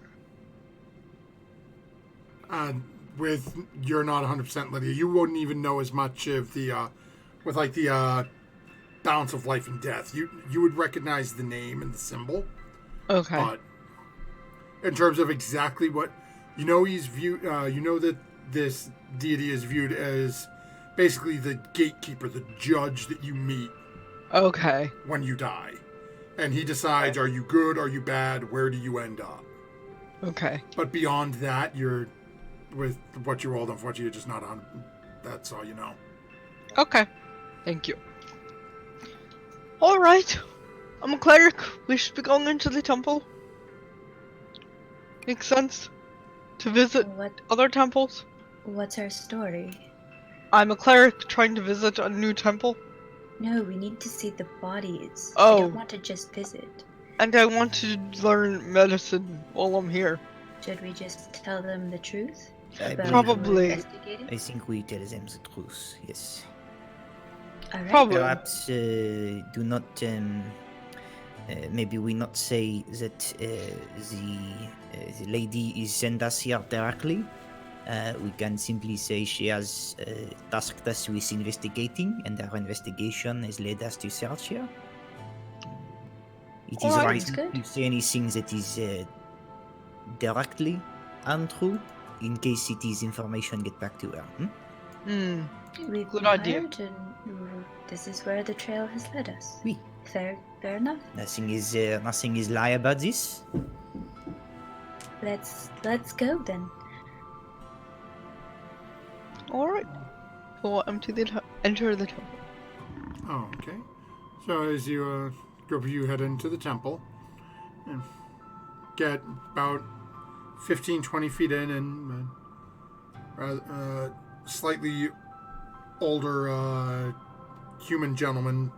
With you're not 100% Lydia, you wouldn't even know as much of the with like the balance of life and death. You would recognize the name and the symbol. okay. But in terms of exactly what he's viewed, that this deity is viewed as basically the gatekeeper, the judge that you meet Okay. when you die, and he decides, are you good, are you bad, where do you end up? Okay. But beyond that, you're with what you rolled. Unfortunately, you're just not on. That's all you know. Okay. Thank you. Alright. I'm a cleric. We should be going into the temple. Makes sense to visit other temples. What's our story? I'm a cleric trying to visit a new temple. No, we need to see the bodies. Oh. I don't want to just visit. And I want to learn medicine while I'm here. Should we just tell them the truth? I About believe- what we're Probably. investigating? I think we tell them the truth, yes. Alright. Probably. Perhaps do not, maybe we not say that the lady is sent us here directly. We can simply say she has tasked us with investigating, and our investigation has led us to search here. It is Alright, right that's good. to say anything that is directly untrue, in case it is information get back to her. We've Good been idea. hired and this is where the trail has led us. Oui. Fair enough. Nothing is lie about this. Let's go then. Alright. So enter the temple. Oh, okay. So as you group of you head into the temple, and get about 15-20 feet in, and slightly older human gentleman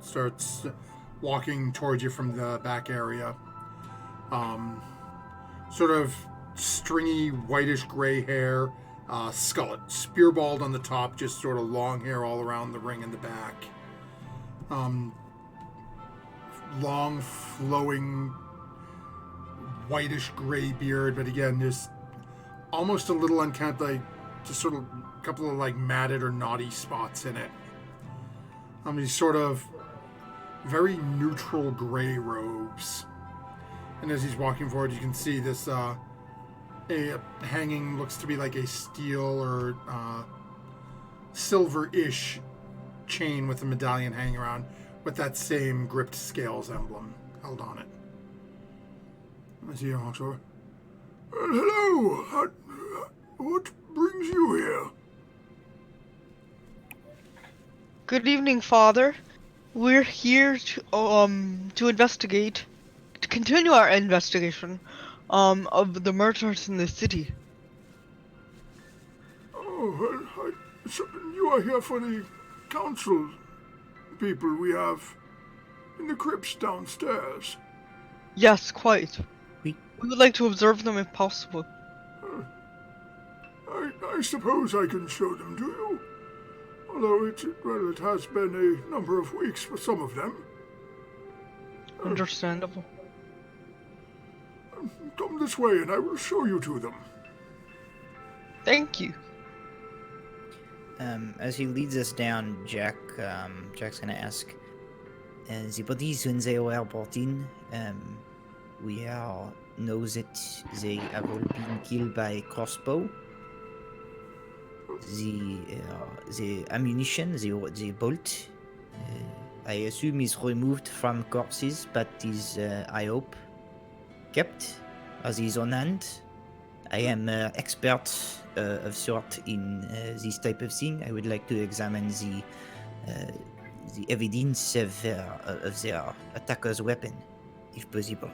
starts walking towards you from the back area. Sort of stringy whitish gray hair, skullet, spear bald on the top, just sort of long hair all around the ring in the back. Long flowing whitish gray beard, but again, just almost a little unkempt, like just sort of a couple of like matted or knotty spots in it. These sort of very neutral gray robes. And as he's walking forward, you can see this a hanging, looks to be like a steel or silver-ish chain with a medallion hanging around with that same gripped scales emblem held on it. As he walks over, hello, what brings you here? Good evening, Father. We're here to investigate, to continue our investigation of the murders in the city. Oh, so you are here for the council people we have in the crypts downstairs. Yes, quite. We- We would like to observe them if possible. I suppose I can show them to you. Although it has been a number of weeks for some of them. Understandable. Come this way and I will show you to them. Thank you. As he leads us down, Jack's gonna ask, the bodies when they were brought in, we know that they have all been killed by crossbow. The ammunition, the bolt, I assume is removed from corpses, but is, I hope, kept as is on hand. I am expert of sort in this type of thing. I would like to examine the evidence of their attacker's weapon, if possible.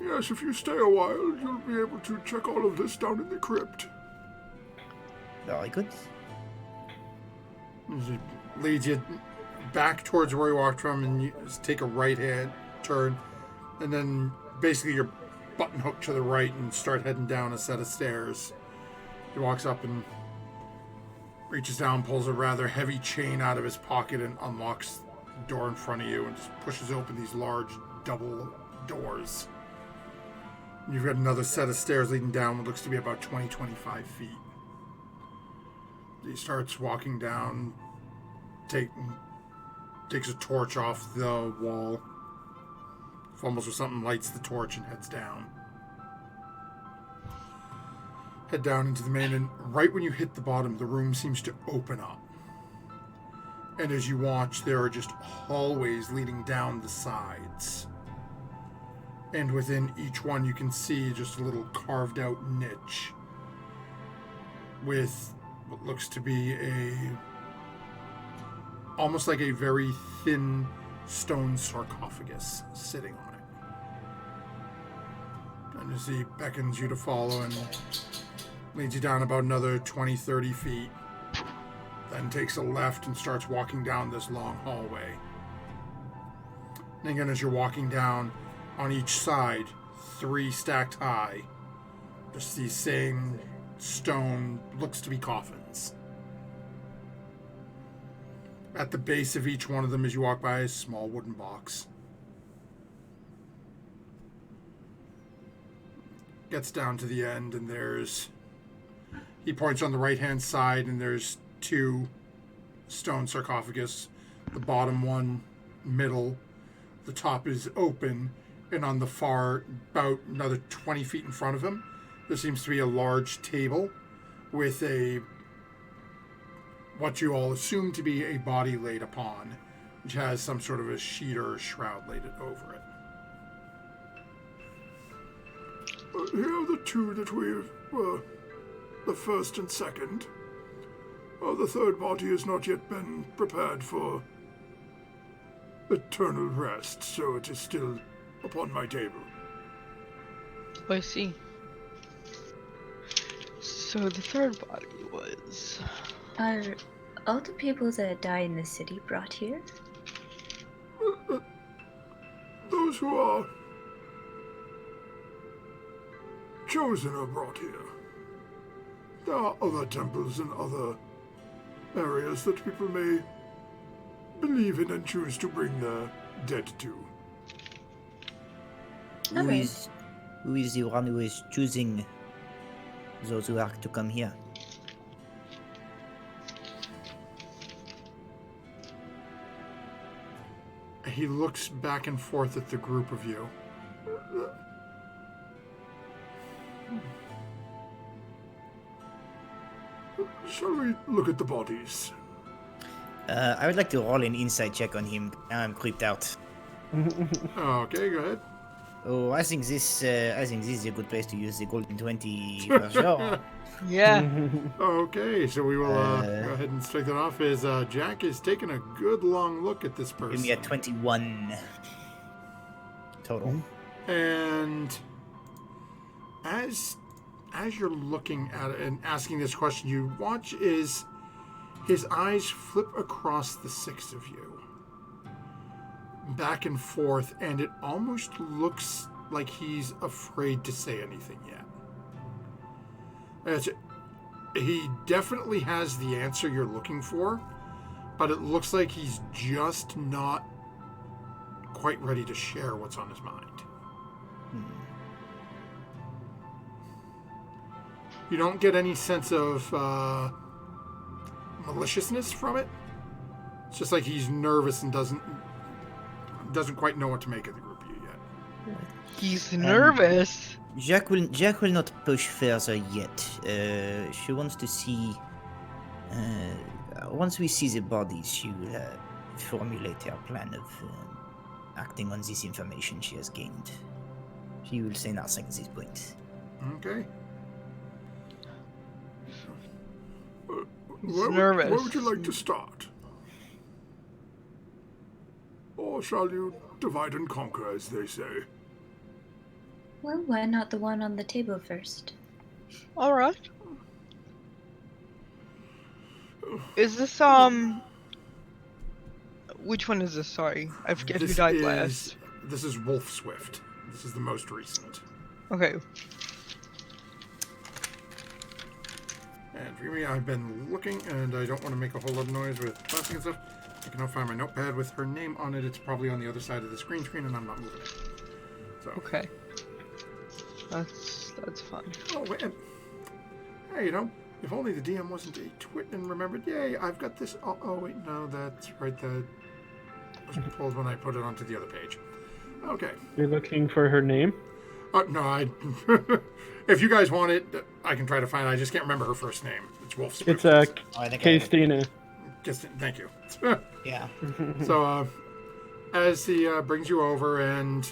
Yes, if you stay a while, you'll be able to check all of this down in the crypt. Very good. It leads you back towards where you walked from, and you just take a right-hand turn, and then basically you're button hooked to the right and start heading down a set of stairs. He walks up and reaches down, pulls a rather heavy chain out of his pocket, and unlocks the door in front of you and just pushes open these large double doors. You've got another set of stairs leading down what looks to be about 20-25 feet. He starts walking down, takes a torch off the wall, fumbles with something, lights the torch, and heads down. Head down into the main, and right when you hit the bottom, the room seems to open up. And as you watch, there are just hallways leading down the sides. And within each one, you can see just a little carved out niche with what looks to be almost like a very thin stone sarcophagus sitting on it. And as he beckons you to follow and leads you down about another 20-30 feet, then takes a left and starts walking down this long hallway. And again, as you're walking down, on each side, 3 stacked high, just these same stone, looks to be coffins. At the base of each one of them, as you walk by, a small wooden box. Gets down to the end, and he points on the right-hand side, and there's 2 stone sarcophagus. The bottom one, middle, the top is open, and on the far, about another 20 feet in front of him, there seems to be a large table with what you all assume to be a body laid upon, which has some sort of a sheet or a shroud laid over it. Here are the 2 that we've, the first and second. The third body has not yet been prepared for eternal rest, so it is still upon my table. I see. So the third body was... Are all the people that die in the city brought here? Those who are chosen are brought here. There are other temples and other areas that people may believe in and choose to bring their dead to. Okay. Who is the one who is choosing those who are to come here? He looks back and forth at the group of you. Shall we look at the bodies? I would like to roll an insight check on him. Now I'm creeped out. Okay, go ahead. Oh, I think this is a good place to use the golden 20 for sure. Yeah. Okay, so we will go ahead and strike that off as Jack is taking a good long look at this person. Give me a 21. total. And as you're looking at it and asking this question, you watch is his eyes flip across the 6 of you, back and forth, and it almost looks like he's afraid to say anything yet. He definitely has the answer you're looking for, but it looks like he's just not quite ready to share what's on his mind. You don't get any sense of maliciousness from it. It's just like he's nervous and doesn't quite know what to make of the group of you yet. He's nervous. Jack will not push further yet. She wants to see. Once we see the bodies, she will formulate her plan of acting on this information she has gained. She will say nothing at this point. Okay. He's nervous. Where would you like to start? Or shall you divide and conquer, as they say? Well, why not the one on the table first? All right. Is this Which one is this? Sorry, I forget who died last. This is Wolf Swift. This is the most recent. Okay. And for me, I've been looking, and I don't want to make a whole lot of noise with plastic and stuff. I can now find my notepad with her name on it. It's probably on the other side of the screen, and I'm not moving it. So. Okay. That's fine. Oh wait. Hey, if only the DM wasn't a twit and remembered. Yay! I've got this. Oh wait, no, that's right. That was pulled when I put it onto the other page. Okay. You're looking for her name? No, I. If you guys want it, I can try to find it. I just can't remember her first name. It's Wolf Swift. It's Christina. Thank you. Yeah. So, as he brings you over and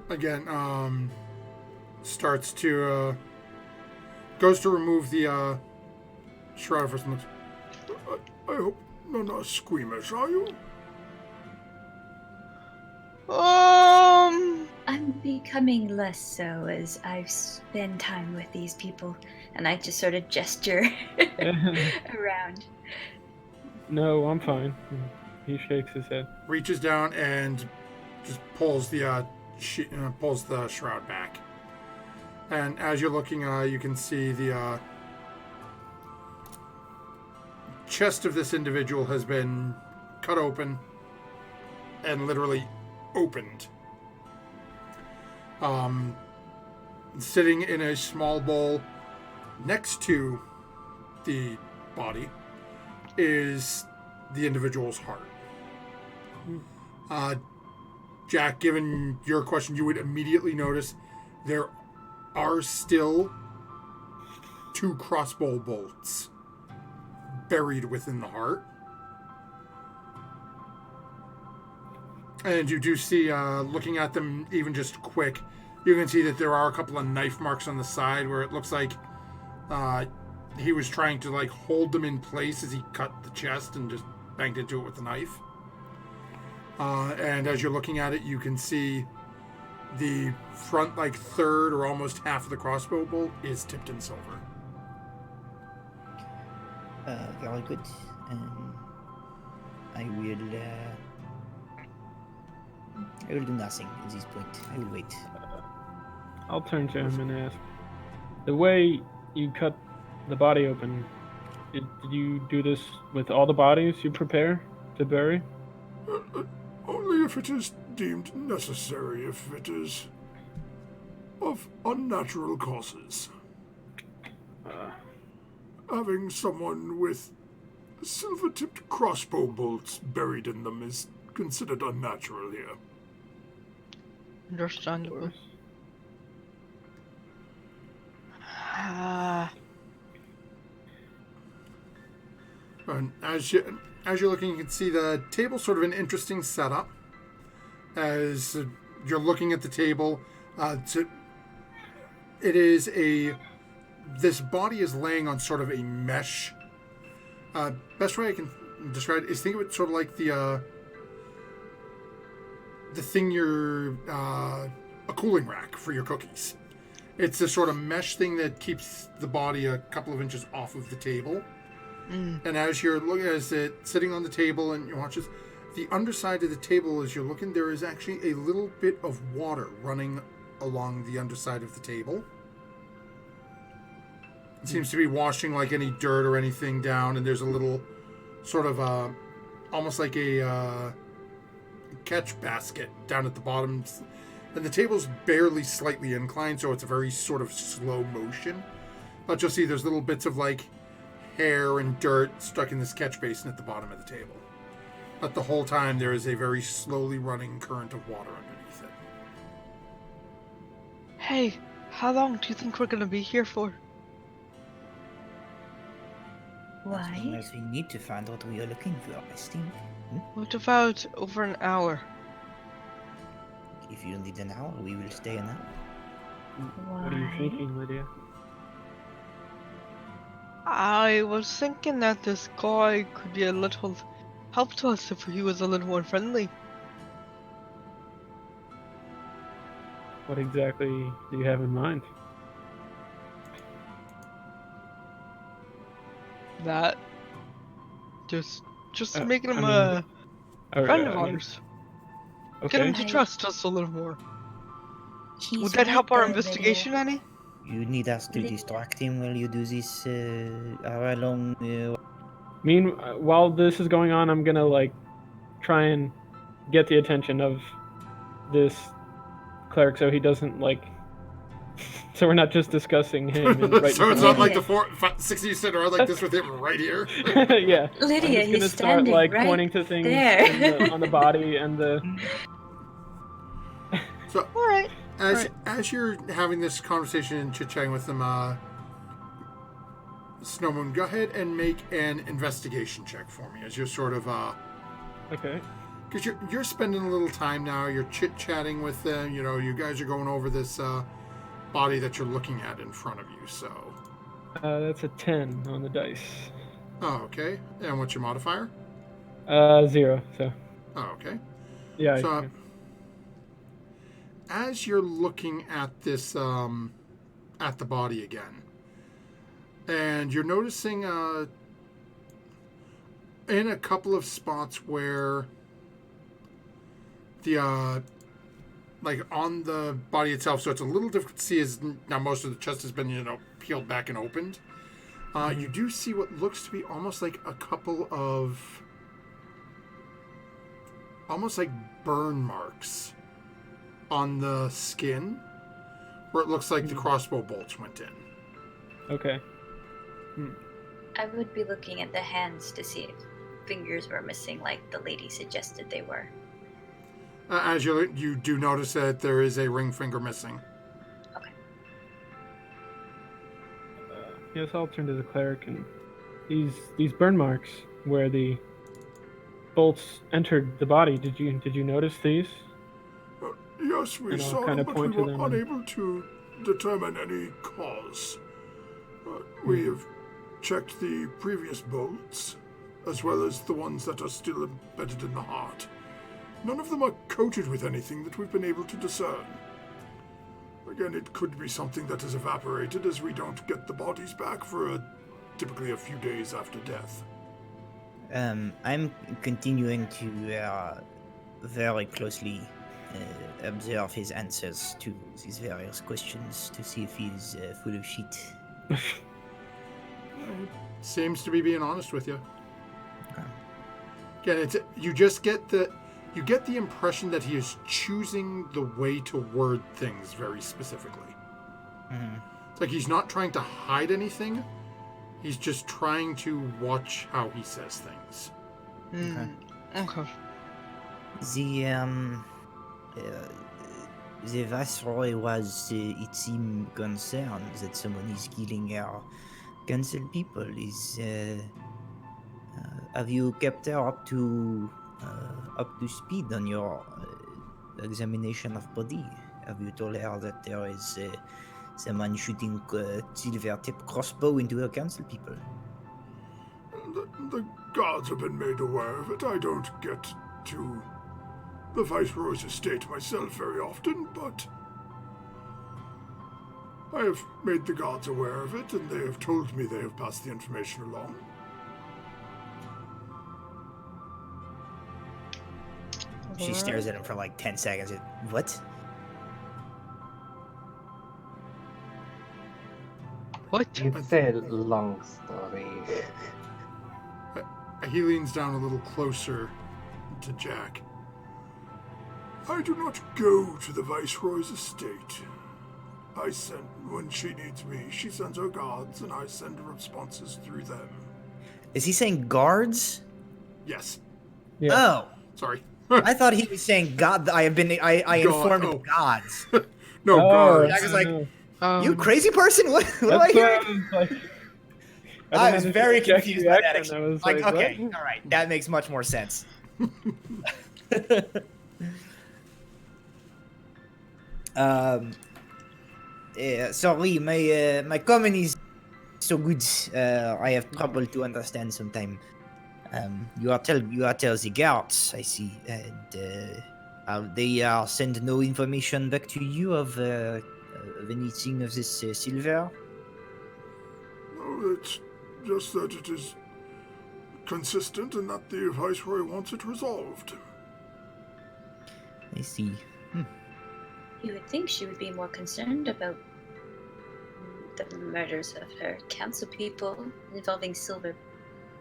again starts to goes to remove the shroud for some. I hope you're not squeamish, are you? I'm becoming less so as I spend time with these people, and I just sort of gesture around. No, I'm fine. He shakes his head. Reaches down and just pulls the shroud back. And as you're looking, you can see the chest of this individual has been cut open and literally opened. Sitting in a small bowl next to the body is the individual's heart. Jack, given your question, you would immediately notice there are still 2 crossbow bolts buried within the heart. And you do see, looking at them even just quick, you can see that there are a couple of knife marks on the side where it looks like he was trying to hold them in place as he cut the chest and just banged into it with the knife. And as you're looking at it, you can see the front third or almost half of the crossbow bolt is tipped in silver. Very good. I will do nothing at this point. I will wait. I'll turn to him and ask, the way you cut the body open, did you do this with all the bodies you prepare to bury? Only if it is deemed necessary, if it is of unnatural causes. Having someone with silver-tipped crossbow bolts buried in them is considered unnatural here. Understandable. And as you're looking, you can see the table sort of an interesting setup. As you're looking at the table, this body is laying on sort of a mesh. Best way I can describe it is think of it sort of like the thing a cooling rack for your cookies. It's a sort of mesh thing that keeps the body a couple of inches off of the table. And as you're looking at it sitting on the table and you watch this, the underside of the table as you're looking, there is actually a little bit of water running along the underside of the table. It seems to be washing like any dirt or anything down, and there's a little sort of almost like a catch basket down at the bottom. And the table's barely slightly inclined, so it's a very sort of slow motion. But you'll see there's little bits of like hair and dirt stuck in this catch basin at the bottom of the table. But the whole time there is a very slowly running current of water underneath it. Hey, how long do you think we're gonna be here for? As long Why? as we need to find what we are looking for, I think. What about over an hour? If you need an hour, we will stay an hour. What are you thinking, Lydia? I was thinking that this guy could be a little help to us if he was a little more friendly. What exactly do you have in mind? That just Uh, making him I mean, a friend of I mean, ours. Get okay. him to trust us a little more. He's Would that right help our there, investigation Lydia. any? You need us to Li- distract him while you do this hour-long... While this is going on, I'm gonna like try and get the attention of this cleric, so he doesn't like. So we're not just discussing him. And right So in it's front not like Lydia. the 6 of you sit around like this with him right here. of him. Yeah. Lydia, I'm just he's gonna start standing like right pointing to things there. on the body and the. So All right. as you're having this conversation and chit-chatting with them, Snowmoon, go ahead and make an investigation check for me as you're sort of Okay. because you're spending a little time now. You're chit-chatting with them. You know, you guys are going over this body that you're looking at in front of you. So, That's a 10 on the dice. oh, okay. And what's your modifier? 0. So Oh, okay. yeah. So, as you're looking at this, at the body again, and you're noticing in a couple of spots where the like on the body itself, so it's a little difficult to see as now most of the chest has been, you know, peeled back and opened. You do see what looks to be almost like a couple of almost like burn marks on the skin where it looks like the crossbow bolts went in. Okay. I would be looking at the hands to see if fingers were missing like the lady suggested they were. As you do notice that there is a ring finger missing. Yes, I'll turn to the cleric, and these burn marks where the bolts entered the body. Did you notice these? Yes, we And I'll saw kinda them, but point we to were them and- unable to determine any cause. We have checked the previous bolts, as well as the ones that are still embedded in the heart. None of them are coated with anything that we've been able to discern. Again, it could be something that has evaporated, as we don't get the bodies back for typically a few days after death. I'm continuing to very closely observe his answers to these various questions to see if he's full of shit. Seems to be being honest with you. Okay. Again, you just get the impression that he is choosing the way to word things very specifically. Mhm. It's like he's not trying to hide anything. He's just trying to watch how he says things. Okay. The viceroy was, it seemed, concerned that someone is killing our council people. Have you kept her up to speed on your examination of body? Have you told her that there is someone shooting silver-tipped crossbow into her council people? The guards have been made aware of it. I don't get too the Viceroy's estate myself very often, but I have made the guards aware of it, and they have told me they have passed the information along. She stares at him for like 10 seconds. What? What? You say long story. He leans down a little closer to Jack. I do not go to the Viceroy's estate. I send, when she needs me, she sends her guards, and I send responses through them. Is he saying guards? Yes. Yeah. Oh, Sorry. I thought he was saying God. I informed oh. of gods. No, guards. Jack is like, no. you crazy person? What am I That's hearing? what I was like. I was didn't very understand Jack's confused by that. reaction. I was Like, like, okay, what? all right, that makes much more sense. Sorry, my common is so good. I have trouble to understand sometimes. You are tell the guards, I see, and they send no information back to you of anything of this silver. No, it's just that it is consistent and that the Viceroy wants it resolved. I see. You would think she would be more concerned about the murders of her council people involving silver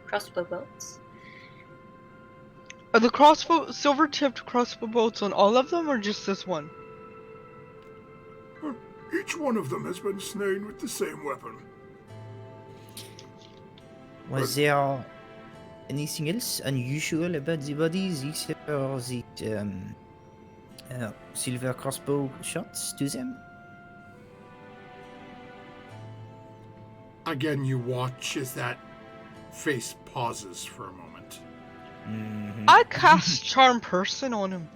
crossbow bolts. Are the silver-tipped crossbow bolts on all of them, or just this one? Each one of them has been slain with the same weapon. Was there anything else unusual about the bodies except for the silver crossbow shots to them? Again, you watch as that face pauses for a moment. Mm-hmm. I cast Charm Person on him.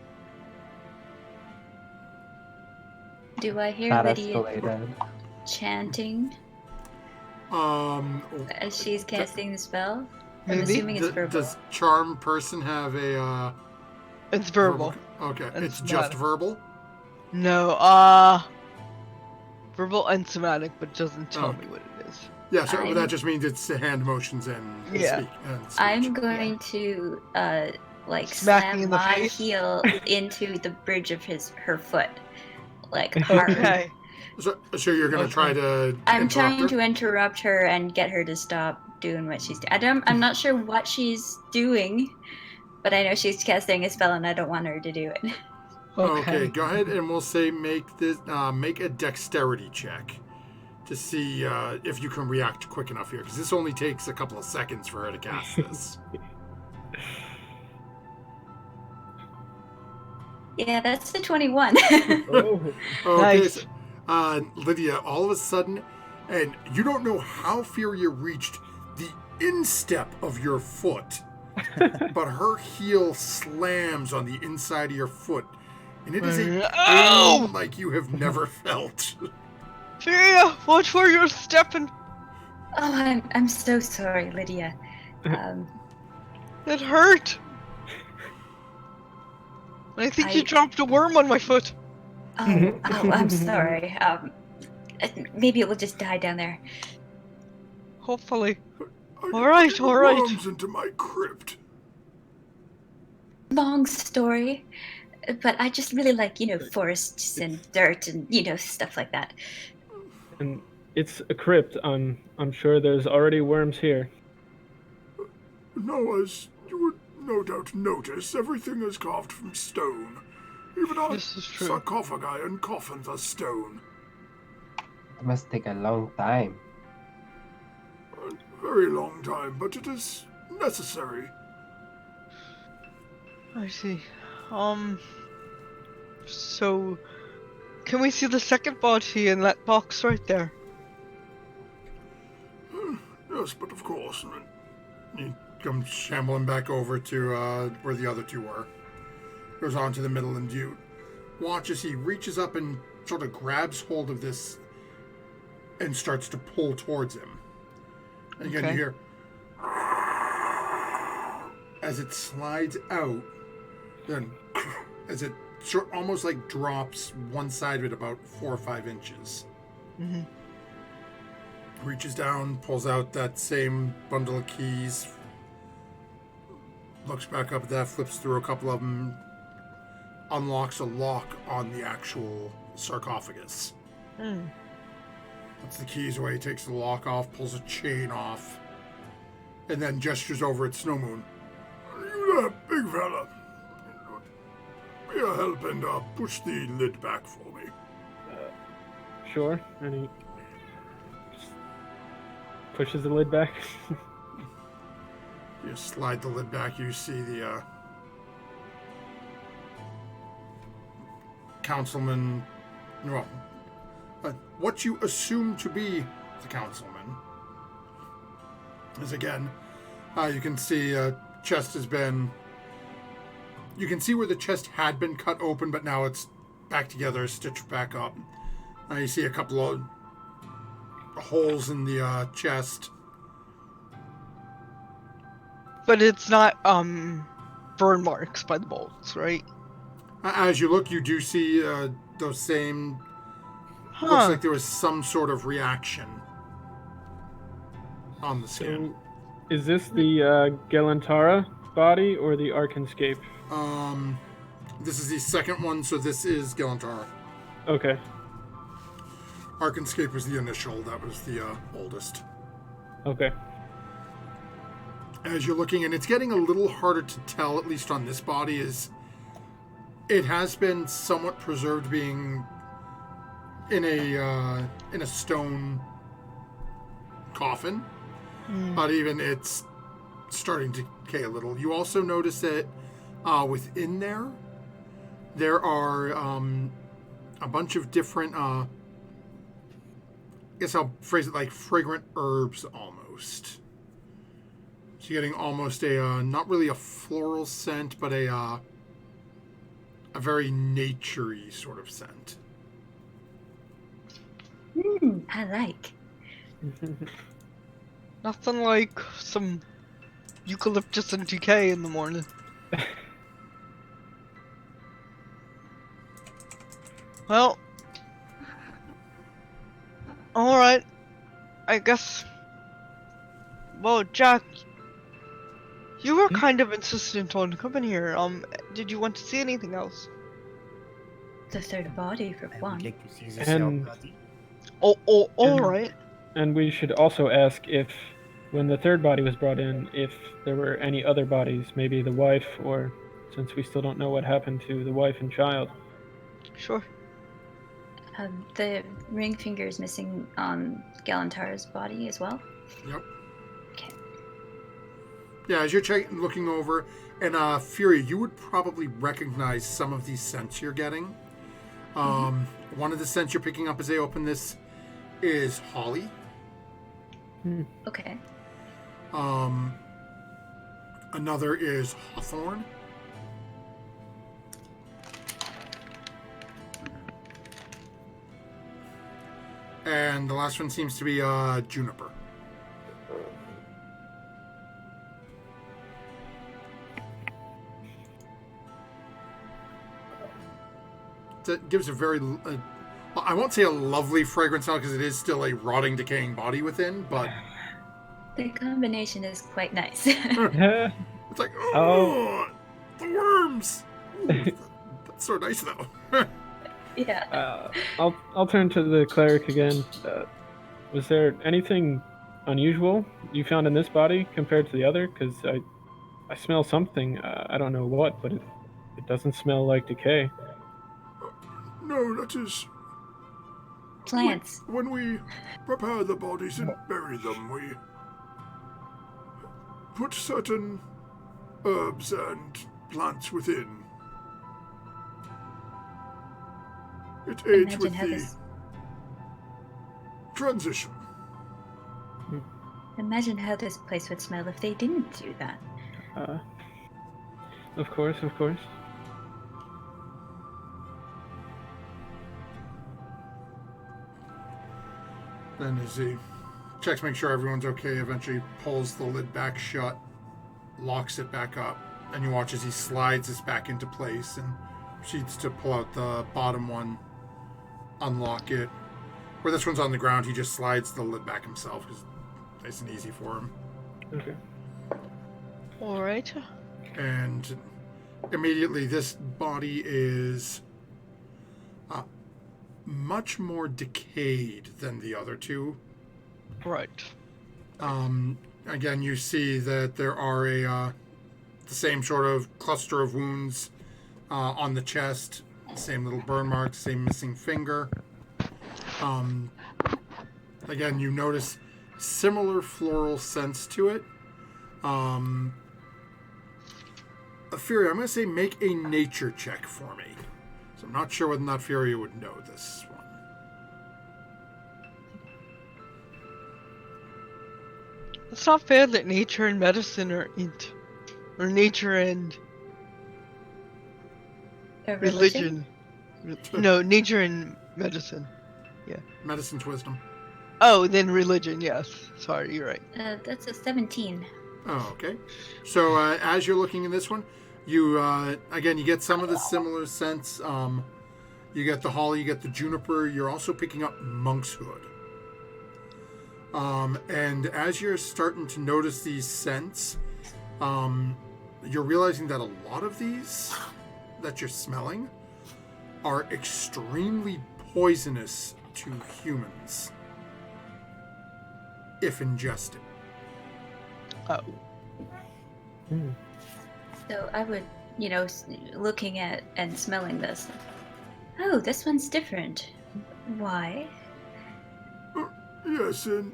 Do I hear That Lydia escalated. chanting as she's casting the spell? I'm Maybe. assuming it's verbal. Does Charm Person have a It's verbal. Okay, It's it's just not. verbal. No, verbal and somatic, but doesn't tell Oh. me what it is. Yeah, so I'm- that just means it's the hand motions and Yeah. speak. And speech. I'm going to like Smack me slam in the my face. heel into the bridge of her foot, like hard. Okay. So you're gonna Okay. try to. I'm interrupt trying her? to interrupt her and get her to stop doing what she's doing. I'm not sure what she's doing, but I know she's casting a spell and I don't want her to do it. Okay, go ahead and we'll say make a dexterity check to see if you can react quick enough here, because this only takes a couple of seconds for her to cast this. Yeah, that's the 21. Oh, Okay, Nice. so, Lydia, all of a sudden, and you don't know how Furia reached the instep of your foot, but her heel slams on the inside of your foot, and it is a Ow! pain like you have never felt. Furia, watch where you're stepping. Oh, I'm so sorry, Lydia. It hurt. I think you dropped a worm on my foot. Oh, I'm sorry. Maybe it will just die down there. Hopefully. I All right, get all right. worms into my crypt. Long story, but I just really like, forests and dirt and, stuff like that. and it's a crypt. I'm sure there's already worms here. No, as you would no doubt notice, everything is carved from stone. Even our This is true. sarcophagi and coffins are stone. It must take a long time. A very long time, but it is necessary. I see. So, can we see the second body in that box right there? Yes, but of course. He comes shambling back over to where the other two were. Goes on to the middle, and you watch as he reaches up and sort of grabs hold of this and starts to pull towards him. And again, Okay. you hear as it slides out, then as it almost like drops one side of it about 4 or 5 inches. Mm-hmm. Reaches down, pulls out that same bundle of keys, looks back up at that, flips through a couple of them, unlocks a lock on the actual sarcophagus. Puts the keys away, takes the lock off, pulls a chain off, and then gestures over at Snowmoon. You that big fella? Be a help and push the lid back for me. Sure. And he just pushes the lid back. You slide the lid back, you see the councilman, well, what you assume to be the councilman is again, you can see chest has been, you can see where the chest had been cut open, but now it's back together, stitched back up. You see a couple of holes in the chest. But it's not burn marks by the bolts, right? As you look, you do see those same. Looks like there was some sort of reaction on the skin. So, is this the Galantara body or the Arkanscape? This is the second one, so this is Galantara. Okay. Arkanscape was the initial. That was the oldest. Okay. As you're looking, and it's getting a little harder to tell, at least on this body, is it has been somewhat preserved, being in a stone coffin, but even it's starting to decay a little. You also notice that within there are a bunch of different, I guess I'll phrase it like fragrant herbs almost. So you're getting almost a, not really a floral scent, but a very nature-y sort of scent. I like. Nothing like some eucalyptus and decay in the morning. Well, alright. I guess. Well, Jack, you were kind of insistent on coming here. Did you want to see anything else? The third body for I would one. like to see the And- cell body. Alright. And we should also ask if, when the third body was brought in, if there were any other bodies, maybe the wife, or since we still don't know what happened to the wife and child. Sure. The ring finger is missing on Galantara's body as well. Yep. Okay. Yeah, as you're looking over, and Fury, you would probably recognize some of these scents you're getting. One of the scents you're picking up as they open this is holly. Okay. Another is hawthorn. And the last one seems to be juniper. That gives a very, I won't say a lovely fragrance now because it is still a rotting, decaying body within, but The combination is quite nice. it's like, oh, the worms. Ooh, that's so nice though. Yeah. I'll turn to the cleric again. Was there anything unusual you found in this body compared to the other? Because I smell something. I don't know what, but it doesn't smell like decay. No, that is Plants. when we prepare the bodies and bury them, we put certain herbs and plants within. It aids Imagine with how the this. transition. Imagine how this place would smell if they didn't do that. Of course. Then as he checks, make sure everyone's okay, eventually pulls the lid back shut, locks it back up, and you watch as he slides this back into place and proceeds to pull out the bottom one, unlock it. Where this one's on the ground, he just slides the lid back himself. It's nice and easy for him. Okay. All right. And immediately, this body is much more decayed than the other two. Right. Again, you see that there are the same sort of cluster of wounds on the chest, same little burn marks, same missing finger. Again, you notice similar floral scents to it. Fury, I'm going to say make a nature check for me. So I'm not sure whether or not Fury would know this one. It's not fair that nature and medicine are int, or nature and religion. No, nature and medicine. Medicine's wisdom. Oh, then religion. Yes. Sorry, you're right. That's a 17. Oh, okay. So as you're looking in this one, you again you get some of the similar scents. You get the holly, you get the juniper. You're also picking up monkshood. And as you're starting to notice these scents, you're realizing that a lot of these that you're smelling are extremely poisonous to humans if ingested. Oh. So I would, looking at and smelling this. Oh, this one's different. Why? Yes, and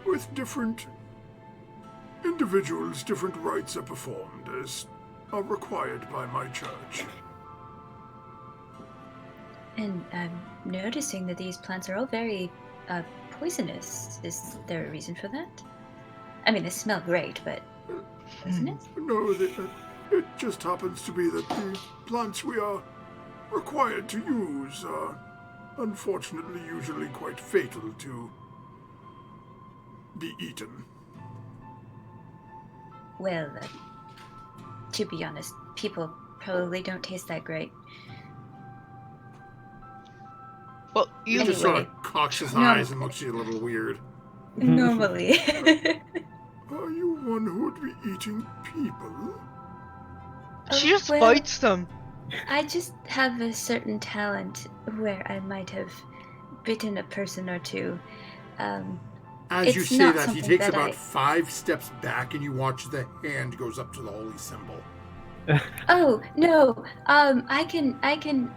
with different individuals, different rites are performed as are required by my church. And I'm noticing that these plants are all very poisonous. Is there a reason for that? I mean, they smell great, but poisonous? No, it just happens to be that the plants we are required to use are unfortunately usually quite fatal to be eaten. Well, to be honest, people probably don't taste that great. Well, He you Anyway. just sort of cocks his No. eyes and looks at you a little weird. Normally. Are you one who would be eating people? she just well, bites them. I just have a certain talent where I might have bitten a person or two. As you It's say not that, he something takes that about I- 5 steps back and you watch the hand goes up to the holy symbol. Oh no! I can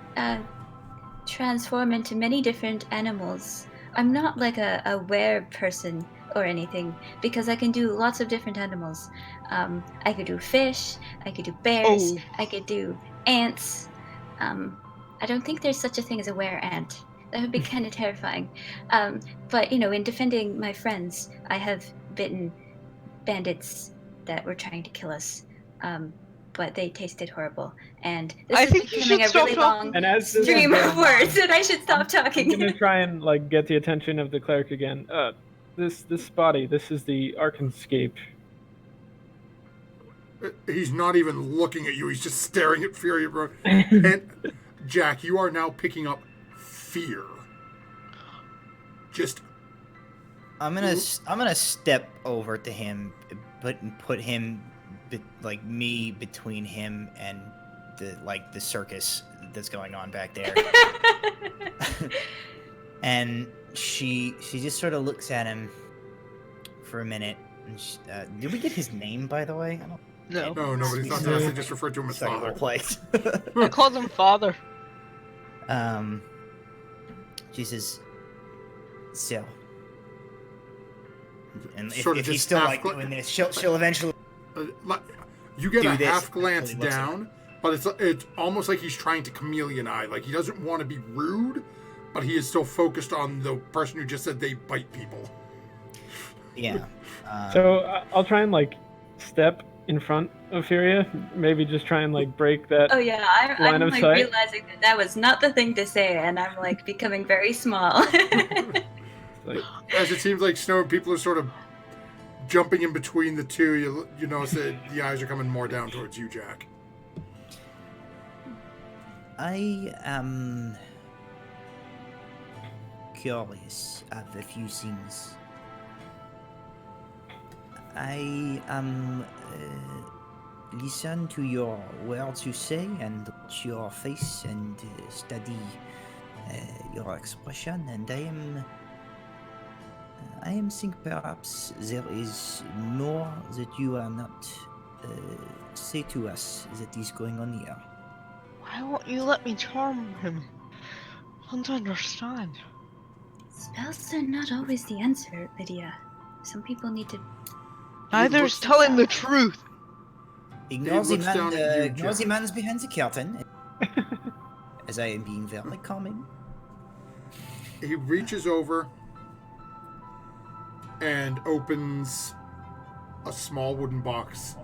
transform into many different animals. I'm not like a were person or anything because I can do lots of different animals. I could do fish. I could do bears. Oh. I could do ants. I don't think there's such a thing as a were ant. That would be kind of terrifying. But in defending my friends, I have bitten bandits that were trying to kill us. But they tasted horrible. And this I is think you becoming should a stop really talking. long And as this stream is of words, and I should stop I'm talking. gonna try and get the attention of the cleric again. This body, this is the Arkanscape. He's not even looking at you, he's just staring at Fury. And Jack, you are now picking up fear. Just I'm gonna step over to him, put him me between him and the circus that's going on back there. And she just sort of looks at him for a minute. And did we get his name, by the way? I don't. No. no, nobody's not No. they just referred to him as Cellular father. place. I call them father. She says, so. And Sort of if he's just still half doing this, she'll eventually. You get Do a this half glance until he looks at down, but it's almost like he's trying to chameleon eye. Like he doesn't want to be rude, but he is still focused on the person who just said they bite people. Yeah. So I'll try and step in front of Furia. Maybe just try and break that. Oh yeah, Line I'm of like sight. realizing that was not the thing to say, and I'm like becoming very small. Like, As it seems like Snow and people are sort of jumping in between the two, you notice that the eyes are coming more down towards you, Jack. I am curious of a few things. I am listen to your words you say and watch your face and study your expression, and I am think perhaps there is more that you are not say to us that is going on here. Why won't you let me charm him? I don't understand. Spells are not always the answer, Lydia. Some people need to. Neither is telling the truth. Ignore the looks down at you, ignore the Jack. man's behind the curtain. As I am being very calming. He reaches over and opens a small wooden box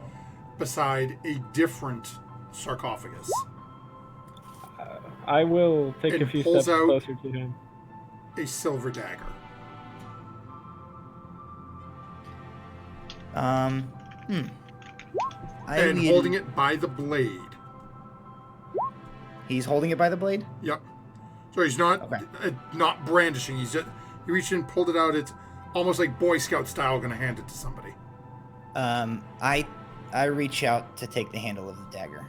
beside a different sarcophagus. I will take a And few pulls steps out- closer to him. A silver dagger. And holding it by the blade. He's holding it by the blade? Yep. So he's not not brandishing. He reached in, pulled it out. It's almost like Boy Scout style. Going to hand it to somebody. I reach out to take the handle of the dagger.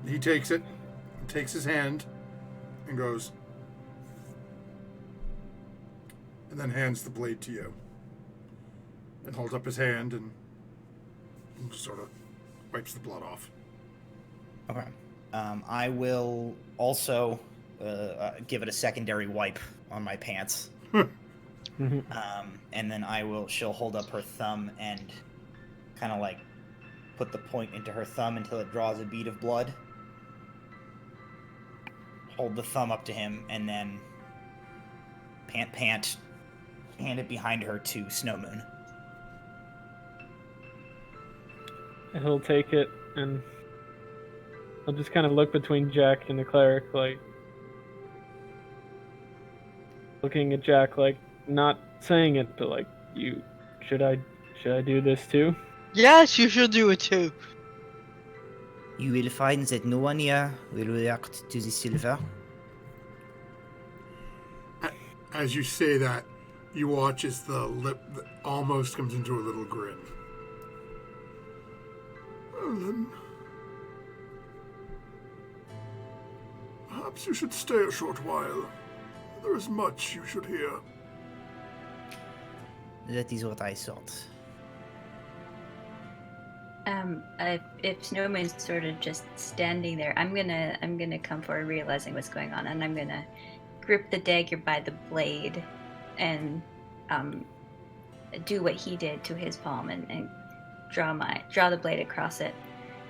He takes it, takes his hand, and goes, and then hands the blade to you. And holds up his hand and just sort of wipes the blood off. Okay. I will also give it a secondary wipe on my pants. And then she'll hold up her thumb and kind of like put the point into her thumb until it draws a bead of blood. Hold the thumb up to him and then pant, hand it behind her to Snowmoon. And he'll take it and he'll just kind of look between Jack and the cleric, like looking at Jack, like not saying it, but like, should I do this too? Yes, you should do it too. You will find that no one here will react to the silver. As you say that, you watch as the lip almost comes into a little grin. Well then, perhaps you should stay a short while. There is much you should hear. That is what I thought. If Snowman's sort of just standing there, I'm gonna come forward, realizing what's going on, and I'm gonna grip the dagger by the blade, and do what he did to his palm, and draw the blade across it,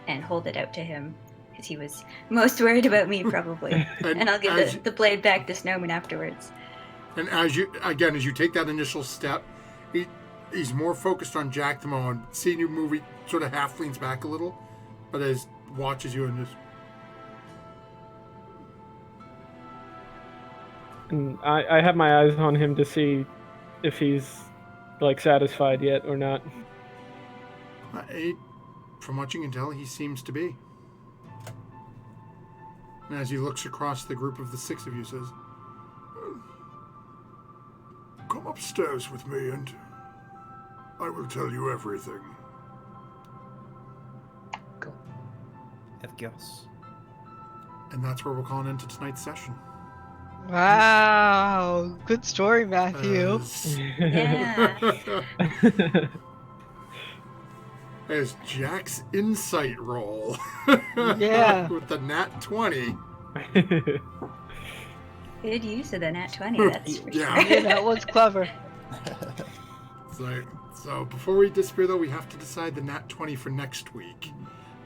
and hold it out to him, because he was most worried about me probably, and I'll give the blade back to Snowman afterwards. And as you take that initial step, he's more focused on Jack the moment. Seeing you move, he sort of half leans back a little, but as watches you and just. And I have my eyes on him to see if he's like satisfied yet or not. From what you can tell, he seems to be. And as he looks across the group of the six of you, says, "Come upstairs with me and I will tell you everything." Cool. Of course. And that's where we'll call an end to tonight's session. Wow, good story, Matthew. Yeah. As Jack's insight roll. Yeah. With the nat 20. Good use of the nat 20, that's for Yeah. sure. Yeah, that was clever. So before we disappear, though, we have to decide the nat 20 for next week.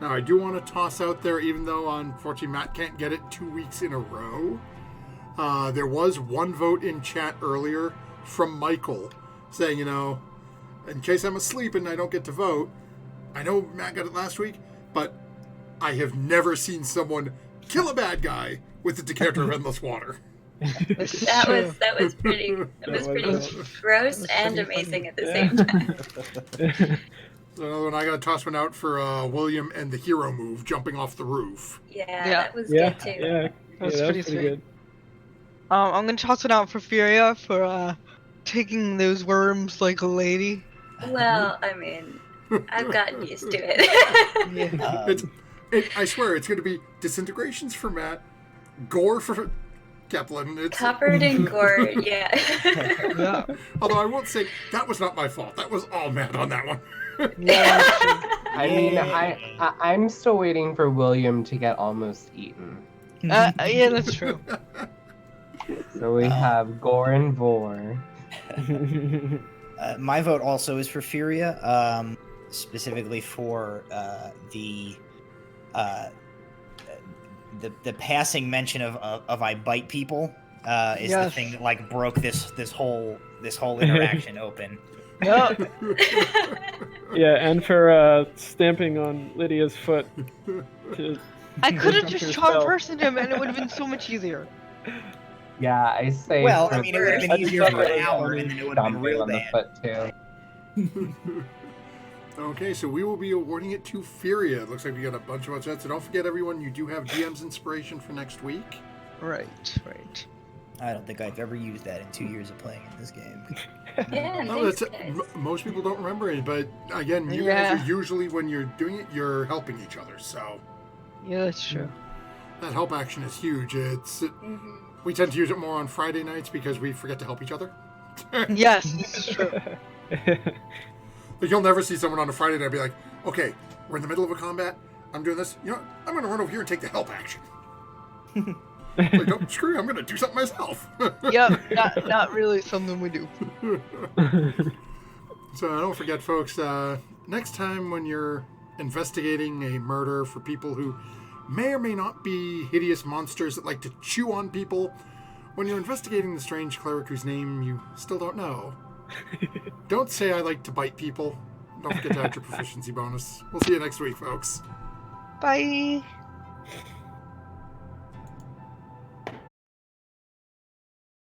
Now, I do want to toss out there, even though, unfortunately, Matt can't get it 2 weeks in a row. There was one vote in chat earlier from Michael saying, in case I'm asleep and I don't get to vote, I know Matt got it last week, but I have never seen someone kill a bad guy with a decanter of endless water. That was pretty gross and amazing at the same time. So another one, I got to toss one out for William and the hero move, jumping off the roof. Yeah, Yeah. that was Yeah, good too. yeah, That's that pretty was sweet. good. I'm gonna toss it out for Furia for taking those worms like a lady. Well, I mean, I've gotten used to it. Yeah. I swear, it's going to be disintegrations for Matt, gore for Kaplan. It's, Covered in gore, yeah. Yeah. although I won't say that was not my fault. That was all Matt on that one. Yeah. I mean, I'm still waiting for William to get almost eaten. Yeah, that's true. So we have Gore and Vor. My vote also is for Furia, specifically for the passing mention of I bite people is the Yes. thing that like broke this whole interaction open. Yeah. Yeah, and for stamping on Lydia's foot. I could have Jump just your charm spell. personed him, and it would have been so much easier. Yeah, I say. Well, for I mean, it would have I been just easier thought for that an was hour, funny. and then it would have been stomping real on the bad. foot too. Okay, so we will be awarding it to Furia. It looks like we got a bunch of sets. So don't forget, everyone, you do have GM's inspiration for next week. Right. I don't think I've ever used that in 2 years of playing in this game. Yeah, No, thanks, that's guys. most people don't remember it, but again, you Yeah. guys are usually, when you're doing it, you're helping each other. So Yeah, that's true. that help action is huge. Mhm. We tend to use it more on Friday nights because we forget to help each other. Yes, this is true. Like, you'll never see someone on a Friday night be like, okay, we're in the middle of a combat. I'm doing this. You know what? I'm going to run over here and take the help action. Like, don't screw you. I'm going to do something myself. Yep, not really something we do. So don't forget, folks, next time when you're investigating a murder for people who may or may not be hideous monsters that like to chew on people, when you're investigating the strange cleric whose name you still don't know, don't say I like to bite people. Don't forget to add your proficiency bonus. We'll see you next week, folks. Bye.